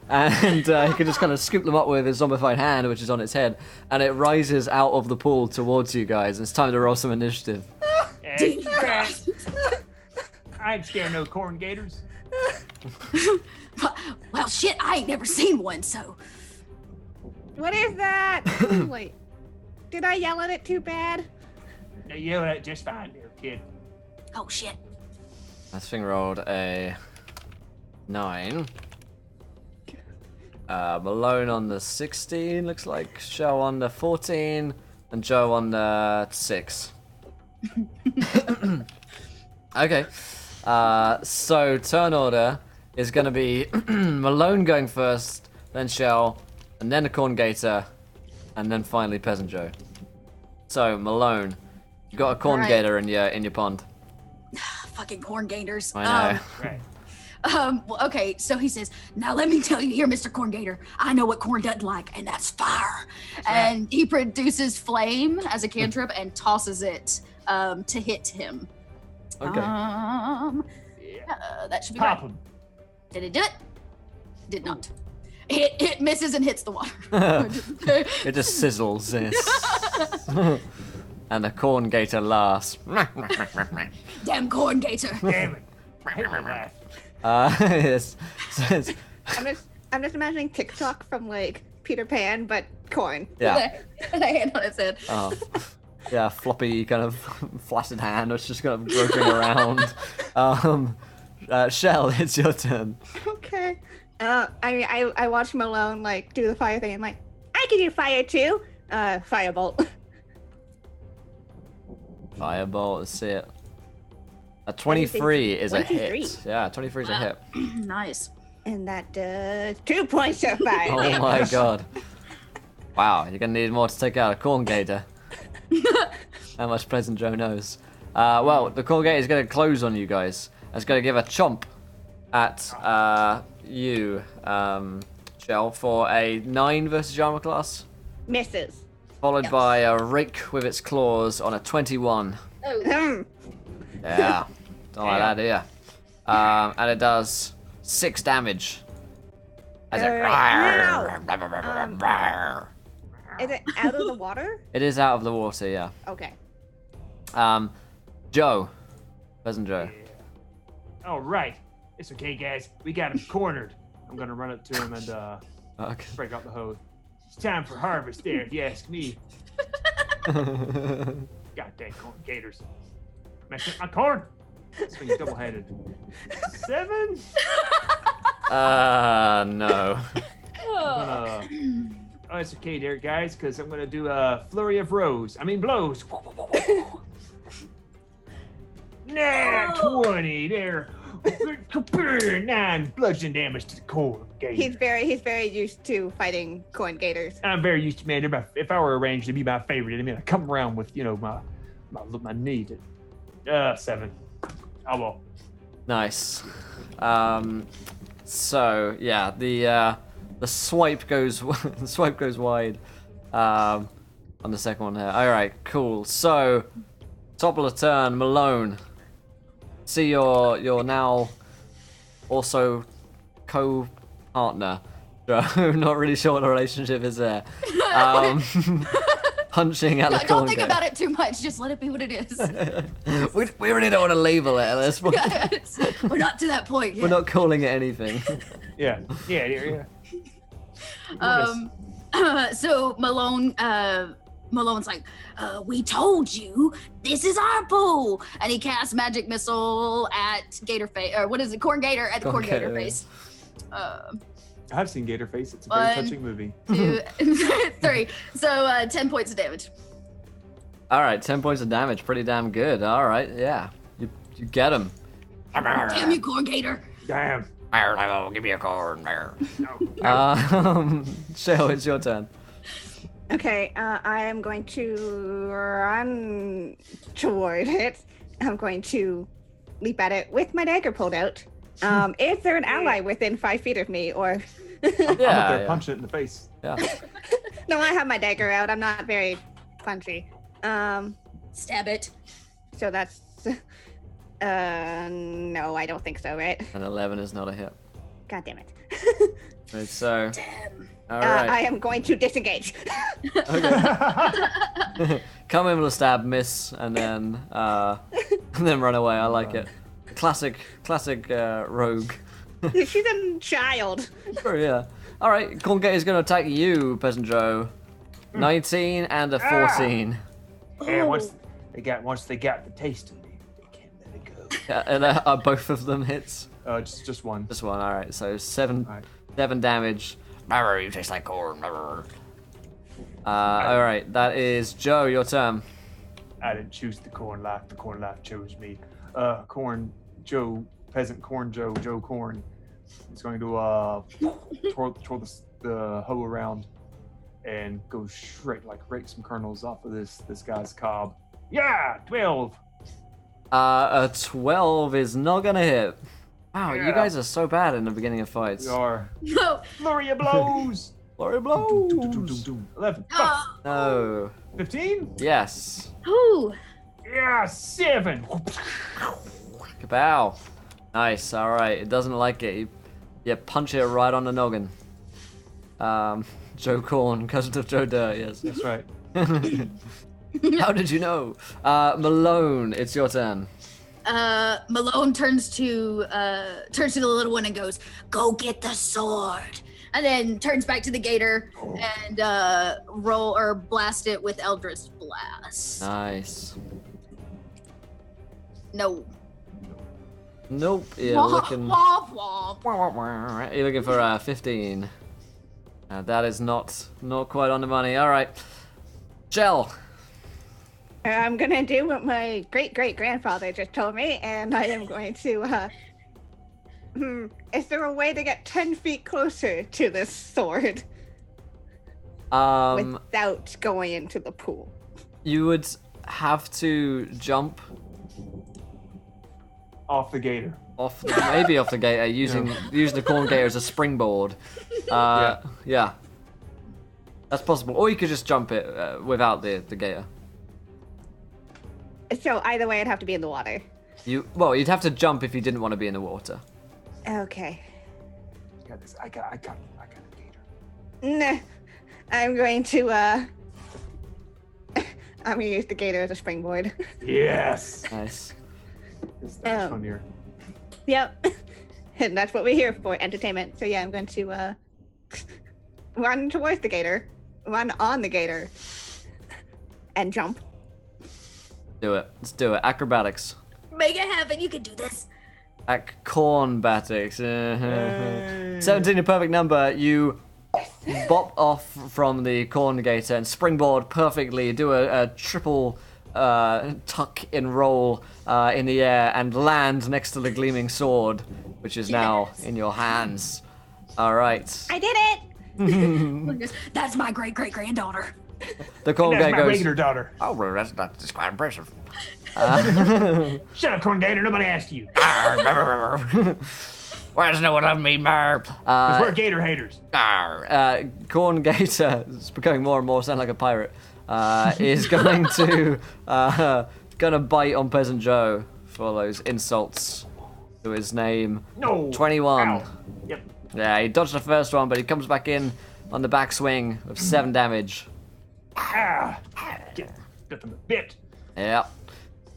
And he can just kind of scoop them up with his zombified hand, which is on its head, and it rises out of the pool towards you guys. It's time to roll some initiative. That's right. I ain't scared of no corn gators. Well, shit, I ain't never seen one, so. What is that? Wait. Did I yell at it too bad? They yell at it just fine there, kid. Oh, shit. This thing rolled a 9. Malone on the 16, looks like. Shell on the 14, and Joe on the 6. Okay. So turn order is going to be Malone going first, then Shell, and then the Corn Gator, and then finally Peasant Joe. So Malone, you got a Corn Right. Gator in your pond. Fucking corn gators. I know. Right. Well, okay, so he says, now let me tell you here, Mr. Corn Gator, I know what corn doesn't like, and that's fire. And he produces flame as a cantrip and tosses it to hit him. Okay. That should be Pop right. him. Did it do it? Did not. It misses and hits the water. It just sizzles. Yes. And the Corn Gator laughs. Damn Corn Gator. Damn it. I hate my laugh. Yes. I'm just imagining TikTok from like Peter Pan, but corn. Yeah. And a hand on his head. Oh. Yeah, floppy kind of flaccid hand that's just kind of groping around. Shell, it's your turn. Okay. I watched Malone like do the fire thing. I'm like, I can do fire too. Firebolt. Fireball, let's see it. A 23 is a 23. hit. Yeah, 23 is a hit. Nice. And that does 2 points of fire. Oh my god. Wow, you're gonna need more to take out a Corn Gator. How much Pleasant Joe knows. Well, the Corn Gator is gonna close on you guys. It's gonna give a chomp at you, Shell, for a 9 versus your armor class. Misses. Followed by a rake with its claws on a 21. Yeah, don't like that, do ya? And it does 6 damage. As it, Is it out of the water? it is out of the water, yeah. Okay. Joe. Peasant Joe. All right. It's okay, guys. We got him cornered. I'm gonna run up to him and Okay. break out the hose. It's time for harvest there, if you ask me. Goddamn corn gators. Messed up my corn. Swing double-headed. 7? No. Oh, it's okay there, guys, because I'm gonna do a flurry of blows. Nah, 20 there. 9 bludgeoning damage to the corn gator. He's very used to fighting corn gators. I'm very used to, man. If I were arranged to be my favorite, I mean, I come around with, my knee. 7. Oh well. Nice. So yeah, the swipe goes wide on the second one here. All right, cool. So top of the turn, Malone. See you're now also co-partner. I'm not really sure what the relationship is there. Punching at the corn. Don't think about it too much. Just let it be what it is. We really don't want to label it at this point. We're not to that point yet. We're not calling it anything. Yeah. So Malone's like, we told you this is our pool, and he casts magic missile at Gator face, or what is it, Corn Gator at the Corn Gator face. I have seen Gator Face. It's a very touching movie. 2, 3. So 10 points of damage. All right, 10 points of damage, pretty damn good. All right, yeah, you get him. Damn you, Corn Gator. Damn. Give me a corn. Shale, it's your turn. Okay, I am going to run toward it. I'm going to leap at it with my dagger pulled out. Is there an ally within 5 feet of me, or? Yeah. Punch it in the face. Yeah. No, I have my dagger out. I'm not very punchy. Stab it. So that's. No, I don't think so. Right? An 11 is not a hit. God damn it. Right, so. Damn. All right. I am going to disengage. Okay. Come in with a stab, miss, and then run away. I like it. Classic rogue. She's a child. Sure, yeah. All right, Corn Gator is going to attack you, Peasant Joe. 19 and a 14. Yeah, once they got the taste of me, they can't let it go. Yeah, and are both of them hits? Just one. Just one. All right, so 7 All right. 7 damage. You taste like corn. All right, that is Joe. Your turn. I didn't choose the corn life. The corn life chose me. Peasant Corn Joe Corn is going to twirl the hoe around and go straight, like rake some kernels off of this guy's cob. Yeah, 12. A 12 is not gonna hit. Wow, Yeah. you guys are so bad in the beginning of fights. We are. No. Flurry of blows. Flurry of blows. 11. Oh. No. 15. Yes. Ooh. Yeah, 7. Kapow. Nice. All right. It doesn't like it. You punch it right on the noggin. Joe Corn, cousin of Joe Dirt. Yes. That's right. How did you know? Malone, it's your turn. Malone turns to the little one and goes, "Go get the sword," and then turns back to the gator and roll or blast it with Eldritch Blast. Nice. No. Nope. You're looking. You're looking for 15. That is not quite on the money. All right. Jell. I'm gonna do what my great-great-grandfather just told me, and I am going to, is there a way to get 10 feet closer to this sword without going into the pool? You would have to jump Off the gator. maybe off the gator, using the corn gator as a springboard. Yeah. That's possible. Or you could just jump it without the gator. So either way, I'd have to be in the water. You'd have to jump if you didn't want to be in the water. Okay. Got this. I got a gator. Nah. I'm going to, I'm gonna use the gator as a springboard. Yes. Nice. That's fun here. Yep. And that's what we're here for, entertainment. So yeah, I'm going to, run towards the gator, run on the gator, and jump. Do it. Let's do it. Acrobatics. Make it happen. You can do this. Cornbatics. 17, a perfect number. You bop off from the corn gator and springboard perfectly, do a triple tuck and roll in the air and land next to the gleaming sword, which is now in your hands. All right. I did it! That's my great great granddaughter. The corn That's gator my goes. regular daughter. Oh, well, that's quite impressive. Shut up, corn gator. Nobody asked you. Why does no one love me, Merp? Because we're gator haters. Corn Gator, it's becoming more and more sound like a pirate, is going to gonna bite on Peasant Joe for those insults to his name. No. 21. Ow. Yep. Yeah, he dodged the first one, but he comes back in on the backswing with 7 damage. Ah. Get them a bit. Yep.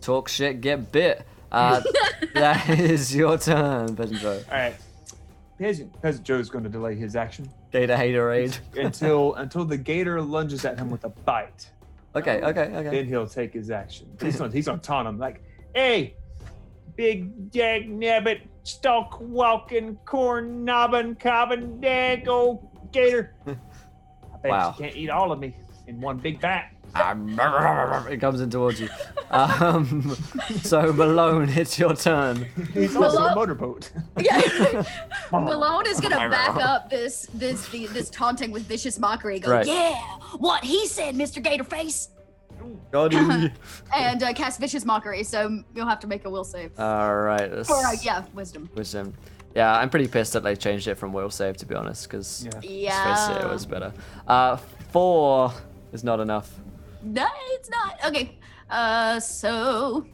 Talk shit, get bit. That is your turn, Peasant Joe. All right. Peasant Joe's going to delay his action Gator haterade. until the gator lunges at him with a bite. Okay. Then he'll take his action. He's gonna taunt him like, "Hey, big jag nabbit, stalk walking, corn nobbin, cobbin, dag old gator. I bet Wow. you can't eat all of me in one big bite." It comes in towards you. So Malone, it's your turn. He's also a motorboat. Yeah. Malone is gonna back up this taunting with vicious mockery. Go, Right. yeah, what he said, Mr. Gatorface, Got it. and cast vicious mockery. So you'll have to make a will save. All right. Wisdom. Wisdom. Yeah, I'm pretty pissed that they changed it from will save, to be honest, because let's face it was better. 4 is not enough. No, it's not. Okay. So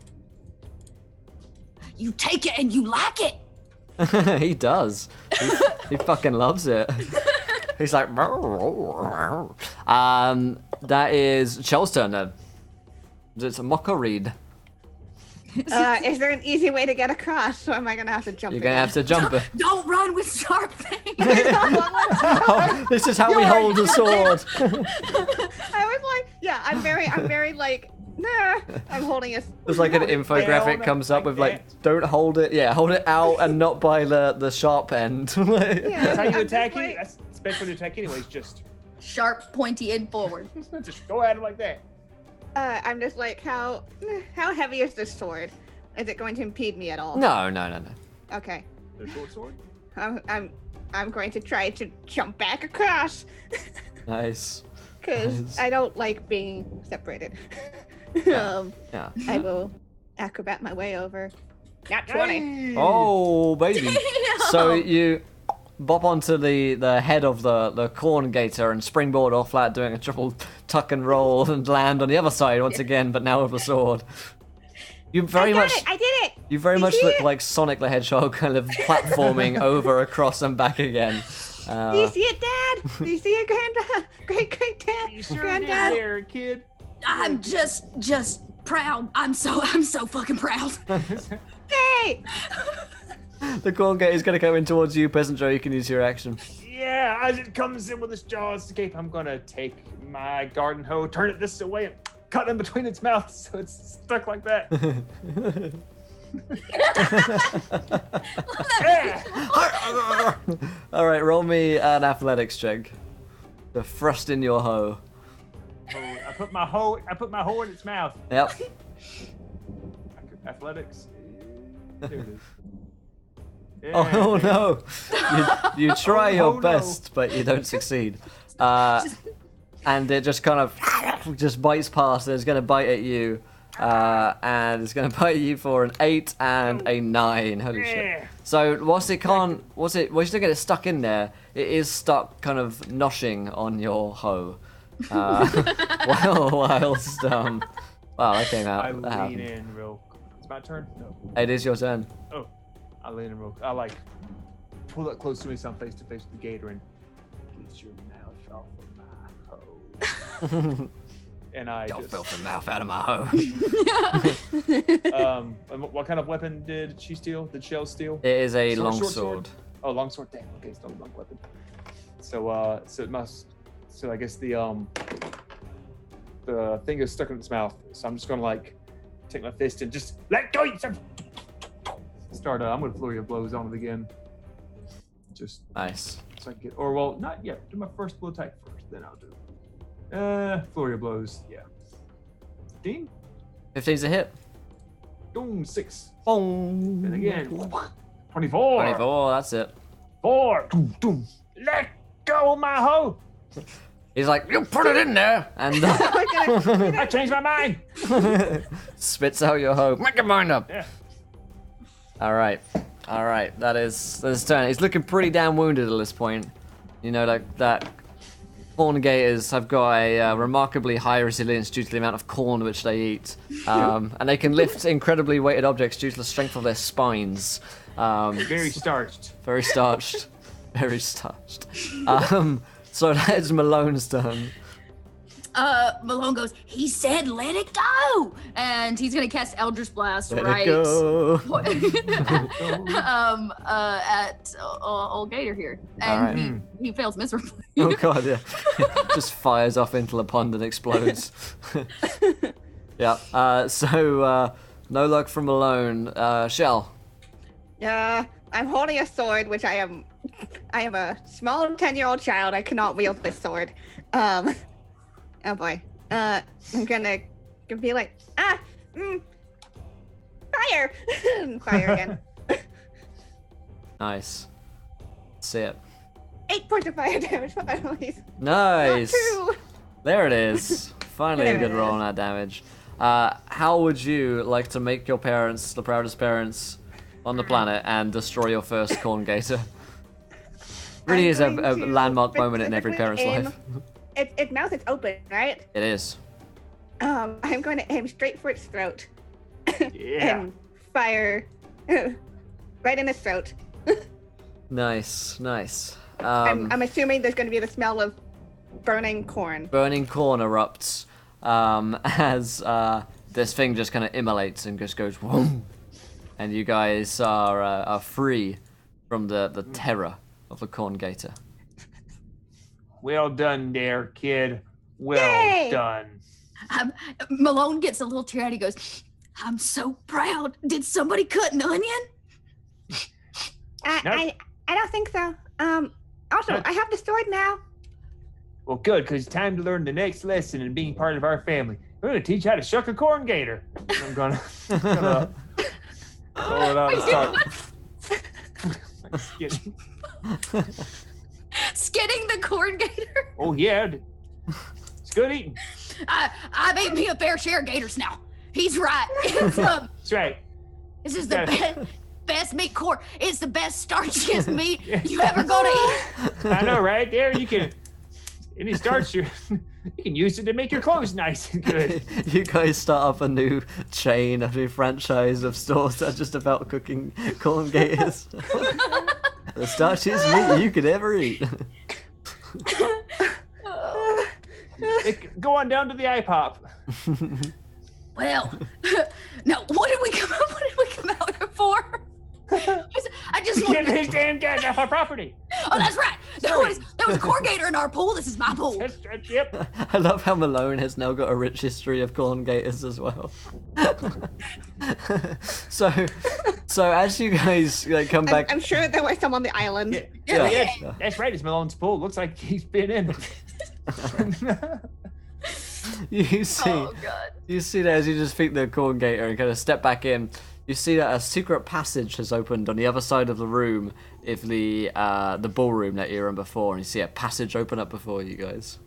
you take it and you like it. He does. He fucking loves it. He's like, that is Shell's turn then. It's a mocker read. Is there an easy way to get across? Or am I gonna have to jump? You're gonna have to jump it. Don't run with sharp things. Oh, this is how we hold a sword. I was like, yeah, I'm very like, nah. I'm holding a. There's like an infographic comes up with like, don't hold it. Yeah, hold it out and not by the sharp end. That's how you I'm attack just it. like- That's special attack anyways. Just Sharp, pointy end forward. go at it like that. I'm just like, how heavy is this sword? Is it going to impede me at all? No. Okay. The short sword. I'm going to try to jump back across Nice. because Nice. I don't like being separated. Yeah. I will acrobat my way over. Not 20. Oh, baby. So you bop onto the head of the corn gator and springboard off flat, doing a triple tuck and roll and land on the other side once again, but now with a sword. You very much I did it! you very You much see look it? like Sonic the Hedgehog, kind of platforming over, across, and back again. Do you see it, Dad? Do you see it, Granddad? Great Dad? You sure did Granddad? there, kid. I'm just proud. I'm so fucking proud. Hey! The corn gator is going to come in towards you, Peasant Joe. You can use your action. Yeah, as it comes in with its jaws agape, I'm gonna take my garden hoe, turn it this way, and cut in between its mouth so it's stuck like that. Yeah. All right, roll me an athletics check. To thrust in your hoe. Oh, I put my hoe in its mouth. Yep. Athletics. There it is. Oh Yeah. no! You try Oh, your no. best, but you don't succeed. And it just kind of just bites past. And it's going to bite at you, and it's going to bite you for an 8 and a 9. Holy shit! Yeah. So whilst it can't, whilst you still get it stuck in there, it is stuck kind of noshing on your hoe. Whilst wow, that came out. I That lean happened. in real. It's my turn. No. It is your turn. Oh, I lean in real. I like pull it close to me, so I'm face to face with the gator, and get your mouth off of my hoe. And I Got just. filthy mouth out of my hoe. And what kind of weapon did she steal? Did Shell steal? It is a Short long sword? sword. Oh, longsword. Damn. Okay, it's not a long weapon. So it must. So I guess the thing is stuck in its mouth. So I'm just gonna like take my fist and just let go. Start. I'm gonna flurry of blows on it again. Just Nice. so I can get, or well, not yet. Do my first blow attack first, then I'll do. Flurry of blows. Yeah. 15. 15's a hit. Boom. 6. Boom. And again. 24. 24. That's it. 4. Doom, doom. Let go of my hoe. He's like, you put it in there, and I changed my mind. spits out your hoe. Make your mind up. Yeah. All right. That is his turn. He's looking pretty damn wounded at this point. You know that corn gators have got a remarkably high resilience due to the amount of corn which they eat, and they can lift incredibly weighted objects due to the strength of their spines. Very starched. Very starched. Very starched. So that is Malone's turn. Malone goes, he said let it go! And he's gonna cast Eldritch Blast Let right it go. at old Gator here. And he fails miserably. Oh god, yeah. Just fires off into the pond and explodes. Yeah. So no luck from Malone. Shell. I'm holding a sword, which I am a small 10-year-old child. I cannot wield this sword. Oh boy. I'm gonna be like, fire! Fire again. Nice. See it. 8 points of fire damage, finally. Nice. Not 2. There it is. Finally a good roll on that damage. How would you like to make your parents the proudest parents on the planet and destroy your first corn gator? Really is a landmark moment in every parent's life. Its mouth is open, right? It is. I'm going to aim straight for its throat. Yeah. And fire right in its throat. Nice. I'm assuming there's going to be the smell of burning corn. Burning corn erupts as this thing just kind of immolates and just goes whoom, and you guys are free from the terror of the corn gator. Well done there, kid. Well Yay! done. Malone gets a little tear out. He goes, I'm so proud. Did somebody cut an onion? I don't think so. Also, Nope. I have the sword now. Well, good, because it's time to learn the next lesson in being part of our family. We're going to teach you how to shuck a corn gator. I'm gonna throw it out and start. Like Skinning the corn gator? oh, yeah. It's good eating. I've ate me a fair share of gators now. He's right. It's, That's right. this is the Yeah. best meat corn. It's the best starchiest meat you ever gonna eat. I know, right? There, you can. Any starch, you can use it to make your clothes nice and good. You guys start up a new chain, a new franchise of stores that are just about cooking corn gators. The starchiest meat you could ever eat. Go on down to the IPOP. Well, no. What did we come out here for? I just Get wanted. these damn guys off our property. Oh, that's right. There was a corn gator in our pool. This is my pool. Yep. I love how Malone has now got a rich history of corn gators as well. So as you guys come back, I'm sure there was some on the island. Yeah. That's right. It's Malone's pool. Looks like he's been in. you see, Oh God. you see that as you just feed the corn gator and kind of step back in, you see that a secret passage has opened on the other side of the room, if the ballroom that you were in before, and you see a passage open up before you guys.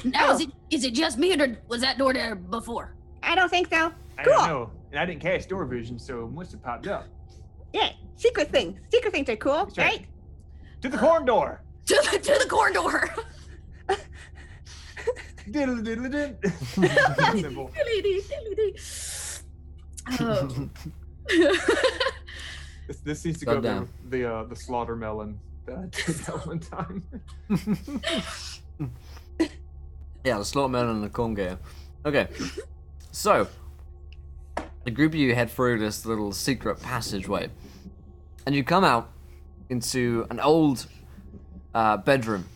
Now is it just me, or was that door there before? I don't think so. I Cool. don't know. And I didn't cast door vision, so it must have popped up. Yeah, secret things. Secret things are cool, That's right. right? To the corn door. To the corn door. Diddle diddle diddle. Simple. Oh. This needs to Go go down. down the slaughter melon that I did that one time. Yeah, the slaughter melon and the corn gator. Okay, so the group of you head through this little secret passageway, and you come out into an old bedroom,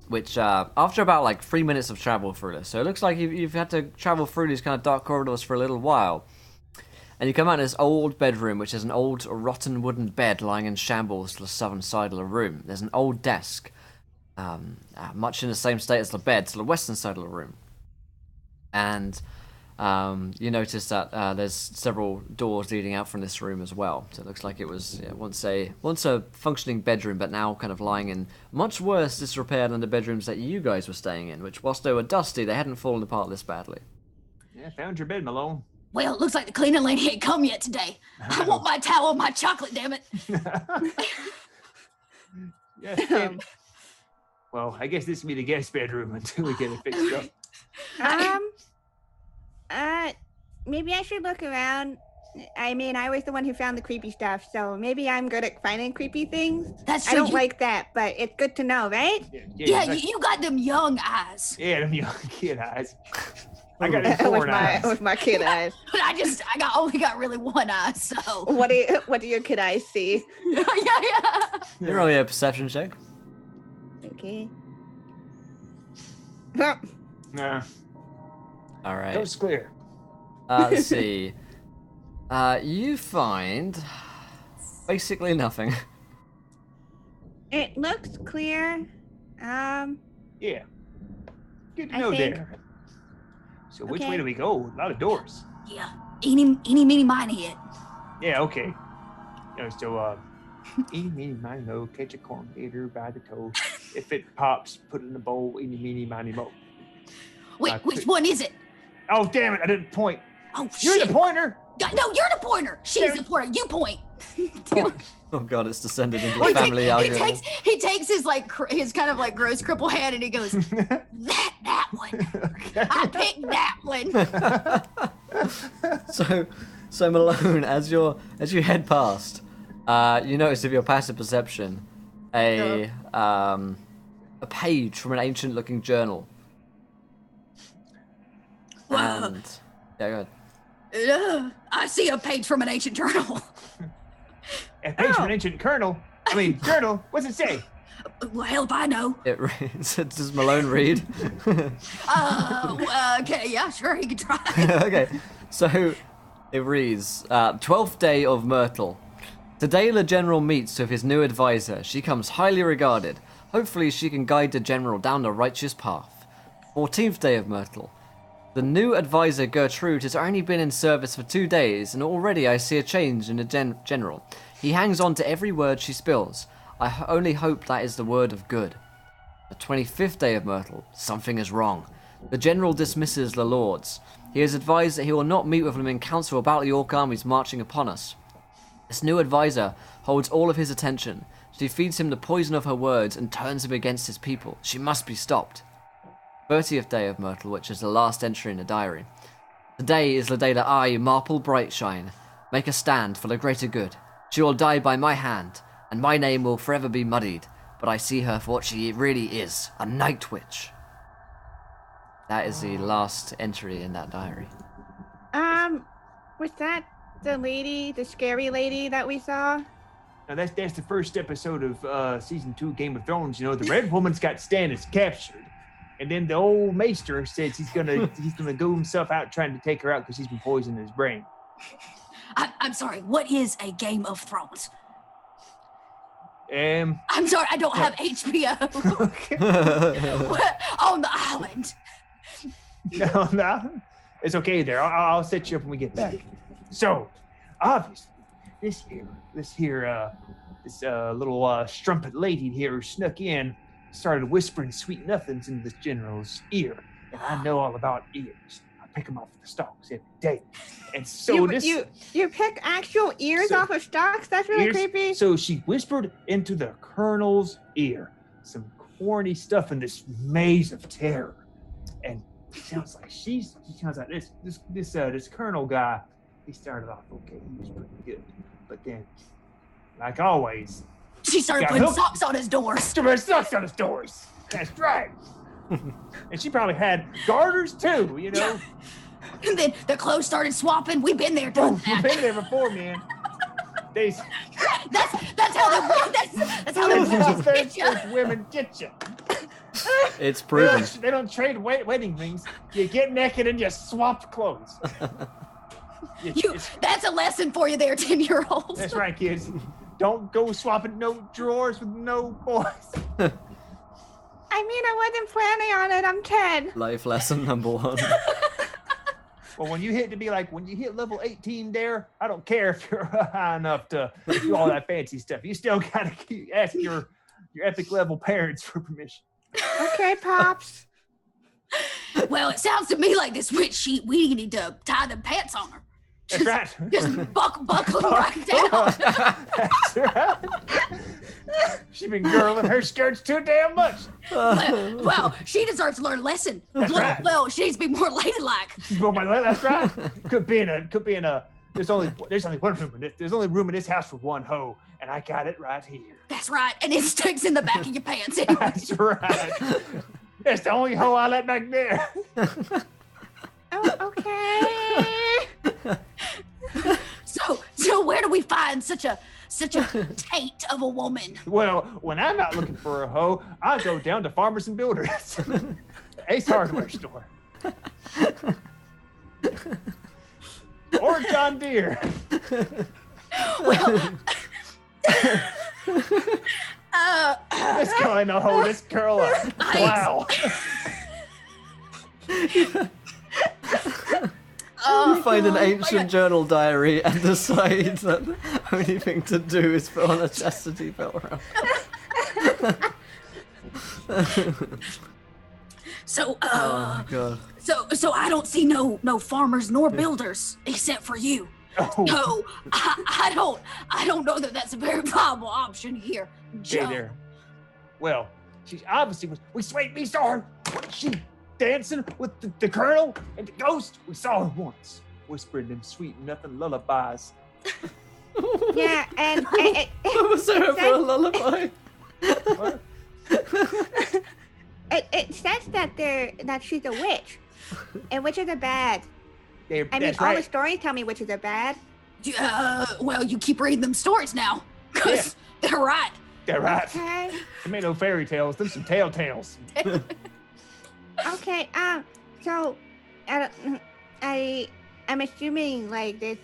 which after about 3 minutes of travel through this, so it looks like you've had to travel through these kind of dark corridors for a little while, And you come out of this old bedroom, which is an old rotten wooden bed lying in shambles to the southern side of the room. There's an old desk, much in the same state as the bed, to the western side of the room. And you notice that there's several doors leading out from this room as well. So it looks like it was once a functioning bedroom, but now kind of lying in much worse disrepair than the bedrooms that you guys were staying in, which whilst they were dusty, they hadn't fallen apart this badly. Yeah, found your bed, Malone. Well, it looks like the cleaning lady ain't come yet today. I want my towel and my chocolate, damn it. Yes. Well, I guess this will be the guest bedroom until we get it fixed up. Maybe I should look around. I mean, I was the one who found the creepy stuff, so maybe I'm good at finding creepy things. That's I true. don't like that, but it's good to know, right? Yeah, you got them young eyes. Yeah, them young kid eyes. I got them foreign eyes. With my kid eyes. But I only got really one eye, so. What do your kid eyes see? yeah. You're only a perception check. Okay. Nah, All right. coast clear. Let's see. You find basically nothing. It looks clear. Yeah. Good to I know think- there. So which Okay. way do we go? A lot of doors. Yeah. Eeny, meeny, miny it. Yeah, okay. So, eeny, meeny, miny, mo, catch a corn gator by the toe. If it pops, put it in the bowl, eeny, meeny, miny, mo. Wait, which one is it? Oh, damn it, I didn't point. Oh, You're shit. the pointer. No, you're the pointer. She's the pointer. You point. Oh god, it's descended into a family argument. He takes his his kind of like gross cripple hand and he goes, that one. Okay. I picked that one. So Malone, as you head past, you notice with your passive perception a page from an ancient-looking journal. And yeah, go ahead. I see a page from an ancient journal. A page from an ancient journal. What's it say? Well, hell if I know. It reads. Does Malone read? Okay, yeah, sure, he can try. Okay, so it reads, 12th day of Myrtle. Today the general meets with his new advisor. She comes highly regarded. Hopefully she can guide the general down the righteous path. 14th day of Myrtle. The new advisor Gertrude has only been in service for 2 days, and already I see a change in the general. He hangs on to every word she spills. I only hope that is the word of good. The 25th day of Myrtle. Something is wrong. The general dismisses the lords. He has advised that he will not meet with them in council about the orc armies marching upon us. This new advisor holds all of his attention. She feeds him the poison of her words and turns him against his people. She must be stopped. 30th day of Myrtle, which is the last entry in the diary. Today is the day that I, Marple Brightshine, make a stand for the greater good. She will die by my hand, and my name will forever be muddied, but I see her for what she really is, a night witch. That is the last entry in that diary. Was that the scary lady that we saw? Now that's the first episode of season 2 Game of Thrones. You know, the red woman's got Stannis captured, and then the old maester says he's gonna go himself out trying to take her out because he's been poisoning his brain. I'm sorry, what is a Game of Thrones? I'm sorry, I don't have HBO. On the island. No, it's okay there. I'll set you up when we get back. So, obviously, this little strumpet lady here who snuck in started whispering sweet nothings in this general's ear, and I know all about ears. I pick them off the stalks every day, and so you pick actual ears off of stalks? That's really creepy. So she whispered into the colonel's ear some corny stuff in this maze of terror, and it sounds like this colonel guy. He started off okay. He was pretty good, but then, like always, she started putting socks on his doors. Socks on his doors. That's right. And she probably had garters too, you know. And then the clothes started swapping. We've been there doing that. We've been there before, man. That's how the women get you. It's proven. They don't trade wedding rings. You get naked and you swap clothes. That's a lesson for you there, 10-year-olds. That's right, kids. Don't go swapping no drawers with no boys. I mean, I wasn't planning on it. I'm 10. Life lesson number 1. Well, when you hit level 18 there, I don't care if you're high enough to do all that fancy stuff. You still gotta ask your epic level parents for permission. Okay, Pops. Well, it sounds to me like this witch, we need to tie the pants on her. That's right. Just buckle them right down. That's right. She's been girling her skirts too damn much. Well, she deserves to learn a lesson. Right. Well, she needs to be more ladylike. That's right. Could be in a. There's only one room in this. There's only room in this house for one hoe, and I got it right here. That's right, and it sticks in the back of your pants. That's right. That's the only hoe I let back there. Oh, okay. So where do we find such a taint of a woman? Well, when I'm not looking for a hoe, I go down to Farmers and Builders, Ace Hardware Store, or John Deere. Well, This girl ain't no hoe. This girl, wow. You find an ancient journal diary and decide that the only thing to do is put on a chastity belt around. So, Oh god. so I don't see no farmers nor builders except for you. Oh, No, I don't know that that's a very viable option here, stay Joe. there. Well, she obviously was. We saw her. She dancing with the colonel and the ghost. We saw her once, whispering them sweet nothing lullabies. Yeah, and Was there ever a lullaby? What? it says that she's a witch, and witches are bad. I mean, That's all the right. stories tell me witches are bad. Well, you keep reading them stories now, cause they're right. They're right. Okay. Them ain't no fairy tales. Them some tale tales. Okay. So, I'm assuming like this,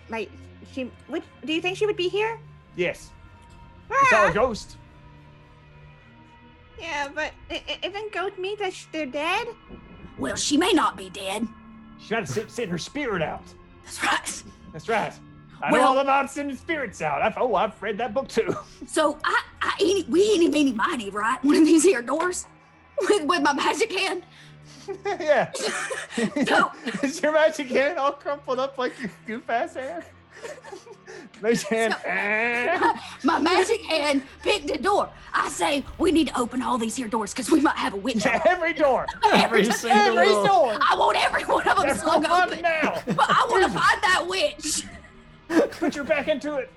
like she. Which do you think she would be here? Yes. We saw a ghost. Yeah, but isn't ghost mean that they're dead? Well, she may not be dead. She's trying to send her spirit out. That's right. That's right. I know Well- all about sending spirits out. I've read that book too. So we eeny meeny miny, right? One of these here doors with my magic hand. Yeah. No. Is your magic hand all crumpled up like your goof ass hand? Magic hand. My magic hand picked a door. I say we need to open all these here doors because we might have a witch. Every door. Every single Every door. door. I want every one of them That's slung on open. now. But I want to find that witch. Put your back into it.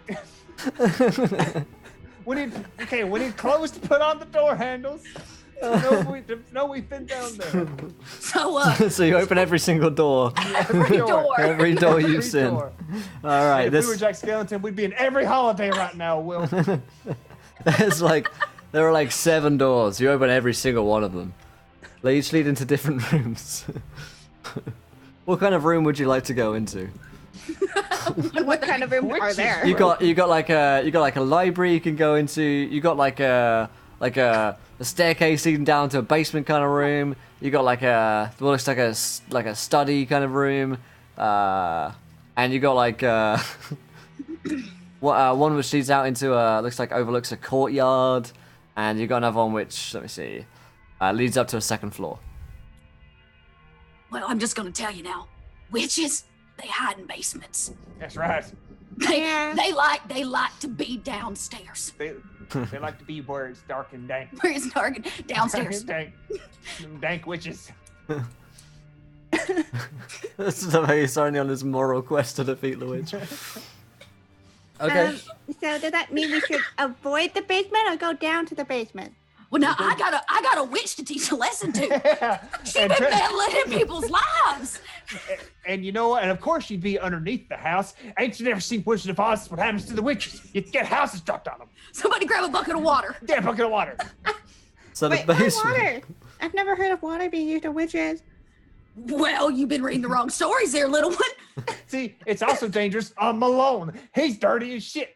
We need clothes to put on the door handles. No, we've been down there. So So you open every single door. Every door. Every door you Every sin. door. All right, If we were Jack Skellington, we'd be in every holiday right now, Will. there are like 7 doors. You open every single one of them. They each lead into different rooms. What kind of room would you like to go into? What kind of room are Witches. there? You got like a library you can go into. You got like a staircase leading down to a basement kind of room. You got like what looks like a study kind of room, and you got like one which leads out into looks like overlooks a courtyard, and you got another one which, let me see, leads up to a second floor. well, I'm just gonna tell you now, witches, they hide in basements. That's right. Yeah. They like to be downstairs. They like to be where it's dark and dank. Where is dark downstairs? Dank. Them dank witches. This is the way you're starting on this moral quest to defeat the witch. Okay. So does that mean we should avoid the basement or go down to the basement? Well, now I got a witch to teach a lesson to. She's And been tr- meddling in people's lives. And you know what? And of course you'd be underneath the house. Ain't you never seen Wizard of Oz? What happens to the witches? You get houses dropped on them. Somebody grab a bucket of water. Get a bucket of water. So the Wait, why basement. water? I've never heard of water being used on witches. Well, you've been reading the wrong stories there, little one. See, it's also dangerous. Malone, he's dirty as shit.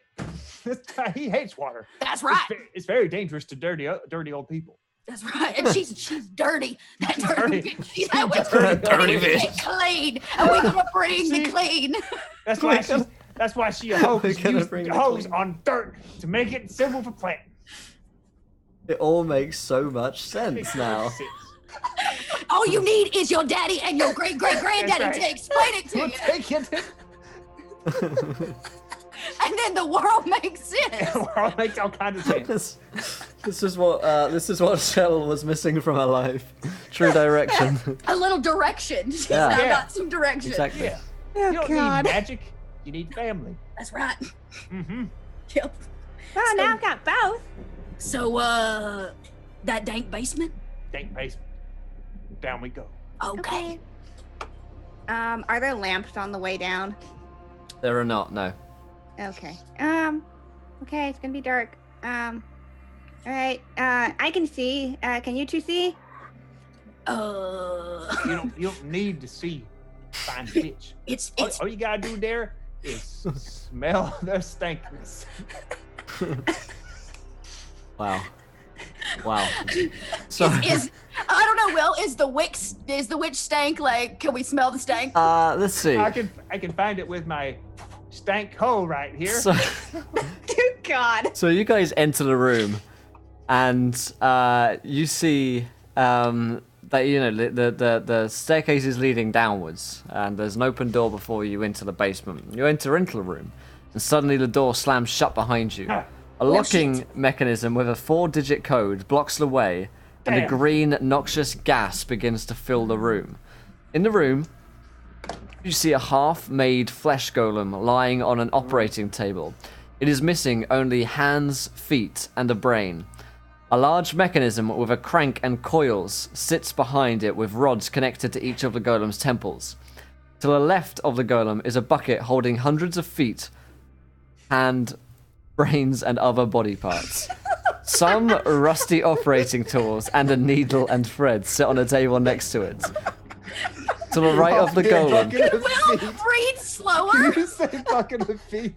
This guy, he hates water. That's right. It's very dangerous to dirty old people. That's right. And she's dirty. That dirty Dirty. bitch. She's dirty bitch. Clean. And we're gonna bring the clean. That's why she hose on dirt to make it simple for planting. It all makes so much sense now. All you need is your daddy and your great-great-granddaddy That's right. to explain it to We'll you. take it. And then the world makes sense. The world makes all kinds of sense. This is what Shell was missing from her life. True direction. A little direction. She's Yeah. now Yeah. got some direction. Exactly. Yeah. Oh, You don't God. need magic. You need family. That's right. Mm-hmm. Yep. Oh, now I've got both. So, that dank basement? Dank basement. Down we go. Okay. Are there lamps on the way down? There are not, no. Okay. Okay, it's gonna be dark. All right. I can see. Can you two see? You don't need to see. Find a bitch. It's All you gotta do there is smell their stankiness. Wow. So is I don't know, Will, is the witch stank like, can we smell the stank? let's see. I can find it with my stank hole right here. So, Good God. so you guys enter the room, and you see that the staircase is leading downwards, and there's an open door before you into the basement. You enter into the room, and suddenly the door slams shut behind you. A locking mechanism with a 4-digit code blocks the way, and a Damn. green, noxious gas begins to fill the room. In the room, you see a half-made flesh golem lying on an operating table. It is missing only hands, feet, and a brain. A large mechanism with a crank and coils sits behind it with rods connected to each of the golem's temples. To the left of the golem is a bucket holding hundreds of feet, hand, brains, and other body parts. Some rusty operating tools and a needle and thread sit on a table next to it. To the right of the golem, Will, read slower. You say bucket of feet.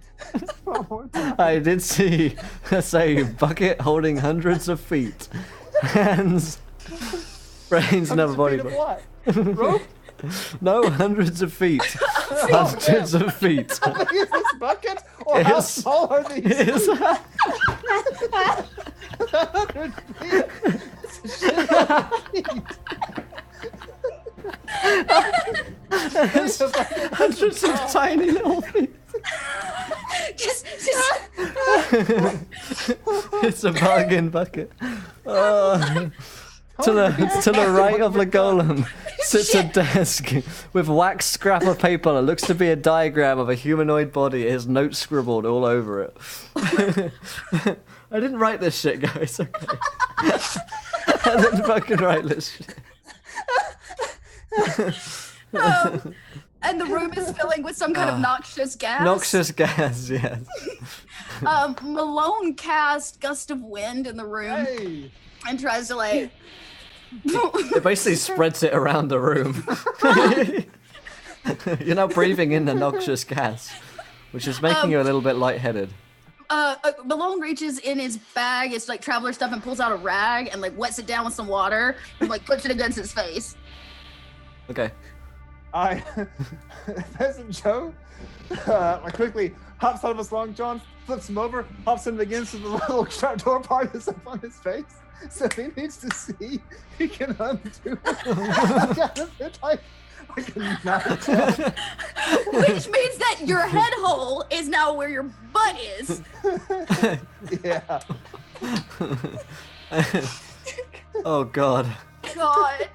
One more time. I did see, say, bucket holding hundreds of feet, hands, brains, and other body Feet of parts. what? Rope? No, hundreds of feet. Hundreds of feet. How big is this bucket? Or how It's- small are these? It is- 100 feet. It's a shit ton of feet. It's a bucket. Hundreds of tiny little feet. just It's a bargain bucket. To the right of the golem sits a desk with wax scrap of paper that looks to be a diagram of a humanoid body. It has notes scribbled all over it. I didn't write this shit, guys. Okay. I didn't fucking write this shit. and the room is filling with some kind of noxious gas. Noxious gas, yes. Malone cast gust of wind in the room Hey. and tries to like It basically spreads it around the room. You're now breathing in the noxious gas, which is making you a little bit lightheaded. Malone reaches in his bag, it's like traveler stuff, and pulls out a rag and like wets it down with some water and like puts it against his face. Okay. Peasant Joe, like quickly hops out of his long john, flips him over, hops him against the little trapdoor part that's up on his face. So he needs to see he can undo it. like a knife. Which means that your head hole is now where your butt is. Yeah. Oh god. God.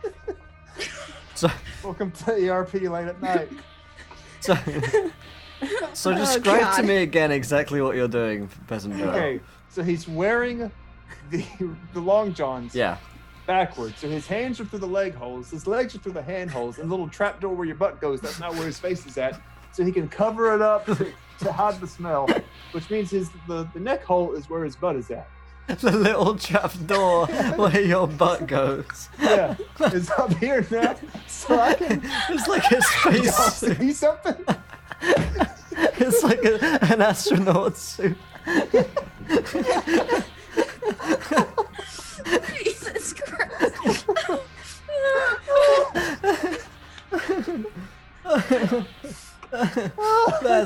So Welcome to ERP late at night. so describe to God. me again exactly what you're doing, Peasant Joe. Okay, so he's wearing the long johns Yeah. backwards. So his hands are through the leg holes, his legs are through the hand holes, and the little trapdoor where your butt goes, that's not where his face is at. So he can cover it up to hide the smell, which means the neck hole is where his butt is at. The little trap door where your butt goes. Yeah, it's up here now, so I can. It's like a Y'all space. see something? It's like an astronaut suit. Jesus Christ.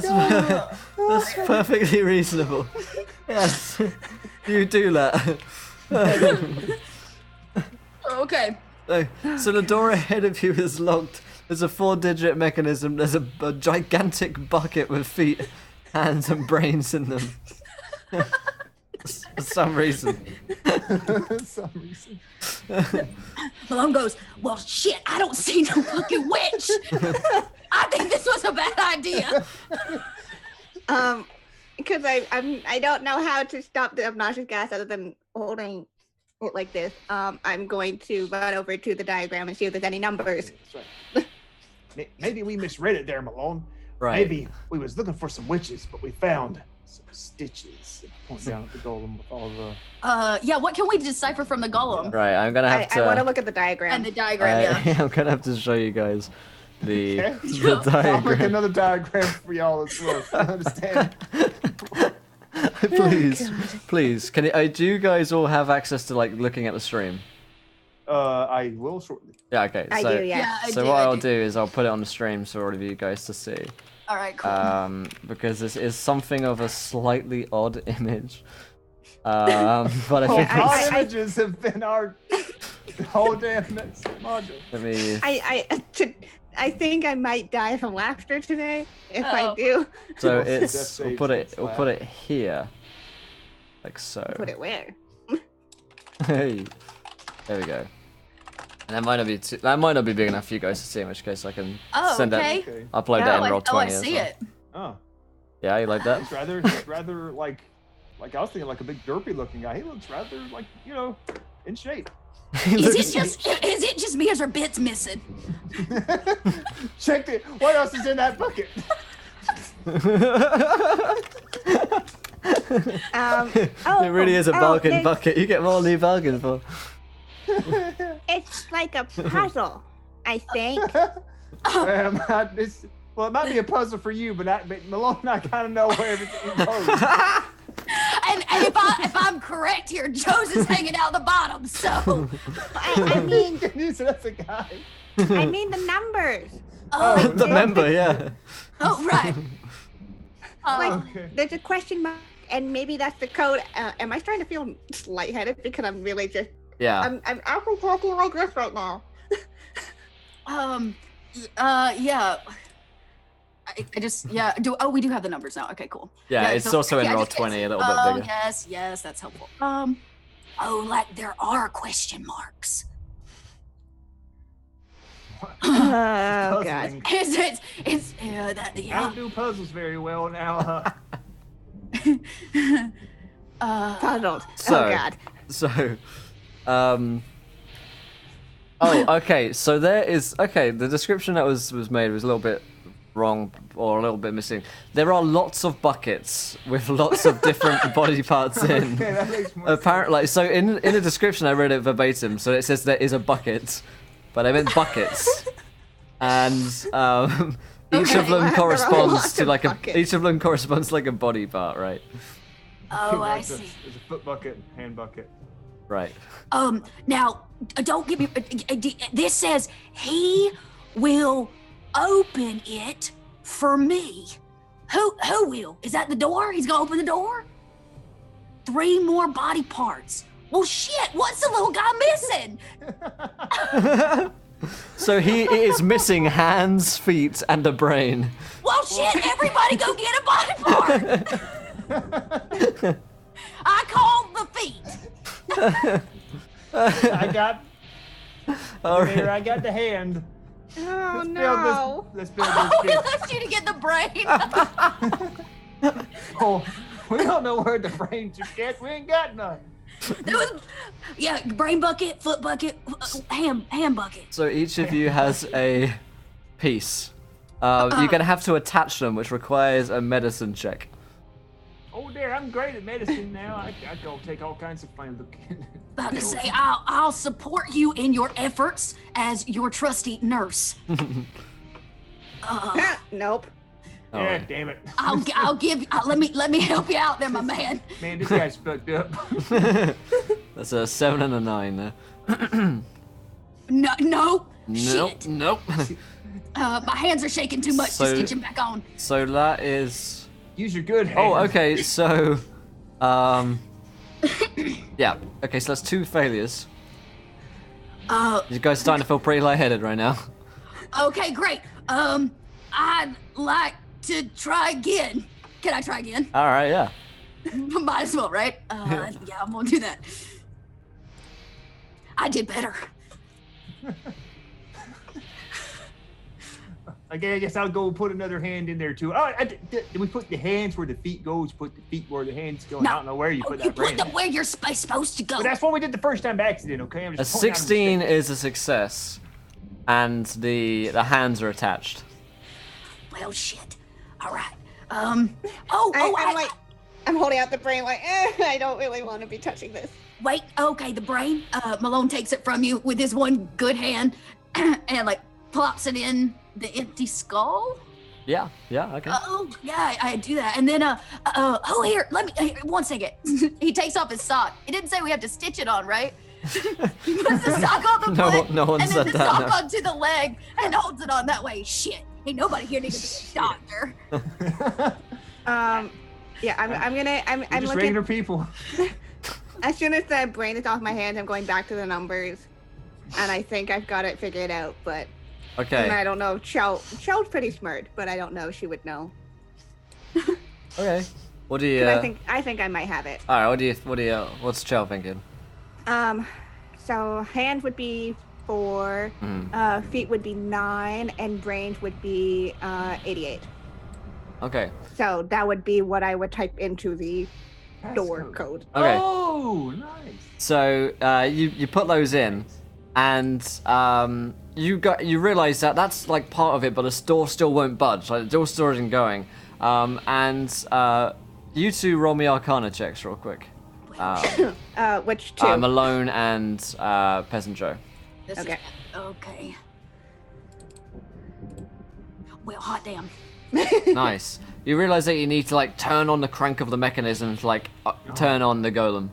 That's perfectly reasonable. Yes, you do that. Okay. So the door ahead of you is locked. There's a 4-digit mechanism. There's a gigantic bucket with feet, hands, and brains in them. For some reason. Some reason. Malone goes, well, shit, I don't see no fucking witch. I think this was a bad idea. Because I don't know how to stop the obnoxious gas other than holding it like this. I'm going to run over to the diagram and see if there's any numbers. That's right. Maybe we misread it there, Malone. Right. Maybe we was looking for some witches, but we found some stitches. Point down at the golem with all the. Yeah, what can we decipher from the golem? Right, I'm gonna have to. I want to look at the diagram. And the diagram, yeah. I'm gonna have to show you guys the Okay. the I'll make diagram. another diagram for y'all as well. I understand. Please. Can you, do you guys all have access to like looking at the stream? I will shortly. Yeah. Okay. I So do, yeah. Yeah, I so do, what I I'll do. do is I'll put it on the stream so all of you guys to see. All right, cool. Because this is something of a slightly odd image. But I think Our it's, images have been our whole damn next module. let me. I think I might die from laughter today if I Oh. do. So Death it's saves we'll put it here, like so. Put it where? Hey, there we go. And that might not be big enough for you guys to see, in which case I can Oh, send okay. Okay. upload that in roll I 20 as see well. it. Oh, Yeah, you like that? it's rather like I was thinking like a big derpy looking guy. He looks rather like, in shape. Is it just me or is there bits missing? Check it. What else is in that bucket? Oh, It really is a bargain there's- bucket. You get more than you bargain for. It's like a puzzle, I think. Well, it might be a puzzle for you, but Malone and I kind of know where everything goes. And if I'm correct here, Joe's is hanging out the bottom, so. I mean, That's a guy. I mean the numbers. Oh, The member, yeah. oh right. Like, Okay. there's a question mark, and maybe that's the code. Am I starting to feel lightheaded because I'm really just? Yeah. I'm actually talking like this right now. Yeah. I just, yeah. We do have the numbers now. Okay, cool. Yeah, it's so- also in yeah, roll just- 20, a little bit bigger. Yes, that's helpful. Like there are question marks. Oh god. Puzzling. It's I yeah. don't do puzzles very well now. Puzzled. So- Oh god. So, oh, okay. So there is the description that was made was a little bit wrong or a little bit missing. There are lots of buckets with lots of different body parts in. Okay, that makes more Apparently, so in the description I read it verbatim. So it says there is a bucket, but I meant buckets, and each of Okay, them well, corresponds there to are lots like of a buckets. each of them corresponds to like a body part, right? Oh, I There's a- see. There's a foot bucket, hand bucket. Right. Now, don't give me. This says he will open it for me. Who will? Is that the door? He's gonna open the door? 3 more body parts. Well, shit. What's the little guy missing? So he is missing hands, feet, and a brain. Well, shit. Everybody go get a body part. I called the feet. I got All here. right. I got the hand. Oh Let's no. Let's build Oh, we this kid. left you to get the brain. Oh, we don't know where the brain just get. We ain't got none. There was, yeah, brain bucket, foot bucket, hand bucket. So each of you has a piece. You're gonna have to attach them, which requires a medicine check. Oh, there, I'm great at medicine now. I go take all kinds of fine looking. About to say, I'll support you in your efforts as your trusty nurse. Nope. Yeah, damn it. I'll give. Let me help you out there, my man. Man, this guy's fucked up. That's a 7 and a 9 there. No. Nope. Shit. Nope. My hands are shaking too much to stitch him back on. So that is. Use your good hand. Oh, okay. So, yeah. Okay, so that's 2 failures. You guys starting to feel pretty lightheaded right now. Okay, great. I'd like to try again. Can I try again? All right, yeah. Might as well, right? Yeah, I'm gonna do that. I did better. Okay, I guess I'll go put another hand in there too. Oh, did we put the hands where the feet goes? Put the feet where the hands go. No. I don't know where you put You that put brand. them where you're supposed to go. But that's what we did the first time by accident. Okay, I'm A just pointing out a 16 mistake. is a success, and the hands are attached. Well, shit. All right. I'm holding out the brain like, I don't really want to be touching this. Wait. Okay, the brain. Malone takes it from you with his one good hand, and like plops it in the empty skull. Yeah, okay. Oh, yeah, I do that. And then, here, let me, here, one second. He takes off his sock. He didn't say we have to stitch it on, right? He puts the sock on the foot, no one and said then the that, sock no. onto the leg, and holds it on that way. Shit, ain't nobody here needs a doctor. Yeah, I'm We're just looking. regular people. As soon as the brain is off my hands, I'm going back to the numbers, and I think I've got it figured out. But and I Okay. don't know. Chell's pretty smart, but I don't know if she would know. Okay. What do you? But I think I might have it. All right. What's Chell thinking? So hand would be 4, feet would be 9, and brains would be 88. Okay. So that would be what I would type into the door code. Okay. Oh, nice. So you put those in, and you realize that that's like part of it, but the door still won't budge. Like the door still isn't going. And you two roll me Arcana checks real quick. Which 2? Malone and Peasant Joe. Okay. Okay. Well, hot damn. Nice. You realize that you need to like turn on the crank of the mechanism to like turn on the golem.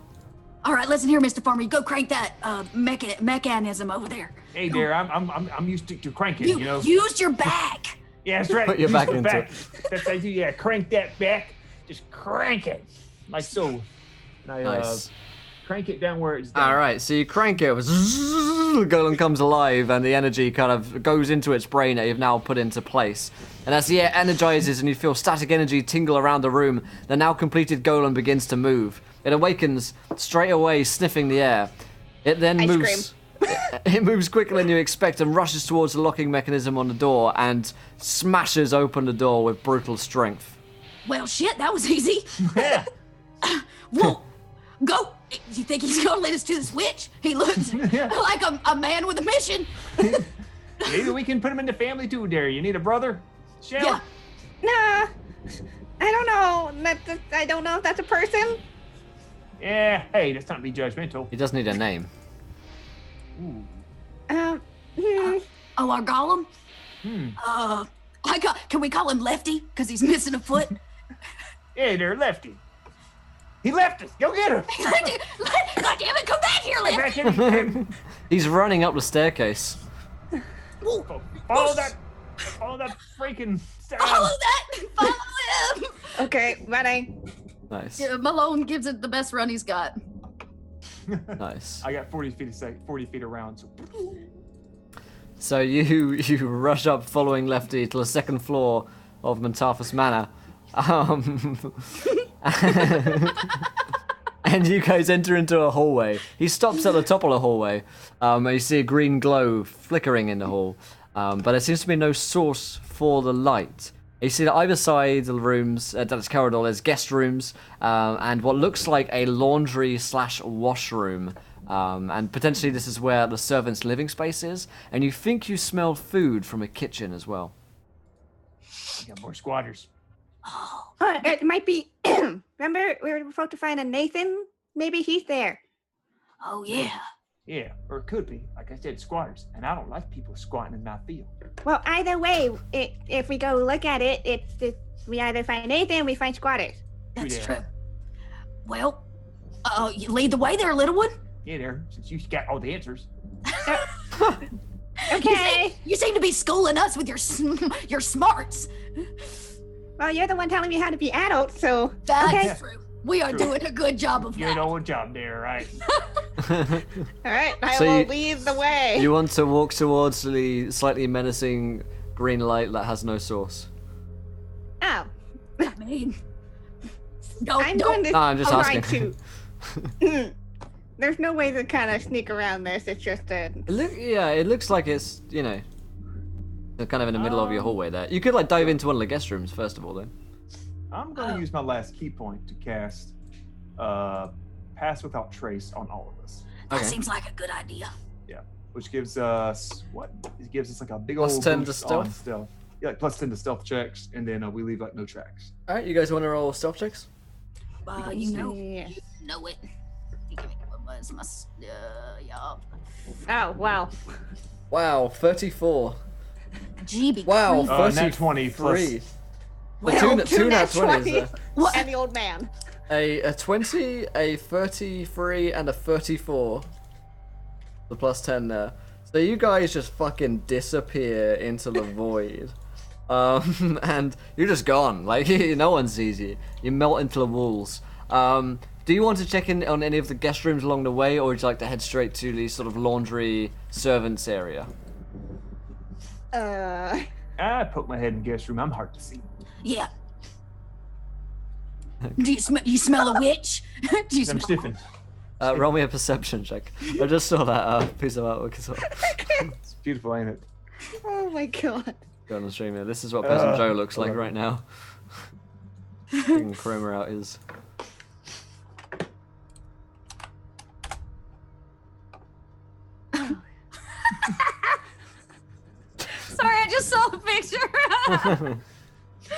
All right, listen here, Mr. Farmer. You go crank that mechanism over there. Hey there, I'm used to cranking. You know. Used your back. Yeah, that's right. Put your Use back my into it. That's what I do. Yeah, crank that back. Just crank it, like so. And I Nice. crank it down where it's down. All right, so you crank it, the golem comes alive, and the energy kind of goes into its brain that you've now put into place. And as the air energizes and you feel static energy tingle around the room, the now completed golem begins to move. It awakens straight away, sniffing the air. It then Ice moves. It moves quicker than you expect and rushes towards the locking mechanism on the door and smashes open the door with brutal strength. Well, shit, that was easy. Yeah. Whoa, go. You think he's gonna lead us to the switch? He looks like a man with a mission. Maybe we can put him in the family too. There, you need a brother? Shell? Yeah. Nah, I don't know. I don't know if that's a person. Yeah. Hey, let's not be judgmental. He does need a name. Ooh. Hmm. Oh, our golem? Hmm. Can we call him Lefty? Because he's missing a foot? Hey there, Lefty. He left us. Go get him. God damn it, come back here, Back Lefty! in. He's running up the staircase. Whoa, Follow that freaking sound. follow that! Follow him! Okay, running. Nice. Yeah, Malone gives it the best run he's got. Nice. I got 40 feet around. So. So you rush up following Lefty to the second floor of Montarfus Manor. And you guys enter into a hallway. He stops at the top of the hallway. And you see a green glow flickering in the hall. But there seems to be no source for the light. You see that either side of the rooms, down this corridor, there's guest rooms and what looks like a laundry/washroom. And potentially this is where the servants' living space is. And you think you smell food from a kitchen as well. We got more squatters. Oh, It might be. Remember, we were supposed to find a Nathan? Maybe he's there. oh yeah. Yeah, or it could be. Like I said, squatters. And I don't like people squatting in my field. Well, either way, if we go look at it, we either find Nathan or we find squatters. That's Yeah. true. Well, you lead the way there, little one. Yeah, there, since you got all the answers. Okay. You seem to be schooling us with your smarts. Well, you're the one telling me how to be adult, so. That's Okay. true. We are doing a good job of You're that. doing a job there, right? All right, I So will you- lead the way. You want to walk towards the slightly menacing green light that has no source. Oh, I mean, don't. I'm going to No, I'm just try asking. to. There's no way to kind of sneak around this. It's just a. It looks like it's, kind of in the middle of your hallway there. You could like dive into one of the guest rooms first of all, though. I'm going to use my last key point to cast Pass Without Trace on all of us. That Okay. seems like a good idea. Which gives us what? It gives us like a big Plus old 10 to boost on stealth? Yeah, like plus 10 to stealth checks, and then we leave like no tracks. All right, you guys want to roll stealth checks? You know Yeah. it. You give me one buzz, yeah. Oh wow. Wow, 34. GB. Wow, Nat 33. 20 plus- Well, two nat 20s 20s. there. What? And the old man. A 20, a 33, and a 34. The plus 10 there. So you guys just fucking disappear into the void. And you're just gone. Like, no one sees you. You melt into the walls. Do you want to check in on any of the guest rooms along the way, or would you like to head straight to the sort of laundry servants area? I poke my head in the guest room. I'm hard to see. Yeah. Do you smell a witch? Do you I'm smell? stiffened. Roll me a perception check. I just saw that piece of artwork as well. It's beautiful, ain't it? Oh my god. Go on the stream here. This is what Peasant Joe looks like okay. right now. Freaking Chroma out is. Sorry, I just saw the picture.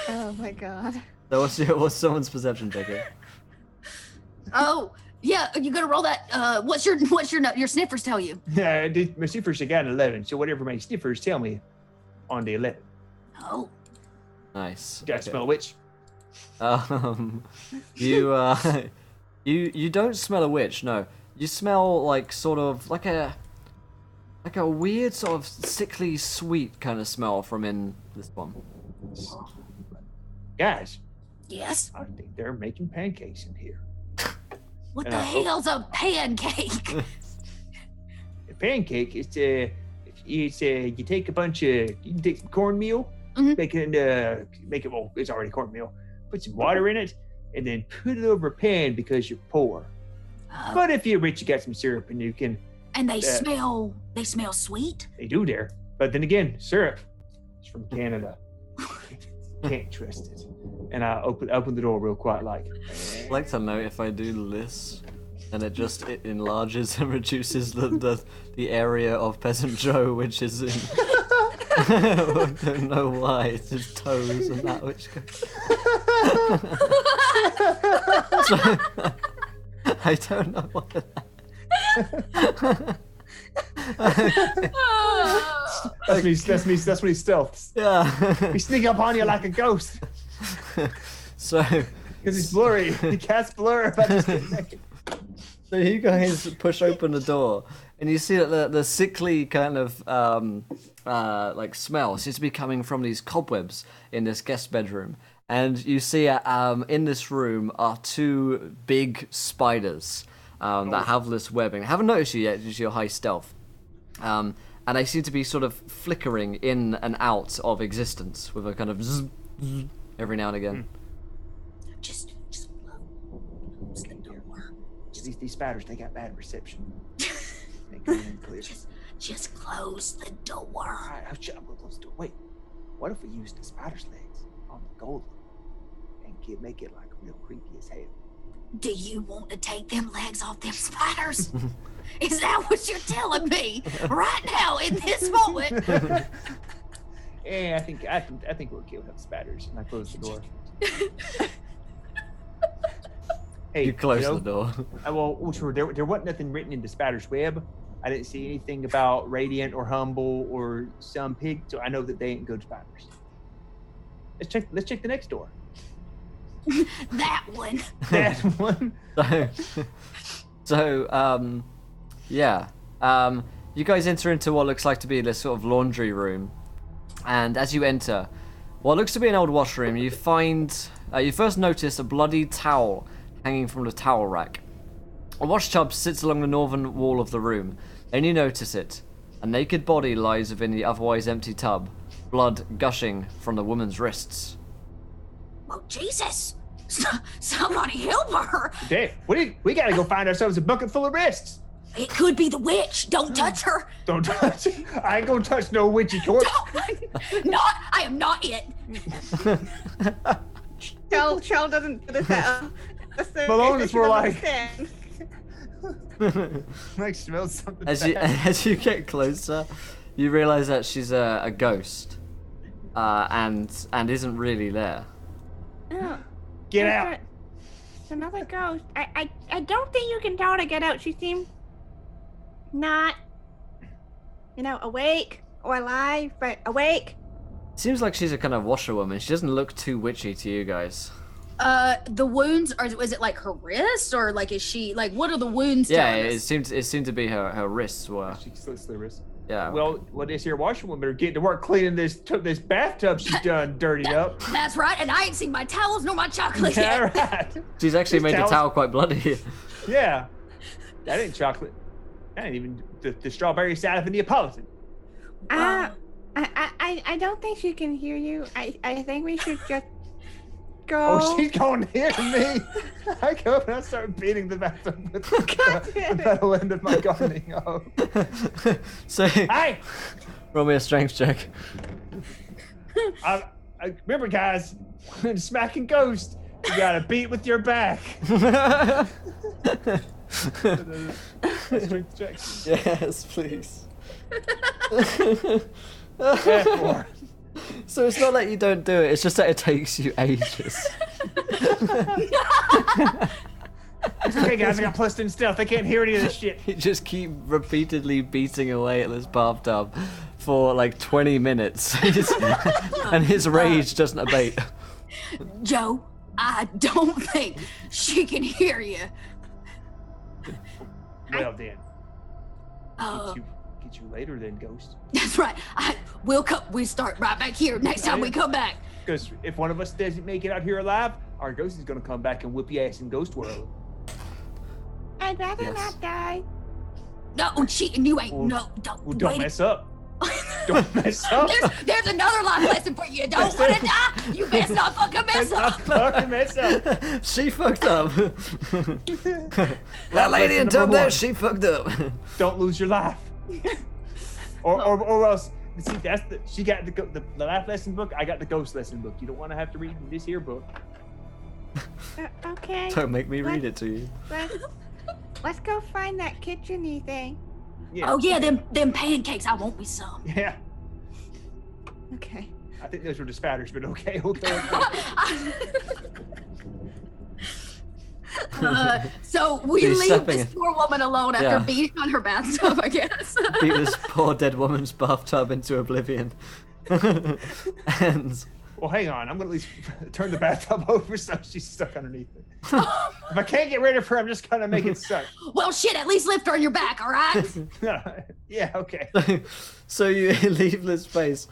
Oh my god. So what's someone's perception check here? Oh, yeah. You gonna roll that? What's your your sniffers tell you? Yeah, my sniffers got an 11, so whatever my sniffers tell me on the 11. Oh, Nice. Did I smell a witch? You don't smell a witch, no. You smell like sort of like a weird sort of sickly sweet kind of smell from in this one. Guys, yes. I think they're making pancakes in here. What And the I hope- hell's a pancake? A pancake is you take a bunch of you can take some cornmeal, Mhm. make it well, it's already cornmeal. Put some water in it, and then put it over a pan because you're poor. But if you're rich, you got some syrup, and you can. And they smell sweet. They do there. But then again, syrup is from Canada. Can't trust it. And I open the door real quiet, like. I'd like to know if I do this, and it enlarges and reduces the area of Peasant Joe, which is in. I don't know why. It's his toes and that which goes. I don't know why. That's me. That's when he stealths. Yeah. He sneak up on you like a ghost So because he's blurry. He casts blur. But just getting naked. So you guys push open the door, and you see that the sickly kind of like smell seems to be coming from these cobwebs in this guest bedroom. And you see in this room are two big spiders that have this webbing. I haven't noticed you yet due to your high stealth. And they seem to be sort of flickering in and out of existence with a kind of zzz, zzz every now and again. Just close the door. These spiders, they got bad reception. They come in clear. Just close the door. Alright, I'm gonna close the door. Wait, what if we use the spider's legs on the golem and make it like real creepy as hell? Do you want to take them legs off them spiders? Is that what you're telling me right now in this moment? Yeah, I think we'll kill them spiders, and I close the door. Hey, You close know, the door. well, sure. There wasn't nothing written in the spider's web. I didn't see anything about radiant or humble or some pig, so I know that they ain't good spiders. Let's check the next door. That one. That one. So, yeah. You guys enter into what looks like to be this sort of laundry room. And as you enter, what looks to be an old washroom, you find, you first notice a bloody towel hanging from the towel rack. A wash tub sits along the northern wall of the room. Then you notice it. A naked body lies within the otherwise empty tub, blood gushing from the woman's wrists. Oh, Jesus. Somebody help her. Dave, we gotta go find ourselves a bucket full of wrists. It could be the witch. Don't touch her. Don't touch it. I ain't gonna touch no witchy corpse. I am not it. Shell doesn't do this. Malone is more like- understand. Like smells something. As you get closer, you realize that she's a ghost, and isn't really there. Oh, Get out. It's another ghost. I don't think you can tell her to get out. She seems not, awake or alive, but awake. Seems like she's a kind of washerwoman. She doesn't look too witchy to you guys. The wounds is it like her wrist or like is she like what are the wounds? Yeah, telling us? it seemed to be her wrists were. She slits the wrist. Yeah. Well, this here washerwoman are getting to work cleaning this bathtub she's done dirtied up. That's right, and I ain't seen my towels nor my chocolate Yeah, yet. right. She's actually These made towels- the towel quite bloody. Yeah. That ain't chocolate. That ain't even the strawberry side of a Neapolitan. I don't think she can hear you. I think we should just go. Oh, she's going to hear me. I go up and I start beating the bathtub with the metal end of my gardening hoe. So, Hey! roll me a strength check. I remember, guys, when smacking ghost, you gotta beat with your back. Strength check. Yes, please. F4. So it's not that you don't do it, it's just that it takes you ages. It's okay, guys. I got plus 10 stealth. They can't hear any of this shit. You just keep repeatedly beating away at this bathtub for like 20 minutes. And his rage doesn't abate. Joe, I don't think she can hear you. Well, then. Uh, Get you later, then, ghost. That's right. We start right back here next time we come back. Because if one of us doesn't make it out here alive, our ghost is gonna come back and whip your ass in Ghost World. I'd rather Yes. not die. No, cheating. You ain't. Well, No, don't. Well, don't wait. mess up. Don't mess up. There's another life lesson for you. Don't want to die. You best not fucking mess up. Fucking mess up. She fucked up. That lady in tub there, she fucked up. Don't lose your life. or else. See, she got the life lesson book. I got the ghost lesson book. You don't want to have to read this here book. Okay. Don't make me read it to you. Let's go find that kitchen-y thing. Yeah. Oh yeah, them pancakes. I want me some. Yeah. Okay. I think those were the spatters, but okay. So we She's leave stepping this in. poor woman alone after Yeah. beating on her bathtub, I guess. Beat this poor dead woman's bathtub into oblivion. And Well, hang on. I'm gonna at least turn the bathtub over so she's stuck underneath it. If I can't get rid of her, I'm just gonna make it suck. Well, shit. At least lift her on your back, all right? Yeah. Okay. so you leave this space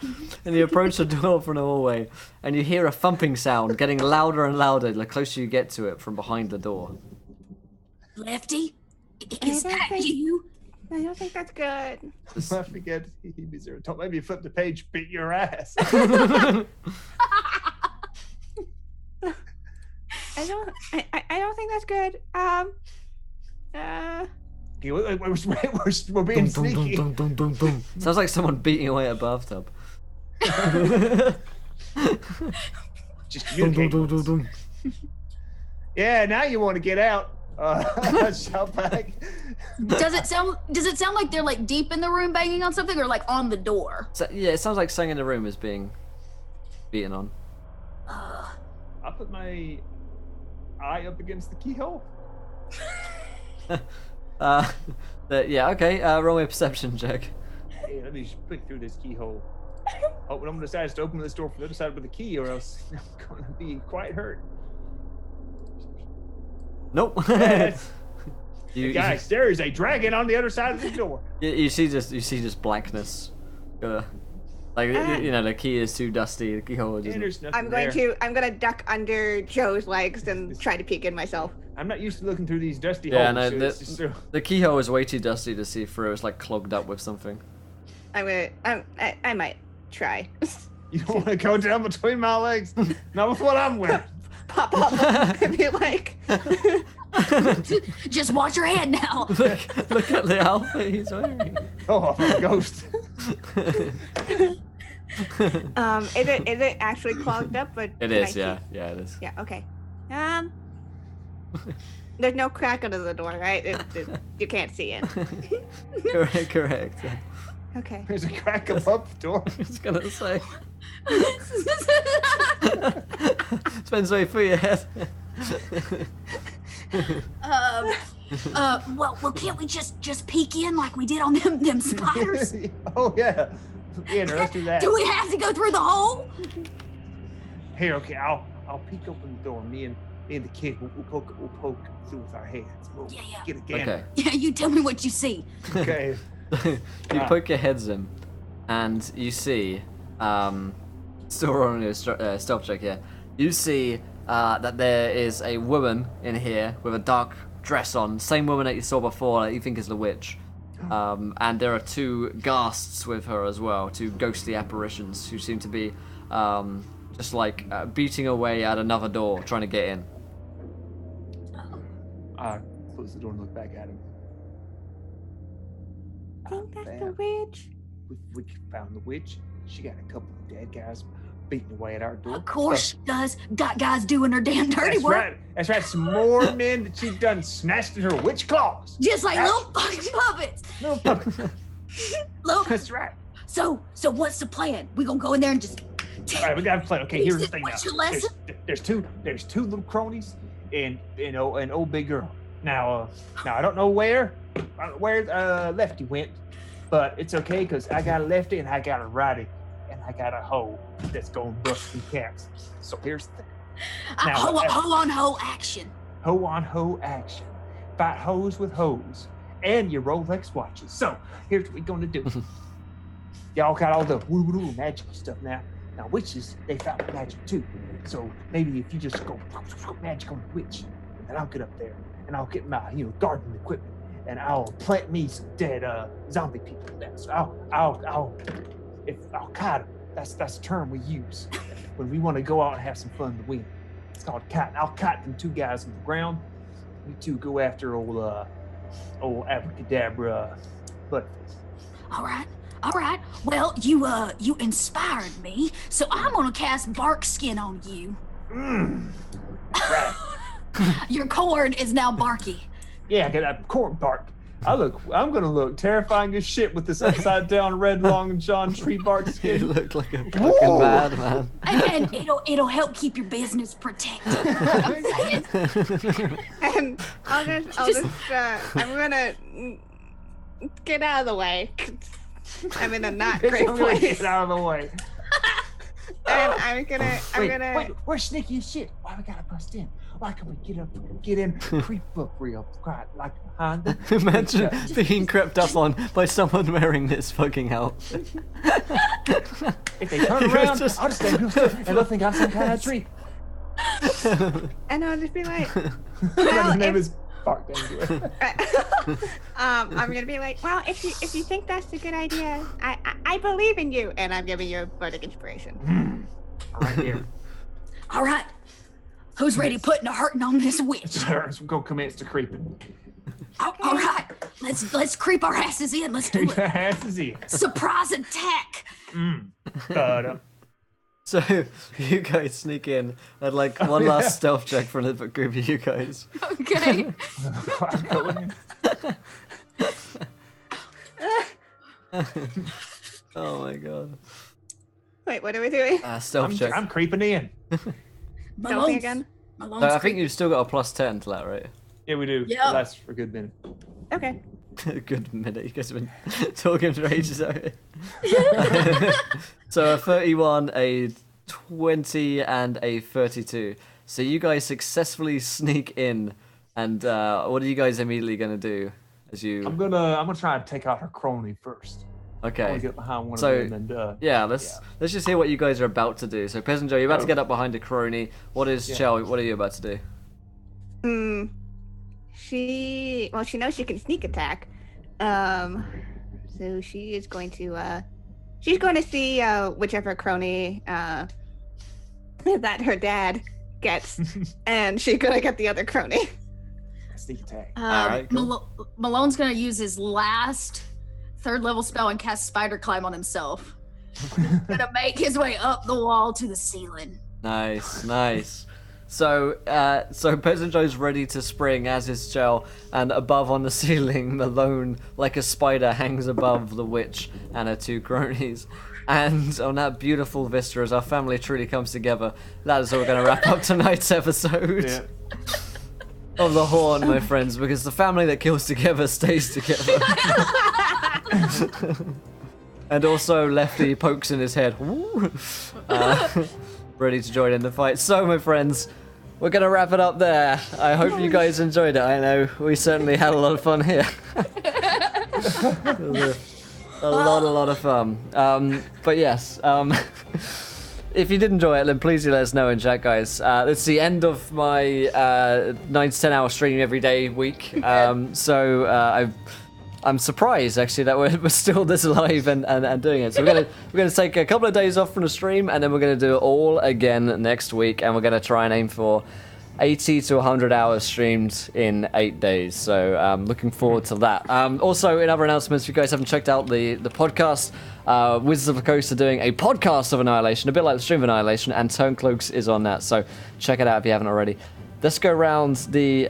and you approach the door from the hallway and you hear a thumping sound getting louder and louder the closer you get to it from behind the door. Lefty, is don't that think- you? I don't think that's good. I forget. Don't let me flip the page. Beat your ass. I don't think that's good. Okay, we're being Boom, boom, sneaky. boom, boom, boom, boom, boom. Sounds like someone beating away at a bathtub. Just Boom, boom, communicate. boom, with boom, us. boom. Yeah, now you want to get out. Shout back. Does it sound like they're like deep in the room banging on something or like on the door? So, yeah, it sounds like something in the room is being beaten on. I'll put my eye up against the keyhole. Yeah, okay. Roll me a perception check. Hey, let me just peek through this keyhole. Oh, but I'm gonna decide to open this door from the other side with a key, or else I'm gonna be quite hurt. Nope. Yes. You, Guys, there is a dragon on the other side of the door. you see just blackness. Like the key is too dusty. The keyhole And just. there's nothing I'm gonna duck under Joe's legs and try to peek in myself. I'm not used to looking through these dusty Yeah, holes. no, so the keyhole is way too dusty to see through. It's like clogged up with something. I might try. You don't want to go down between my legs. Not with what I'm wearing. Pop up and be like. Just watch your head now. Look at the outfit he's wearing. Oh, I'm a ghost. Is it actually clogged up? But It is, yeah, it is. Yeah. Okay. There's no crack under the door, right? You can't see it. Correct. Okay. There's a crack above the door. I was gonna say. Depends where you put your head. Well, can't we just peek in like we did on them spiders? Oh yeah. Yeah, no, let's do that. Do we have to go through the hole? Here, okay, I'll peek open the door. Me and the kid, we'll poke through with our hands. We'll Yeah. get a gander. Okay. Yeah, you tell me what you see. Okay. You poke your heads in, and you see, still rolling your stealth check here. You see that there is a woman in here with a dark dress on, same woman that you saw before that you think is the witch. And there are two ghasts with her as well, two ghostly apparitions who seem to be just like beating away at another door, trying to get in. I close the door and look back at him. I think that's the witch. We found the witch. She got a couple of dead guys beating away at our door. Of course she does. Got guys doing her damn dirty That's work. right. That's right. Some more men that she done snatched in her witch claws. Just like little fucking puppets. Little puppets. Look. That's right. So what's the plan? We gonna go in there and just. All right, we got a plan. Okay, here's the thing now. What's your lesson? There's two little cronies and an old big girl. Now I don't know where Lefty went, but it's okay because I got a lefty and I got a righty and I got a hoe that's gonna bust some cats. So here's the thing. Now, Hoe on hoe action. Hoe on hoe action. Fight hoes with hoes. And your Rolex watches. So here's what we're gonna do. Y'all got all the woo-woo magical stuff now. Now witches, they fight with magic too. So maybe if you just go magic on the witch, and then I'll get up there and I'll get my garden equipment and I'll plant me some dead zombie people now. So I'll kite them. That's the term we use when we want to go out and have some fun in the wind. It's called kiting. I'll kite them two guys on the ground. You two go after old abracadabra butterflies. All right. Well, you inspired me, so I'm gonna cast bark skin on you. Right. Your corn is now barky. Yeah, I got that corn bark. I'm gonna look terrifying as shit with this upside down red long John tree bark You skin. look like a fucking madman. And it'll help keep your business protected. You know what I'm saying? And I'm gonna get out of the way. I'm in a not great I'm gonna place. get out of the way. And I'm gonna Wait, we're sneaky as shit. Why we gotta bust in? Why can't we get in, creep up real quiet, like behind them? Imagine being crept up on by someone wearing this fucking outfit. If they turn around, just- I'll just stand real still, and they'll think I'm some kind of tree. and I'll just be like, My name is Bark Danger. I'm gonna be like, well, if you think that's a good idea, I believe in you, and I'm giving you a bardic inspiration. Right here. All right. Who's ready putting a hurting on this witch? Sir, we're gonna commence to creeping. All right. Let's creep our asses in. Let's do it. Ass is in. Surprise attack. But, So you guys sneak in and like one last stealth check for another group of you guys. Okay. I'm going in. Oh my god. Wait, what are we doing? Stealth check. I'm creeping in. Stealthy again? Malone's So I think creepy. you've still got a +10 to that, right? Yeah, we do. Yeah. It lasts for a good minute. Okay. A good minute. You guys have been talking for ages over here. So a 31, a 20, and a 32. So you guys successfully sneak in, and what are you guys immediately gonna do? As you I'm gonna try to take out her crony first. I okay. wanna get behind one So, of them and Yeah, let's just hear what you guys are about to do. So Peasant Joe, you're about to get up behind a crony. What is Chell? What are you about to do? She knows she can sneak attack. So she is going to see whichever crony that her dad gets, and she's gonna get the other crony. sneak attack. Alright, cool. Malone's gonna use his last 3rd level spell and cast spider climb on himself. Gonna make his way up the wall to the ceiling. Nice. So Peasant Joe's ready to spring, as is Chell, and above on the ceiling, Malone, like a spider, hangs above the witch and her 2 cronies. And on that beautiful vista, as our family truly comes together, that is how we're going to wrap up tonight's episode of The Horn, my friends, because the family that kills together stays together. And also Lefty pokes in his head. Ready to join in the fight. So, my friends, we're going to wrap it up there. I hope you guys enjoyed it. I know we certainly had a lot of fun here. A lot of fun. But yes, if you did enjoy it, then please do let us know in chat, guys. It's the end of my 9 to 10 hour stream every day week. I'm surprised actually that we're still this alive and doing it. So we're gonna take a couple of days off from the stream, and then we're gonna do it all again next week, and we're gonna try and aim for 80 to 100 hours streamed in 8 days. So looking forward to that. Also, in other announcements, if you guys haven't checked out the podcast, Wizards of the Coast are doing a podcast of Annihilation, a bit like the stream of Annihilation, and Turncloaks is on that. So check it out if you haven't already. Let's go around the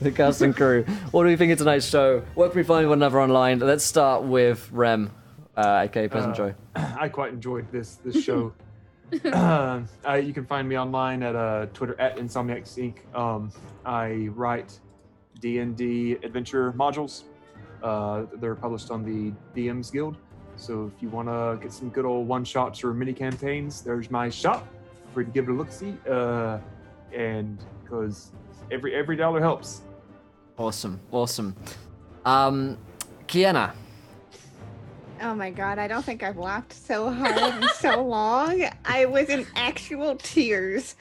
the cast and crew. What do we think of tonight's show? Where can we find one another online? Let's start with Rem, aka Peasant Joy. I quite enjoyed this show. You can find me online at Twitter at Insomniacs Inc. I write D&D adventure modules. They're published on the DMs Guild. So if you want to get some good old one-shots or mini campaigns, there's my shop. Feel free to give it a look-see. And because every dollar helps. Awesome. Kiana. Oh my god, I don't think I've laughed so hard in so long. I was in actual tears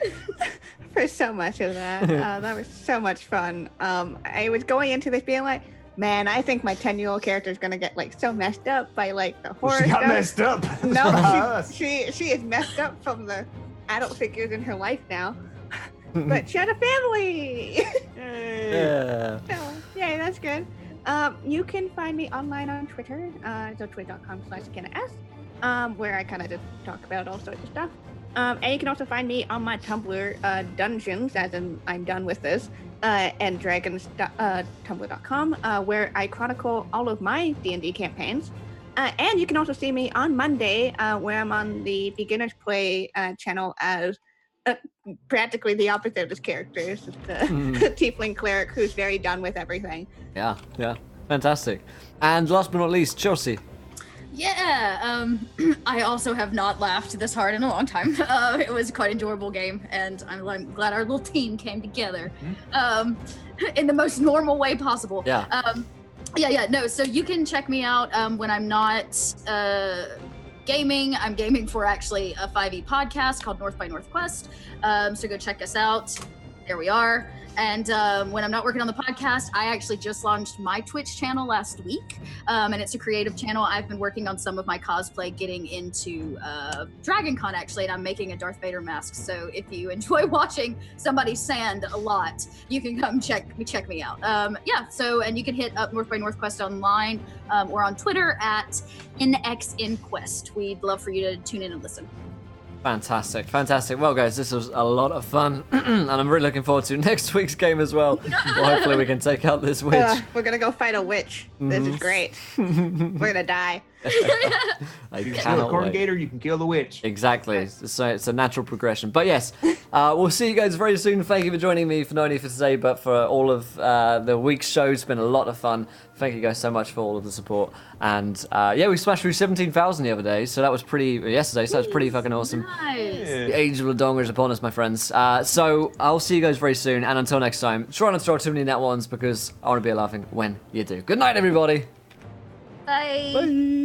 for so much of that. That was so much fun. I was going into this being like, man, I think my 10-year-old character is gonna get like so messed up by like the horror She got stuff. messed up. No, she is messed up from the adult figures in her life now. But she had a family. Yeah. So, yay, that's good. You can find me online on Twitter, so twitter.com/KianaS, where I kind of just talk about all sorts of stuff. And you can also find me on my Tumblr, Dungeons, as in I'm done with this, and Dragons, Tumblr.com, where I chronicle all of my D&D campaigns. And you can also see me on Monday, where I'm on the Beginners Play channel as practically the opposite of his character. It's just a tiefling cleric who's very done with everything. Yeah. Fantastic. And last but not least, Chelsea. Yeah, I also have not laughed this hard in a long time. It was quite an enjoyable game, and I'm glad our little team came together in the most normal way possible. Yeah. No, so you can check me out when I'm not gaming. I'm gaming for actually a 5e podcast called North by Northwest. So go check us out. There we are. And when I'm not working on the podcast, I actually just launched my Twitch channel last week. And it's a creative channel. I've been working on some of my cosplay, getting into DragonCon actually, and I'm making a Darth Vader mask. So if you enjoy watching somebody sand a lot, you can come check me out. And you can hit up North by Northwest online or on Twitter at NXNQuest. We'd love for you to tune in and listen. Fantastic. Well, guys, this was a lot of fun, and I'm really looking forward to next week's game as well. Well, hopefully we can take out this witch. We're gonna go fight a witch. This is great. We're gonna die. I You can kill cannot a corn wait. gator, you can kill the witch. Exactly. So it's a natural progression. But yes, we'll see you guys very soon. Thank you for joining me for not only for today, but for all of the week's show. It's been a lot of fun. Thank you guys so much for all of the support. And yeah, we smashed through 17,000 the other day, so that was yesterday. So that was pretty fucking awesome. Nice. The age of Ladonga is upon us, my friends. So I'll see you guys very soon. And until next time, try not to throw too many net ones because I want to be laughing when you do. Good night, everybody. Bye. Bye.